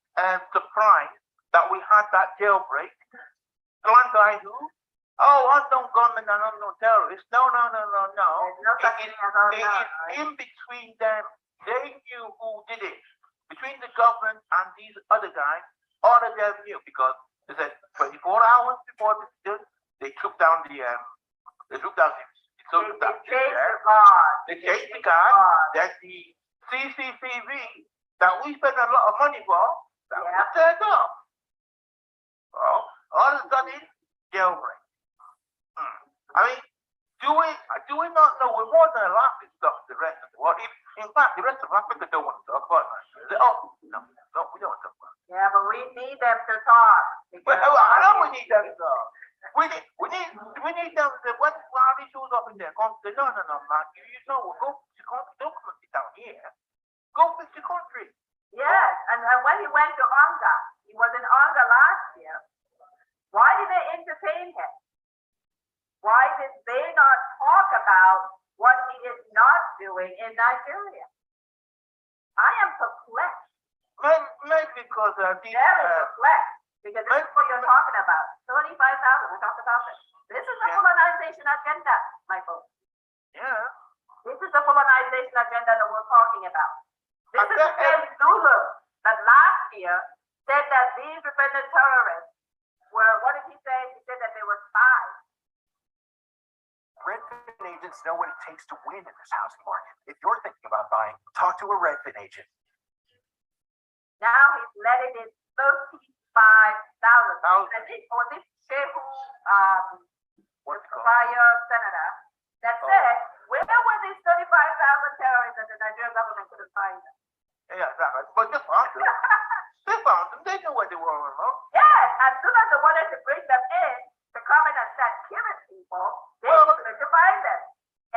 S2: surprised that we had that jailbreak? The one guy who? Oh, unknown gunmen and unknown terrorists. No.
S3: There's no such thing as unknown, right?
S2: In between them, they knew who did it. Between the government and these other guys, all of them knew because they said 24 hours before this did, they took down the they changed the guard. That's the CCTV that we spent a lot of money for. That was turned off. Well, all of a sudden, jailbreak. I mean, do we not know we're more than allowed to stop the rest of the world? In fact, the rest of Africa don't want to talk about it. No, we don't want to talk about it.
S3: Yeah, but we need them to talk.
S2: Well, I know we need them to talk. We need them to say, what are these shoes up in there? Come say, no, man. You know, don't come sit down here. Go fix the country.
S3: Yes, and when he went to Onga, he was in Onga last year. Why did they entertain him? Why did they not talk about what he is not doing in Nigeria? I am perplexed.
S2: Maybe because
S3: these very perplexed. Because this is what you're talking about. 35,000, we talked about this. This is the Fulanization agenda, my folks.
S2: Yeah.
S3: This is the Fulanization agenda that we're talking about. This is the same Zulu that last year said that these repentant terrorists were, what did he say? He said that they were spies.
S9: Redfin agents know what it takes to win in this housing market. If you're thinking about buying, talk to a Redfin agent.
S3: Now he's letting in 35,000. I think was this Shehu, prior senator, that said, where were these 35,000 terrorists that the Nigerian government couldn't find them?
S2: Yeah, exactly. But they found them. They found them. They knew where they were, right?
S3: Yes, as soon as they wanted to bring them in to come in and start killing people, they needed to find them.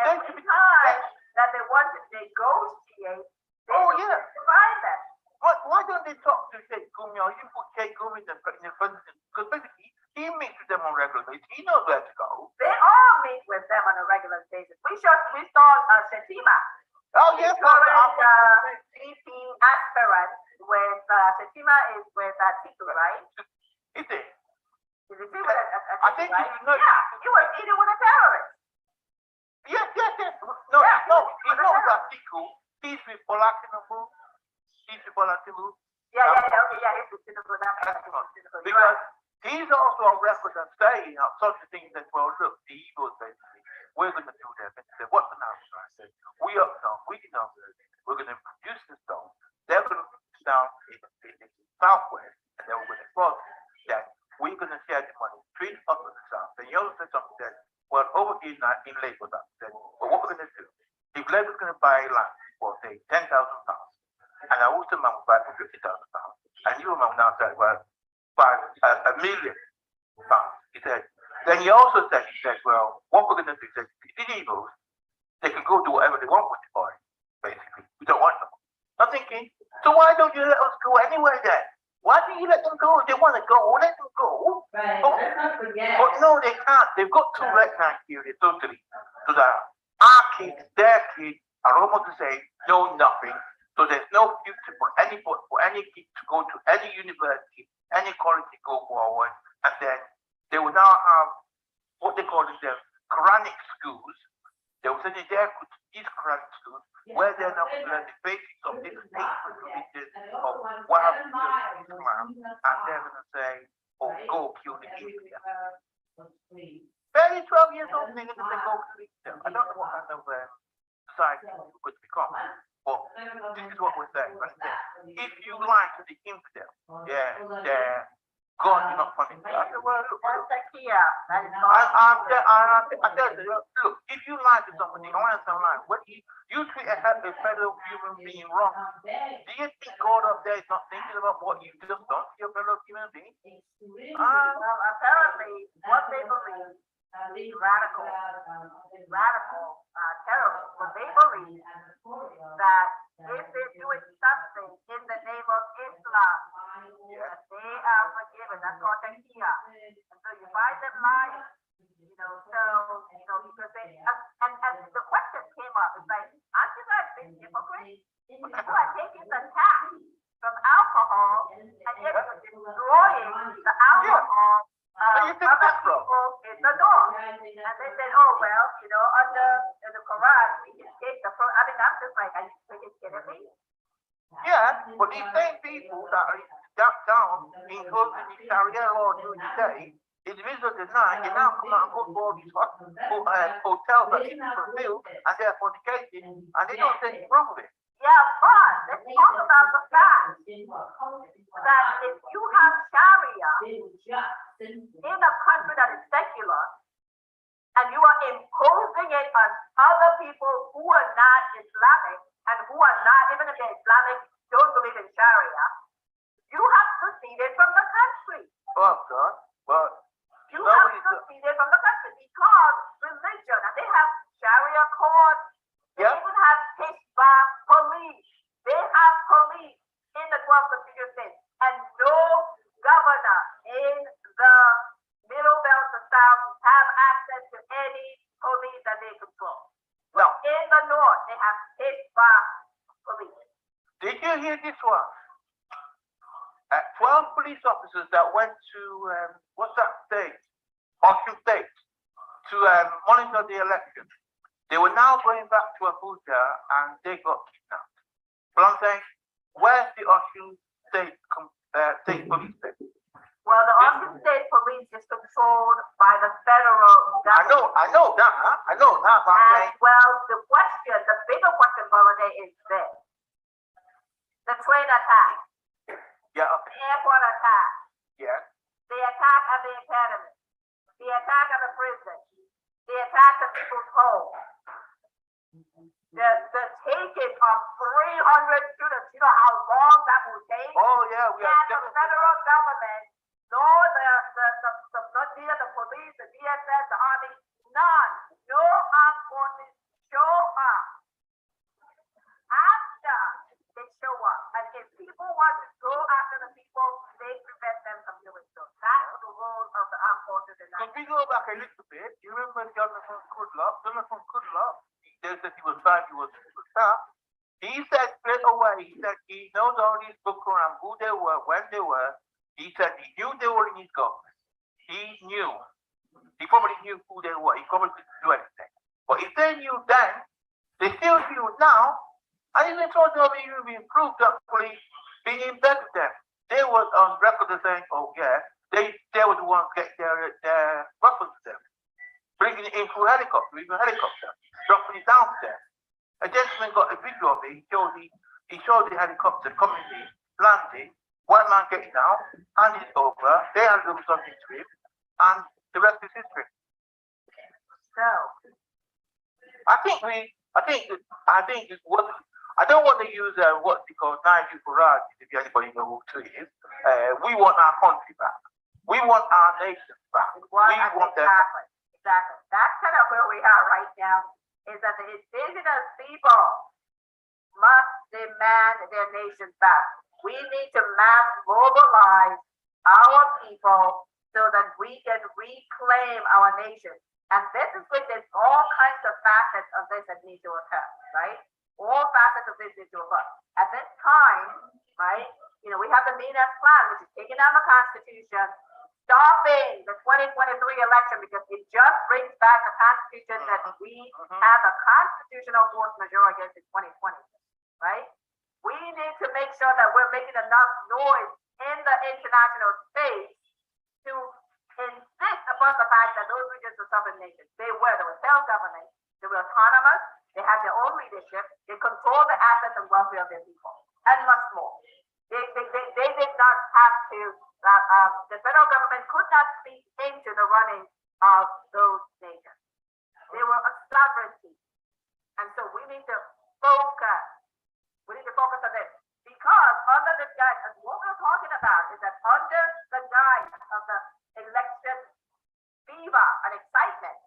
S3: Every time that they want to negotiate, they needed to find them.
S2: Why don't they talk to Sheikh Gumi or you put Sheikh Gumi in the president? Because basically, he meets with them on a regular basis. He knows where to go.
S3: They all meet with them on a regular basis. We saw Shetima.
S2: Oh, yes.
S3: Current VP aspirant with Shetima is with Atiku, right?
S2: Is it?
S3: Is it with Atiku,
S2: I think
S3: right?
S2: he's not.
S3: Yeah, he was eating with a terrorist.
S2: Yes. No, he's not with Atiku. He's with Tinibu. He's with Tinibu.
S3: Yeah, he's with Tinibu.
S2: Because he's also on record and saying such a thing that, well, look, the Eagles basically, we're going to do them. And he said, what's the answer? I said, we are Labour's going to buy land for say £10,000, and a Ulster man will buy for £50,000, and you man will now say, well, buy £1 million. He said. Then he also said, well, what we're going to do is, Tinibus, they can go do whatever they want with the oil, basically. We don't want them. I'm thinking, so why don't you let us go anywhere then? Why do you let them go? If they want to go, let them go.
S1: Right,
S2: But,
S1: let's not forget.
S2: but no, they can't. They've got to recognize period totally. So that our kids, their kids are almost the same, know nothing. So there's no future for any kid to go to any university, any college to go forward. And then they will now have what they call the Quranic schools. They will send you there to these Quranic schools where they're not learn the basics of this ancient religion of what happened to Islam, and they're going to say, oh, go kill the India. Barely 12 years old, they're going to say, go kill India. I don't know what kind of society it could become, but this is what we're saying. If you lie to the infidel, God, you're not funny. I said, well, look. I tell you, look, if you lie to somebody, I want to say lie. When you treat a fellow human being wrong, do you think God up there is not thinking about what you've just done to your fellow human being?
S3: Well, apparently, what they believe, these radical terrorists, what they believe that if they're doing something in the name of Islam, that they are forgiven. That's called taqiyya. And so you find them lying, because they, and the question came up, it's like, aren't you guys being hypocrites? You are taking the tax from alcohol, and yet you're destroying the alcohol of other people in the north. And they said, oh, well, under the Quran, we can take the, I mean, I'm just like, are you freaking kidding me?
S2: Yeah, but these same people that are down imposing the Sharia law during the day, in the middle of the night, they now come out and go to all these hotels that people fulfill, and they're fornicating, and they don't say anything wrong with it.
S3: Yeah, but let's talk about the fact that if you have Sharia in a country that is secular, and you are imposing it on other people who are not Islamic, and who are not, even if they're Islamic, don't believe in Sharia, you have seceded from the country.
S2: Oh, God. Well,
S3: you have seceded from the country because religion, and they have Sharia courts, they even have Hisbah police. They have police in the 12 contiguous states, and no governor in the Middle Belt to South have access to any police that they control.
S2: No.
S3: In the north, they have Hisbah police.
S2: Did you hear this one? 12 police officers that went to, what's that state? Osun State, to monitor the election. They were now going back to Abuja and they got kidnapped. But I'm saying, where's the Osun State police station?
S3: Well, the Osun State police is controlled by the federal government.
S2: I know that. But I'm saying,
S3: well, the bigger question, Boladay, is this. The train attack.
S2: Yeah.
S3: The airport attack.
S2: Yeah.
S3: The attack at the academy. The attack at the prison. The attack at people's homes. The taking of 300 students. You know how long that will take?
S2: Oh, yeah.
S3: And the federal government, nor neither the police, the DSS, the army, none. No armed forces show up. After they show up, and if people want to go after the people, they prevent them from doing so. That's the role of the armed forces in
S2: Could we
S3: Nigeria.
S2: go back a little bit? You remember Jonathan Goodluck? They said he was bad, he was tough. He said straight away, he knows all these Boko Haram, who they were, when they were. He said he knew they were in his government. He knew. He probably knew who they were. He probably didn't do anything. But if they knew then, they still knew now. And even told them even been proved actually being in bed with them. They were on record as saying, oh yeah, they were the ones getting their weapons to them. Bringing it in through helicopter, dropping it down to them. A gentleman got a video of it. He showed the helicopter coming in, landing, white man getting out, hand it over, they had a little something to him, and the rest is history.
S3: So,
S2: I think we I think it's what I don't want to use what they call Nigel Farage, if anybody knows who it is. We want our country back. We want our nation back. We want that.
S3: Exactly. That's kind of where we are right now. Is that the indigenous people must demand their nation back. We need to mass mobilize our people so that we can reclaim our nation. And this is when there's all kinds of facets of this that need to occur, right? All facets of this need to occur. At this time, right, you know, we have the MENAS plan, which is taking down the Constitution, stopping the 2023 election because it just brings back the Constitution that we have a constitutional force majeure against in 2020, right? We need to make sure that we're making enough noise in the international space to insist upon the fact that those regions are sovereign nations. They were self-governing, they were autonomous, they had their own leadership, they control the assets and welfare of their people, and much more. They did not have to, the federal government could not speak into the running of those nations. They were a sovereignty. And so we need to focus. We need to focus on this. Because under the guise, and what we're talking about is that under the guise of the election fever and excitement,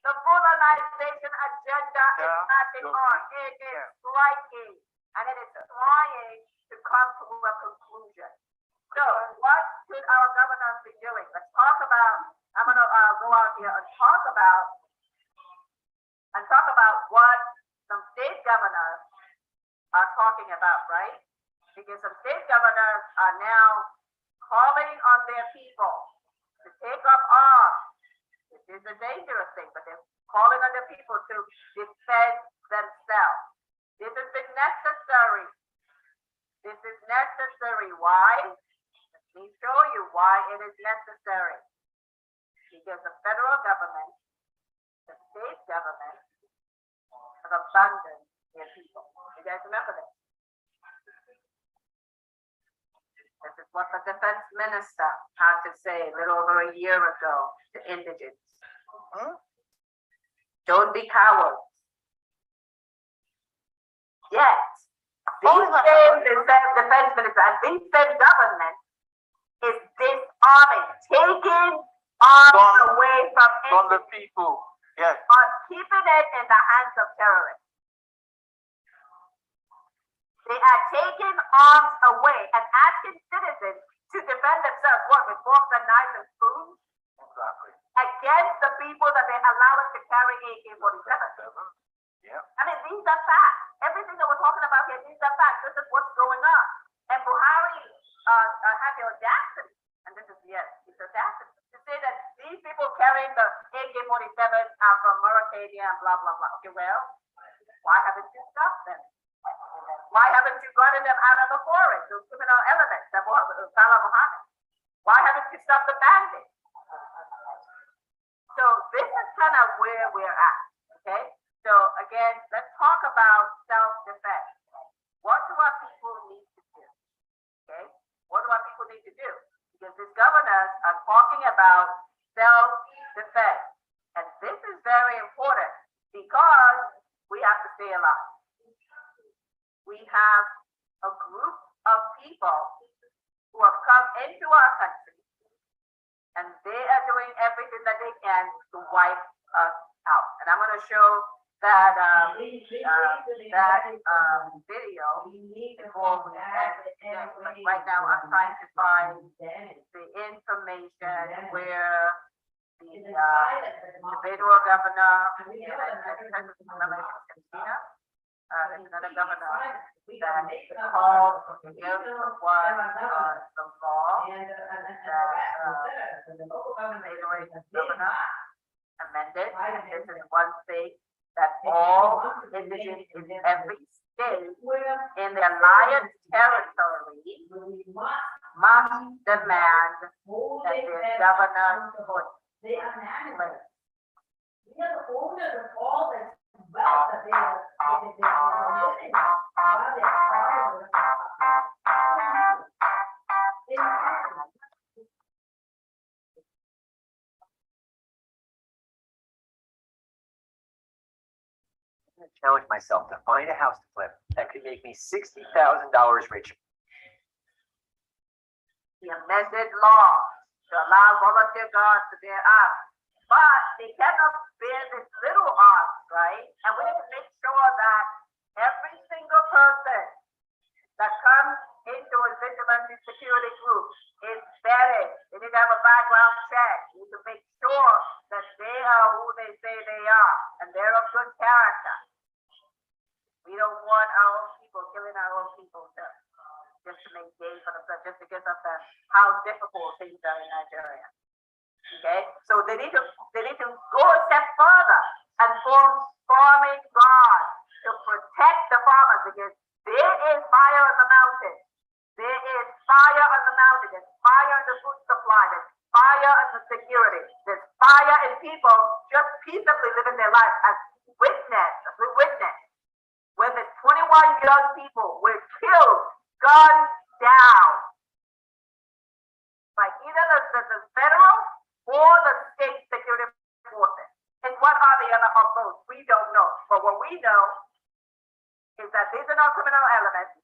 S3: the Fulanization agenda is acting on. It is striking, and it is trying to come to a conclusion. So what should our governors be doing? Let's talk about, I'm going to go out here and talk about what some state governors are talking about, right? Because some state governors are now calling on their people to take up arms. This is a dangerous thing, but they're calling on their people to defend themselves. This has been necessary. This is necessary. Why? Let me show you why it is necessary. Because the federal government, the state government, have abandoned their people. You guys remember this? This is what the defense minister had to say a little over a year ago to indigents. Don't be cowards. Yes. These same defense minister and these same government is disarming, taking arms away from
S2: the people. Yes.
S3: But keeping it in the hands of terrorists. They are taking arms away and asking citizens to defend themselves, what, with forks and knives and spoons?
S2: Exactly.
S3: Against the people that they allow us to carry AK-47.
S2: Yeah.
S3: I mean, these are facts. Everything that we're talking about here, these are facts. This is what's going on. And Buhari had the audacity, and this is, yes, his audacity, to say that these people carrying the AK-47 are from Mauritania and blah, blah, blah. Okay, well, why haven't you stopped them? Why haven't you gotten them out of the forest, those criminal elements that were Salah Mohammed? Why haven't you stopped the bandits? So this is kind of where we're at, okay? So again, let's talk about self-defense. What do our people need to do, okay? What do our people need to do? Because these governors are talking about self-defense. And this is very important because we have to stay alive. We have a group of people who have come into our country and they are doing everything that they can to wipe us out. And I'm going to show that video before we end. But right now I'm trying to find the information where the federal governor there's another governor that called if was the law that governor amended. This is one state that all indigenous in every state in the alliance territory must demand that their governor put in place. We are the owners of all this wealth that they are
S10: challenge myself to find a house to flip that could make me $60,000 richer.
S3: The amended law to allow volunteer guards to bear arms. But they cannot bear this little arms, right? And we need to make sure that every single person that comes into a vigilante security group is vetted. They need to have a background check. We need to make sure that they are who they say they are and they're of good character. We don't want our own people killing our own people just to make gain for themselves, just because of how difficult things are in Nigeria. Okay, so they need to go a step further and form farming guards to protect the farmers, because there is fire on the mountain. There is fire on the mountain. There's fire in the food supply. There's fire in the security. There's fire in people just peaceably living their lives as we witness when the 21 young people were killed, guns down, by either the federal or the state security forces. And what are the other of those? We don't know. But what we know is that these are not criminal elements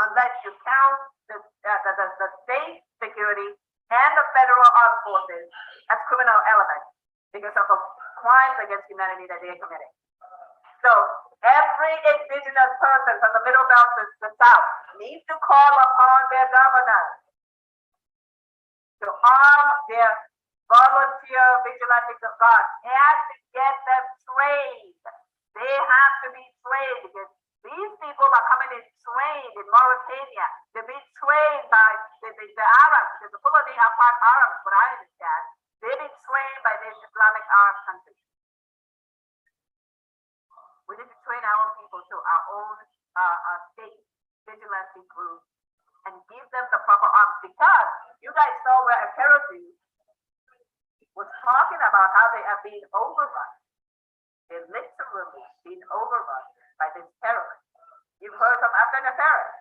S3: unless you count the state security and the federal armed forces as criminal elements because of the crimes against humanity that they are committing. So every indigenous person from the middle belt to the south needs to call upon their governors to arm their volunteer vigilantes of God and to get them trained. They have to be trained because these people are coming in trained in Mauritania. They're being trained by the Arabs, because the Fulani are part Arabs, but I understand. They've been trained by the Islamic Arab countries. We need to train our people to our own state vigilante group and give them the proper arms, because you guys saw where a Akerosi was talking about how they are being overrun. They're literally being overrun by this terrorist. You've heard from Afghan Affairs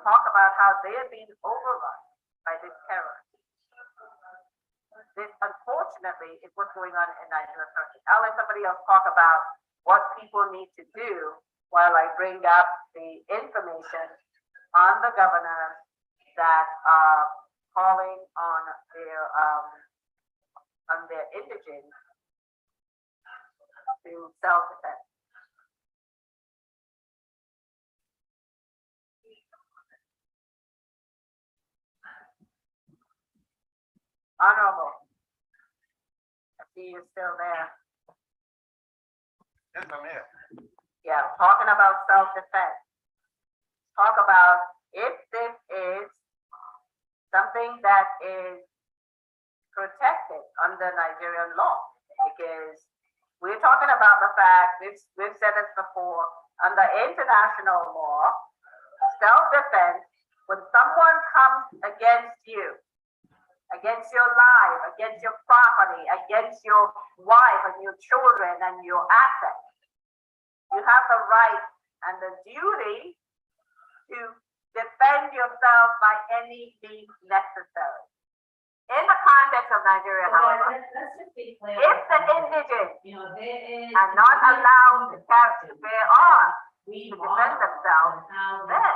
S3: talk about how they are being overrun by this terrorist. This, unfortunately, is what's going on in Nigeria currently. I'll let somebody else talk about what people need to do while I bring up the information on the governors that are calling on their indigents to self-defense. Honorable, I see you're still there.
S8: Yes, I'm here.
S3: Yeah, talking about self-defense. Talk about if this is something that is protected under Nigerian law, because we're talking about the fact, we've said this before, under international law, self-defense, when someone comes against you, against your life, against your property, against your wife and your children and your assets, you have the right and the duty to defend yourself by any means necessary. In the context of Nigeria, however, if the indigents are not allowed to bear arms to defend themselves, then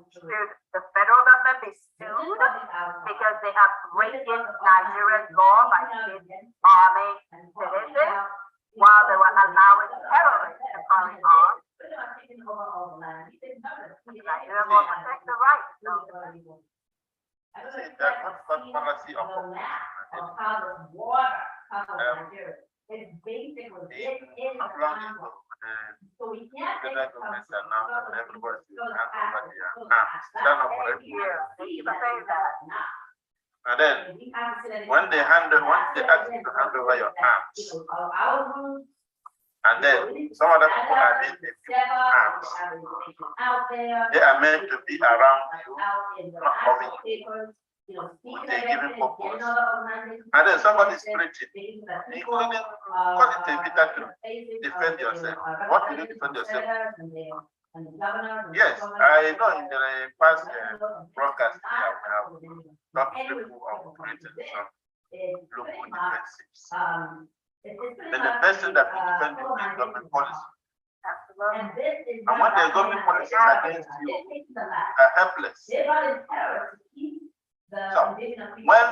S3: should the federal government be sued because they are breaking Nigerian law by arming citizens while they were allowing terrorists to carry arms? Nigeria will protect the right.
S8: See, that's not policy of and then when they ask you to hand over your arms, and then some other people are being arms, they are meant to be around you, not loving you. With a given purpose. And then somebody is preaching, including call it a bitter truth. Defend yourself. What will you defend yourself? Yes, I know in the past broadcast we have talked to people of creating some local defensives. then the person that will defend you is government policy.
S3: Absolutely.
S8: And when the government policy is against you, you are helpless. So when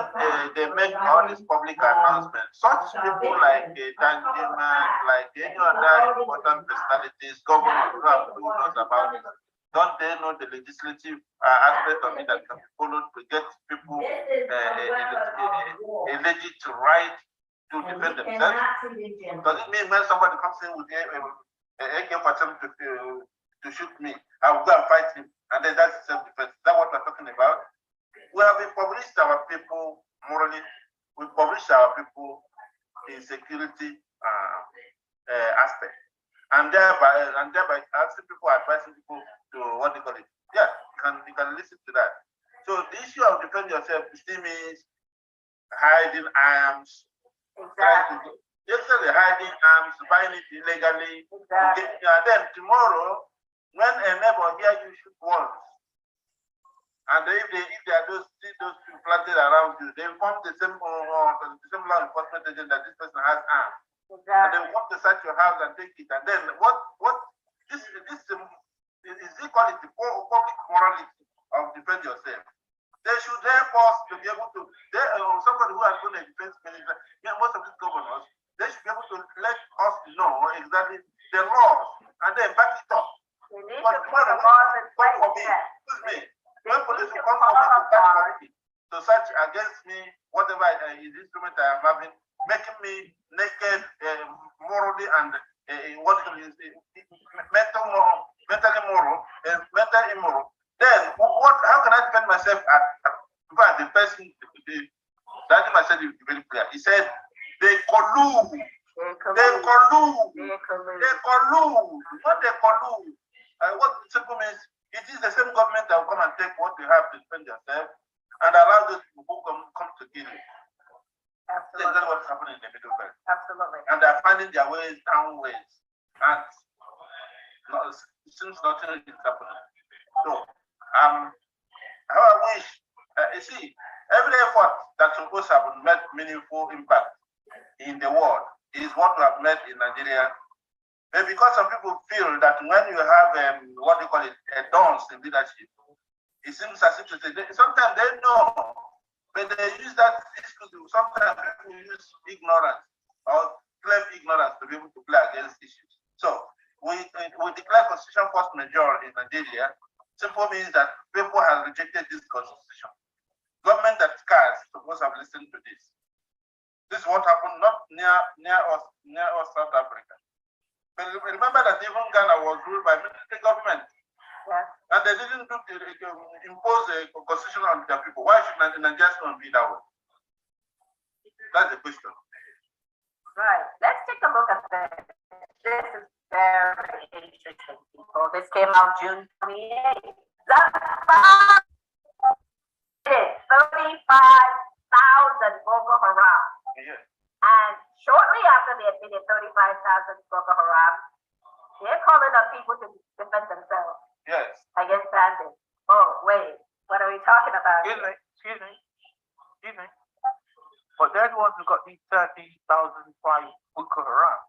S8: they make all these public announcements, such people like Tanjima, like any other important personalities, governors who have told us about it, don't they know the legislative aspect of it that can be followed to get people a legit right to defend themselves? Does it mean when somebody comes in with an AK-47 to shoot me, I will go and fight him, and then that's self-defense? Is that what we're talking about? We have published our people morally. We published our people in security aspect, and thereby asking people, advising people to what they call it. Yeah, you can listen to that. So the issue of defend yourself still means hiding arms.
S3: Exactly.
S8: Yesterday, hiding arms, buying it illegally.
S3: Exactly.
S8: And then tomorrow, when a neighbor hears you shoot once, and if there are those people planted around you, they inform the same law enforcement agent that this person has arms.
S3: Exactly.
S8: And they want to search your house and take it. And then this is equality, public morality of defend yourself. They should help us to be able to, somebody who has been a defense minister, most of these governors, they should be able to let us know exactly the laws and then back it up.
S3: We need to put the laws in place.
S8: Excuse me. When police will come to search against me, whatever instrument I am having, making me naked, morally and mentally immoral, then how can I defend myself? In fact, the person, that I said is very clear. He said, they collude. What they collude. What simple means, it is the same government that will come and take what you have to defend yourself and allow those people who come to kill you.
S3: Absolutely.
S8: That's exactly what's happening in the Middle Belt.
S3: Absolutely.
S8: And they're finding their ways downwards. And it seems nothing is happening. So, how I wish, you see, every effort that's supposed to have made meaningful impact in the world is what we have made in Nigeria. But because some people feel that when you have what they call it, a dance in leadership, it seems as if sometimes they know, but they use that excuse. Sometimes people use ignorance or claim ignorance to be able to play against issues. So we declare constitution first majority in Nigeria. Simple means that people have rejected this constitution. Government that cares supposed to have listened to this. This is what happened not near us, South Africa. But remember that even Ghana was ruled by military government.
S3: Yes.
S8: And they didn't impose a constitution on their people. Why should Nigeria be that way? That's the question.
S3: Right. Let's take a look at this. This is very interesting, people. This came out June 28th. 35,000 Boko Haram.
S8: Yes.
S3: And shortly after they admitted 35,000 Boko Haram, they're calling on people to defend themselves.
S8: Yes.
S3: Against bandits. Oh, wait. What are we talking about?
S2: Excuse me. But they're the ones who got these 30,000 by Boko Haram.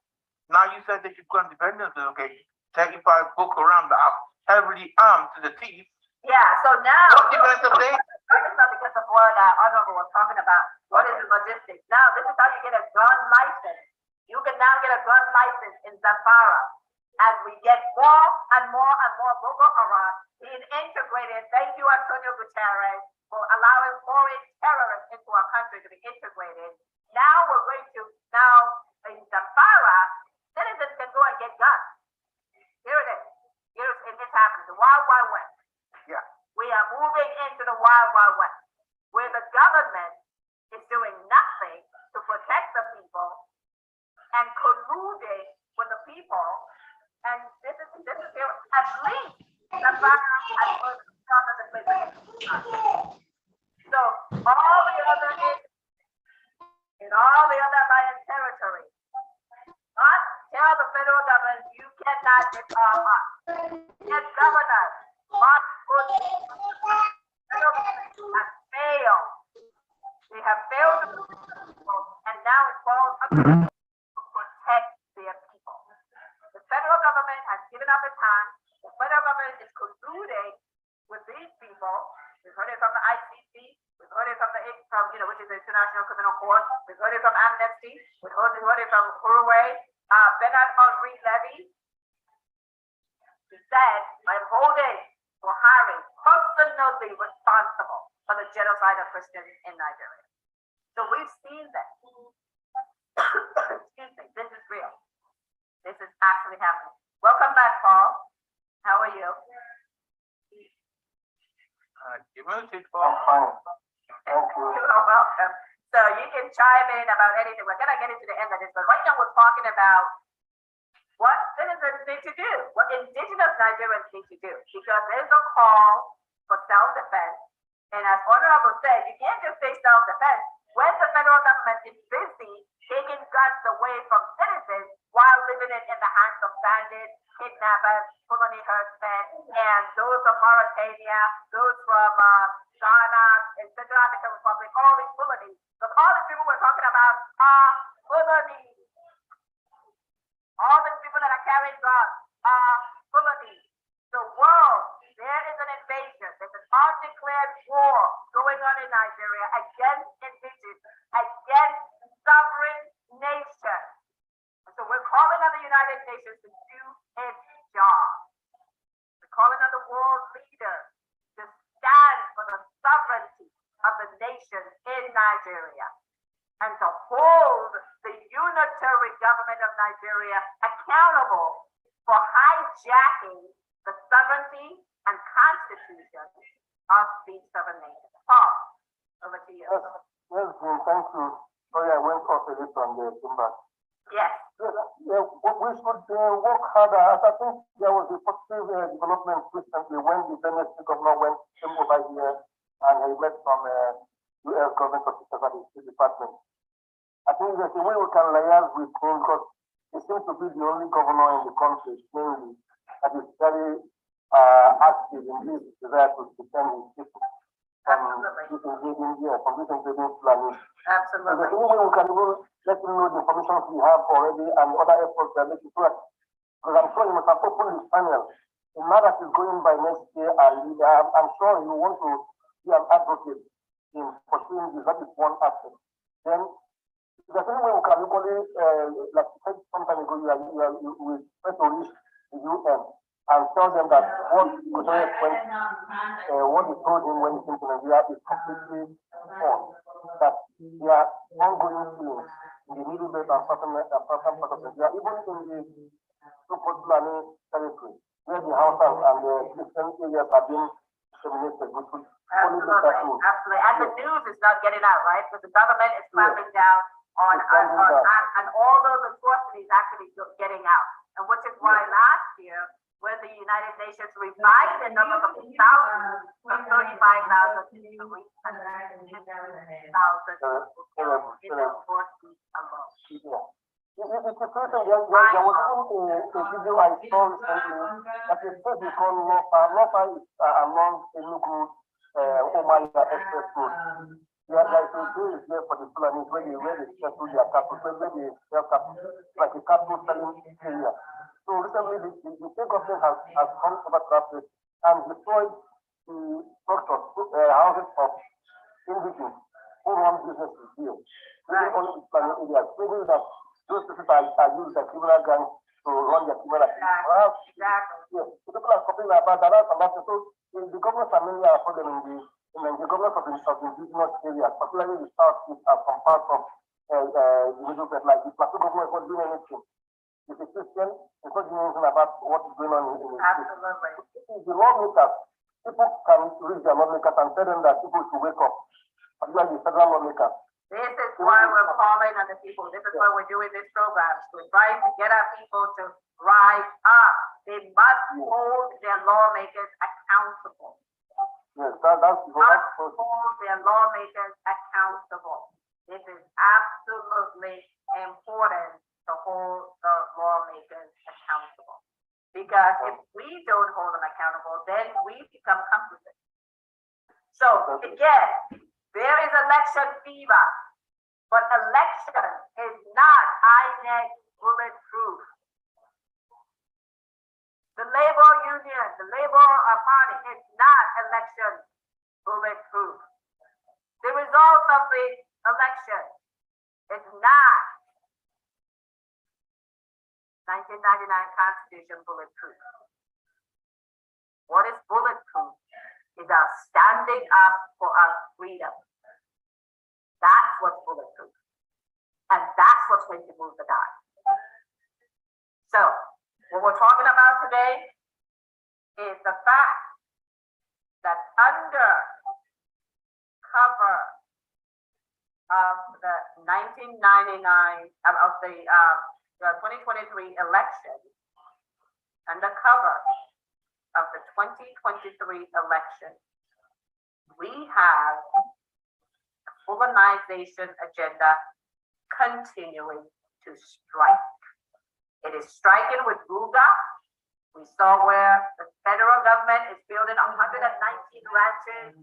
S2: Now you said they should go and defend themselves, okay? 35 Boko Haram that are heavily armed to the teeth.
S3: Yeah, so now.
S2: What defense of they?
S3: This is not because of what Honorable was talking about. What is the logistics? Now, this is how you get a gun license. You can now get a gun license in Zamfara. As we get more and more Boko Haram being integrated. Thank you, Antonio Guterres, for allowing foreign terrorists into our country to be integrated. Now we're going to, in Zamfara, citizens can go and get guns. Here it is. It's happening. The Wild Wild West.
S2: Yeah.
S3: We are moving into the Wild Wild West, where the government is doing nothing to protect the people and colluding with the people. And this is here, at least the fire has put on the place. So all the other in all the other alliance territories, not tell the federal government you cannot disarm us. Yes, governors must put federal government has failed. They have failed to and now it falls giving up its hand. The federal government is colluding with these people. We've heard it from the ICC. We've heard it from which is the International Criminal Court. We've heard it from Amnesty. We've heard it from Uruguay. Bernard Henri Levy, he said, I'm holding Buhari personally responsible for the genocide of Christians in Nigeria. So we've seen this. Excuse me, this is real. This is actually happening. Welcome back, Paul. How are you?
S2: You moved it for.
S3: You're welcome. So you can chime in about anything. We're gonna get into the end of this, but right now we're talking about what citizens need to do, what indigenous Nigerians need to do, because there's a call for self-defense. And as Honorable said, you can't just say self-defense when the federal government is busy taking guns away from citizens while living it in the hands of bandits, kidnappers, Fulani herdsmen, and those from Mauritania, those from Ghana, and Central African Republic, all these Fulani. Because all the people we're talking about are Fulani. All the people that are carrying guns are Fulani. The world, there is an invasion. There's an undeclared war going on in Nigeria against indigenous, against sovereign nations. So we're calling on the United Nations to do its job. We're calling on the world leaders to stand for the sovereignty of the nations in Nigeria and to hold the unitary government of Nigeria accountable for hijacking the sovereignty and constitution of these sovereign nations. Paul, over to you.
S4: Yes, thank you. Sorry, I went off a bit from the timber.
S3: Yes.
S4: We should work harder. As I think there was a positive development recently when the Tennessee governor came over here and he met some U.S. government officials at the State Department. I think there's a way we can liaise with him because he seems to be the only governor in the country, mainly, that is very active in this desire to defend his people. From this invading Fulani.
S3: Absolutely.
S4: There's any way we can even let him know the information we have already and other efforts that make it work. Because I'm sure he must have opened his channel. Now that he's going by next year and I'm sure he will want to be an advocate in pursuing this. That is one aspect. Then there's any way we can equally, like you said some time ago, we try to reach the UN and tell them that what he told him when he came to Nigeria is completely false. That there are ongoing things in the Middle Belt and southern part of Nigeria, even in the so-called Fulani territory, where the houses and the Christian areas have been disseminated.
S3: Absolutely. And the news is not getting out, right? Because the government is clamping down on all those atrocities actually getting out. And which is why last year, when the United Nations revised the number from 1,000 from 35,000 to 300,000 in the 4th week alone.
S4: It's a question. There was a video I saw recently that is supposed to call Lofa is along Enugu Omaya Express Road. There is a day there for the Fulani where they settle their cattle, where they sell cattle, like a cattle selling area. So recently, the state government has come over to that place and destroyed the structures, houses of individuals who run businesses here. Living only in Fulani areas, proving that those people are used as criminal gangs to run their criminal activities.
S3: Exactly.
S4: Yes, the people are complaining about that. So the governments are mainly a problem in the governments of the indigenous areas, particularly the Southeast and some parts of the Middle Belt, like the Plateau government is not doing anything. It's a Christian, it's not doing anything about what is going on in the state.
S3: Absolutely.
S4: The lawmakers, people can reach their lawmakers and tell them that people should wake up, particularly the federal lawmakers.
S3: This is why we're calling on the people. This is why we're doing this program, to try to get our people to rise up. They must hold their lawmakers accountable.
S4: Yes, that's
S3: hold their lawmakers accountable. This is absolutely important to hold the lawmakers accountable. Because if we don't hold them accountable, then we become complicit. So again, there is election fever, but election is not INEC bulletproof. The Union, the Labour Party, is not election bulletproof. The results of the election is not 1999 Constitution bulletproof. What is bulletproof is our standing up for our freedom. That's what's bulletproof. And that's what's going to move the dial. So, what we're talking about today is the fact that under cover of the 1999, of the 2023 election, under cover of the 2023 election, we have a Fulanization agenda continuing to strike. It is striking with Ruga. We saw where the federal government is building 119 ranches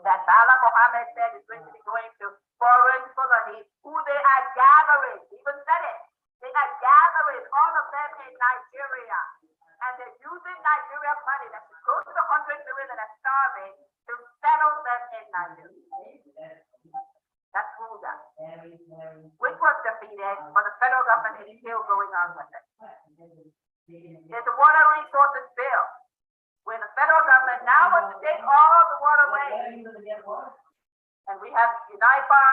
S3: that Bala Mohammed said is going to be going to foreign Fulani, who they are gathering, even said it, they are gathering all of them in Nigeria. And they're using Nigeria money that's close to 100 million that are starving to settle them in Nigeria. That's Ruga, which was defeated, but the federal government is still going on with it. There's a water resources bill, where the federal government now wants to take all the water away. And we have UNIPA,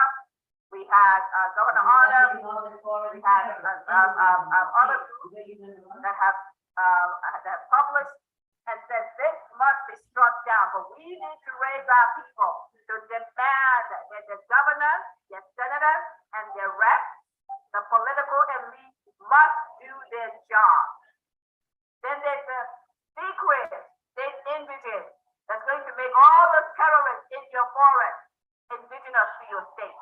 S3: we had Governor Arnhem, we had other groups that have published and said this must be struck down, but we need to raise our people to demand that the governors, their senators, and their reps, the political elite, must do their job. Then there's a secret state indigent that's going to make all the terrorists in your forest indigenous to your state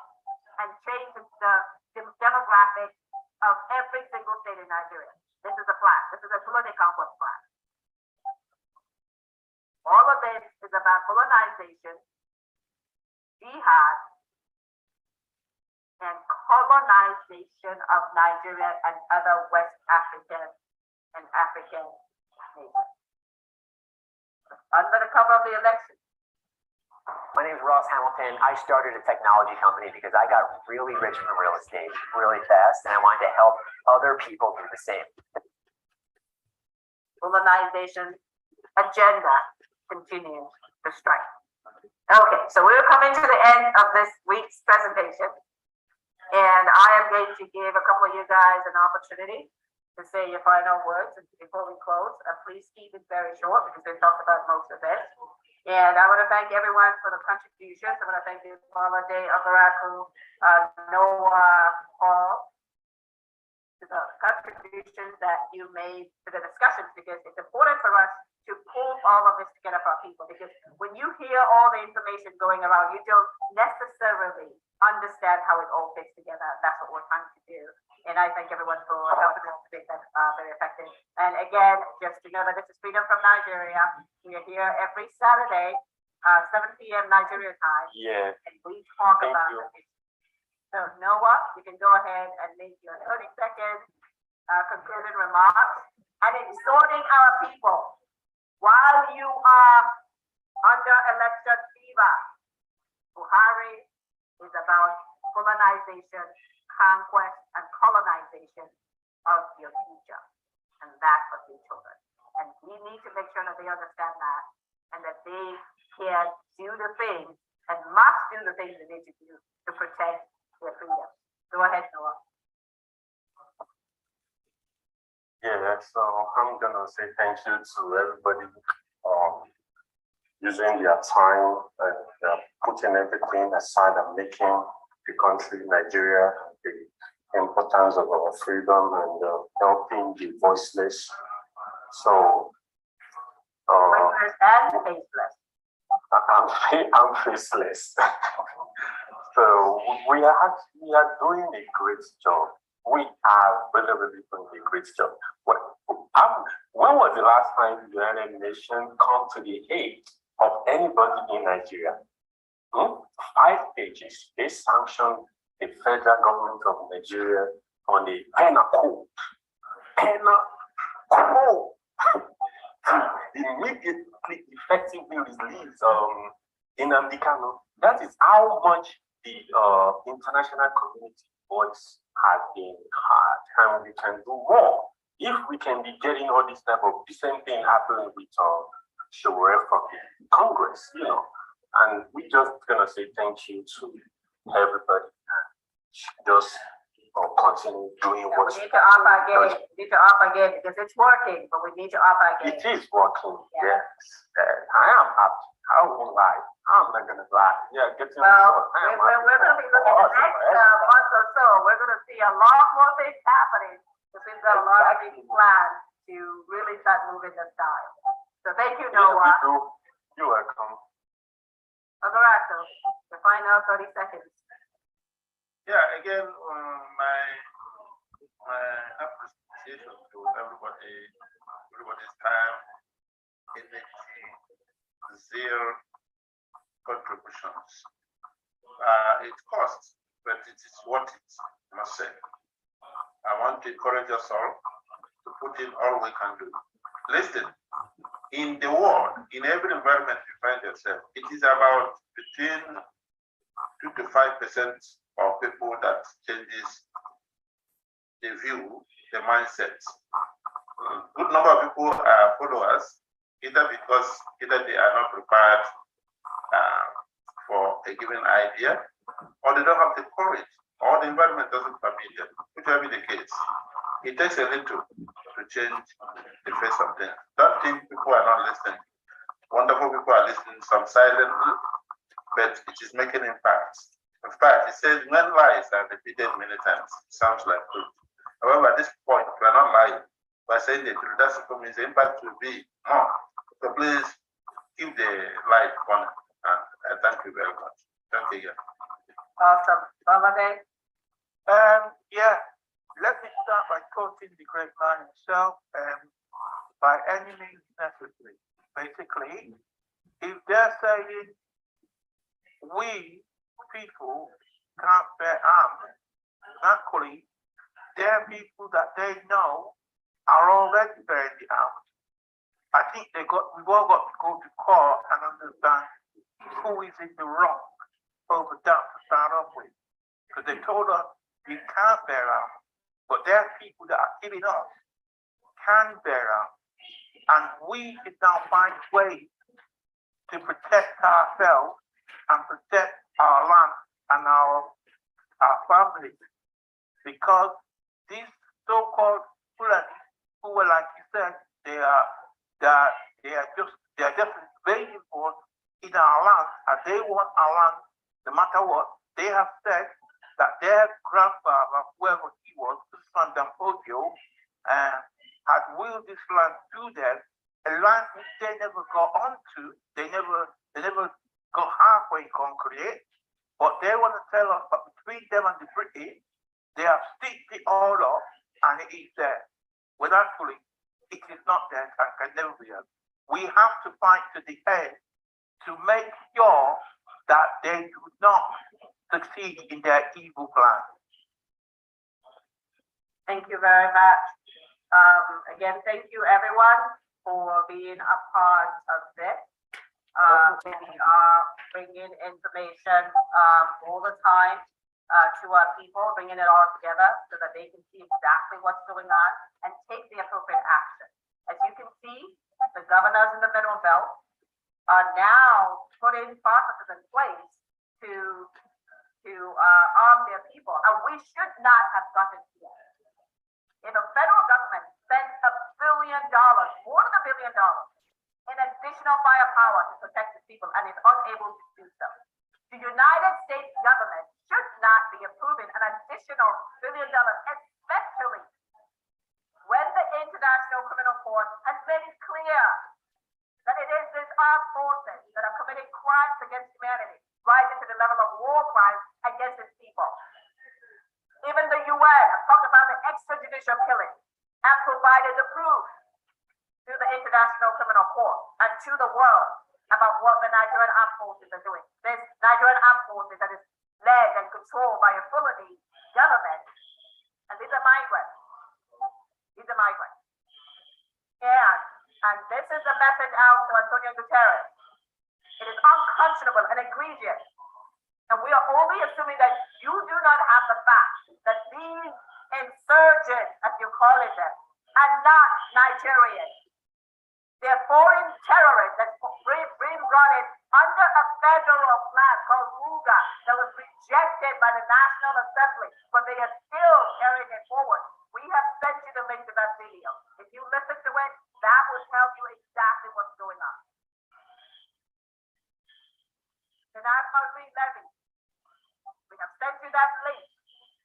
S3: and change the demographic of every single state in Nigeria. This is a plan. This is a Fulani Conquest plan. All of this is about colonization, jihad, and colonization of Nigeria and other West African and African nations. Under the cover of the election.
S10: My name is Ross Hamilton. I started a technology company because I got really rich from real estate really fast, and I wanted to help other people do the same.
S3: Fulanization agenda continues to strike. Okay, so we're coming to the end of this week's presentation, and I am going to give a couple of you guys an opportunity to say your final words before we close. Please keep it very short because we've talked about most of it. And I want to thank everyone for the contributions. I want to thank you, Paula Day, Okaraku, Noah, Paul, the contributions that you made to the discussions, because it's important for us to pull all of this together for our people. Because when you hear all the information going around, you don't necessarily understand how it all fits together. That's what we're trying to do. And I thank everyone for helping us to make that very effective. And again, just to know that this is Freedom from Nigeria. We are here every Saturday, 7 p.m. Nigeria time.
S7: Yeah.
S3: And we talk
S7: Thank
S3: about
S7: you.
S3: it. So Noah, you can go ahead and make your 30-second concluding remarks. And exhorting our people, while you are under election fever, Buhari is about colonization, conquest, and colonization of your future. And that's of your children. And we need to make sure that they understand that, and that they can do the things and must do the things they need to do to protect their freedom. Go ahead, Noah.
S7: Yeah, so I'm gonna say thank you to everybody using their time and putting everything aside and making the country, Nigeria, the importance of our freedom and helping the voiceless. So,
S3: Voiceless and faceless.
S7: I'm faceless. So we are doing a great job. We are really doing a great job. When was the last time the United Nations come to the aid of anybody in Nigeria? 5 pages. They sanctioned the federal government of Nigeria on the penal code. Penal code. immediately, effectively release Nnamdi Kanu. That is how much the international community voice has been heard, and we can do more. If we can be getting all this type of the same thing happening with Showore from the Congress, you know, and we just gonna say thank you to everybody and just continue doing what
S3: we need to up our game. We need to up our game because it's working, but we need to up our game.
S7: it is working.
S3: Yeah.
S7: Yes, I am happy. I won't lie. I'm not gonna lie. Yeah, getting
S3: Well, we're going to be looking at the next month or so. We're going to see a lot more things happening because we've got a lot of things planned to really start moving this time. So thank you, Noah.
S7: You're welcome.
S3: Alright, the final 30 seconds.
S8: Yeah, again, my appreciation to everybody's time, energy, zeal, contributions. It costs, but it is worth it, I must say. I want to encourage us all to put in all we can do. Listen, in the world, in every environment you find yourself, it is about between 2 to 5% of people that changes the view, the mindset. Good number of people are followers, either because they are not prepared for a given idea, or they don't have the courage, or the environment doesn't permit them, whichever be the case. It takes a little to change the face of things. Don't think people are not listening. Wonderful people are listening, some silently, but it is making impact. In fact, it says when lies are repeated many times, it sounds like truth. However, at this point, we are not lying. By saying the truth, that's what means the impact will be more. So please keep the light on. And thank you very much. Thank you.
S3: Awesome. Holiday.
S2: Yeah, let me start by quoting the great man himself, by any means necessary. Basically, if they're saying we people can't bear arms, naturally, there are people that they know are already bearing the arms. I think we've all got to go to court and understand who is in the wrong over that to start off with. Because they told us we can't bear arms, but there are people that are killing us can bear arms. And we should now find ways to protect ourselves and protect our land and our families. Because these so-called Fulani, who were, like you said, they are just invading us in our land, and they want our land no matter what. They have said that their grandfather, whoever he was, Sandampodio, had willed this land to them, a land which they never got onto, they never got halfway conquered it, but they want to tell us that between them and the British, they have stitched it all up and it is there. Well, actually, it is not there and can never be there. We have to fight to the end to make sure that they do not succeed in their evil plan.
S3: Thank you very much. Again, thank you everyone for being a part of this. We are bringing information all the time to our people, bringing it all together so that they can see exactly what's going on and take the appropriate action. As you can see, the governors in the Middle Belt are now putting processes in place to arm their people, and we should not have gotten here. If a federal government spends $1 billion, more than $1 billion, in additional firepower to protect the people and is unable to do so, the United States government should not be approving an additional $1 billion, especially when the International Criminal Court has made it clear that it is these armed forces that are committing crimes against humanity, rising to the level of war crimes against its people. Even the UN has talked about the extrajudicial killing and provided the proof to the International Criminal Court and to the world about what the Nigerian armed forces are doing. This Nigerian armed forces that is led and controlled by a Fulani government, and these are migrants. These are migrants. And this is the message out to Antonio Guterres. It is unconscionable and egregious. And we are only assuming that you do not have the fact that these insurgents, as you call it, are not Nigerians. They're foreign terrorists that been brought in under a federal plan called Ruga that was rejected by the National Assembly, but they are still carrying it forward. We have sent you the link to that video. If you listen to it, that will tell you exactly what's going on. Levy. We have sent you that link.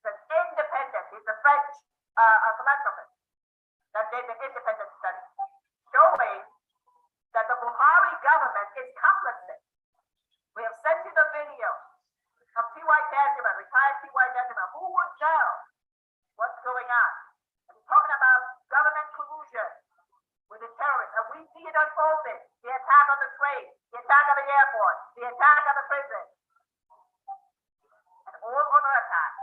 S3: That's independent. He's a French philanthropist that did the independent study showing that the Buhari government is complicit. We have sent you the video of T.Y. Tangiman, retired T.Y. Tangiman, who would know what's going on. And he's talking about government collusion with the terrorists, and we see it unfolding. The attack on the train, the attack on the airport, the attack on the prison, and all other attacks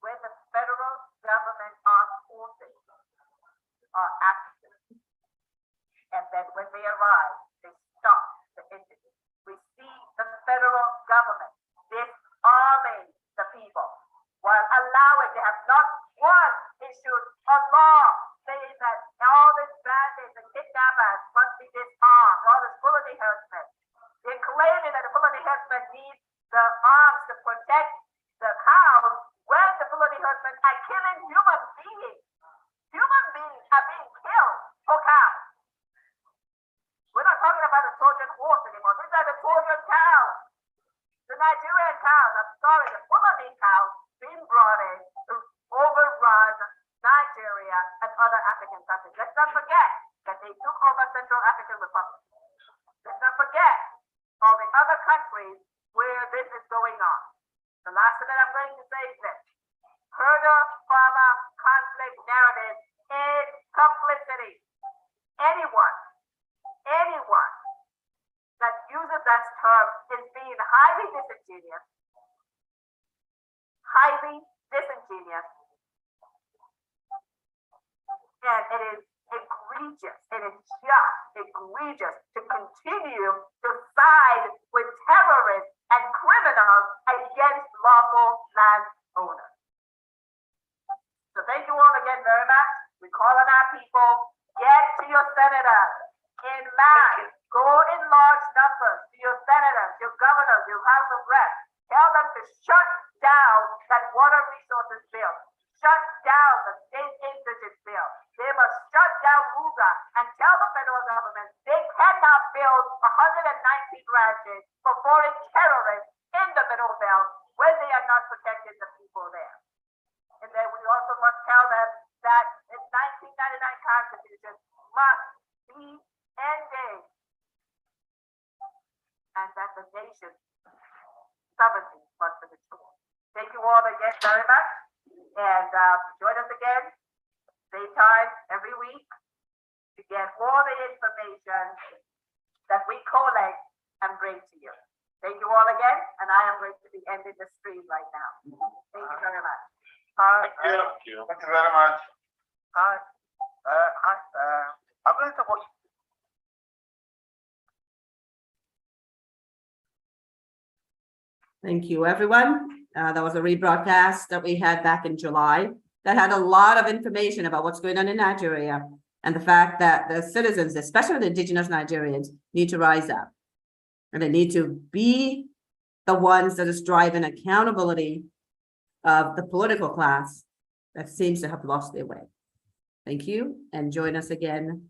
S3: where the federal government armed forces are active. And then when they arrive, they stop the incident. We see the federal government disarming the people while allowing, they have not once issued a law saying that all these bandits and kidnappers must be disarmed, all this Fulani herdsmen. They're claiming that the Fulani herdsmen need the arms to protect the cows when the Fulani herdsmen are killing human beings. Human beings are being killed for cows. We're not talking about the Trojan horse anymore. These are the Trojan cows. The Nigerian cows, I'm sorry, the Fulani cows being brought in to overrun Nigeria and other African countries. Let's not forget that they took over Central African Republic. Let's not forget all the other countries where this is going on. The last thing that I'm going to say is this. Herder-farmer conflict narrative is complicity. Anyone that uses that term is being highly disingenuous, and it is egregious, it is just egregious to continue to side with terrorists and criminals against lawful landowners. So thank you all again very much. We call on our people, get to your senators in mass, go in large numbers to your senators, your governors, your House of Reps. Tell them to shut down that water resources bill. Shut down the state insurgent bill. They must shut down Ruga and tell the federal government they cannot build 119 ranches for foreign terrorists in the middle belt when they are not protecting the people there. And then we also must tell them that the 1999 Constitution must be ended and that the nation's sovereignty must be restored. Thank you all again very much. And join us again, same time every week to get all the information that we collect and bring to you. Thank you all again, and I am going to be ending the stream right now. Thank you very much.
S8: Thank you. Thank you very much.
S2: I'm going to watch.
S1: Thank you, everyone. That was a rebroadcast that we had back in July that had a lot of information about what's going on in Nigeria and the fact that the citizens, especially the indigenous Nigerians, need to rise up. And they need to be the ones that is driving accountability of the political class that seems to have lost their way. Thank you, and join us again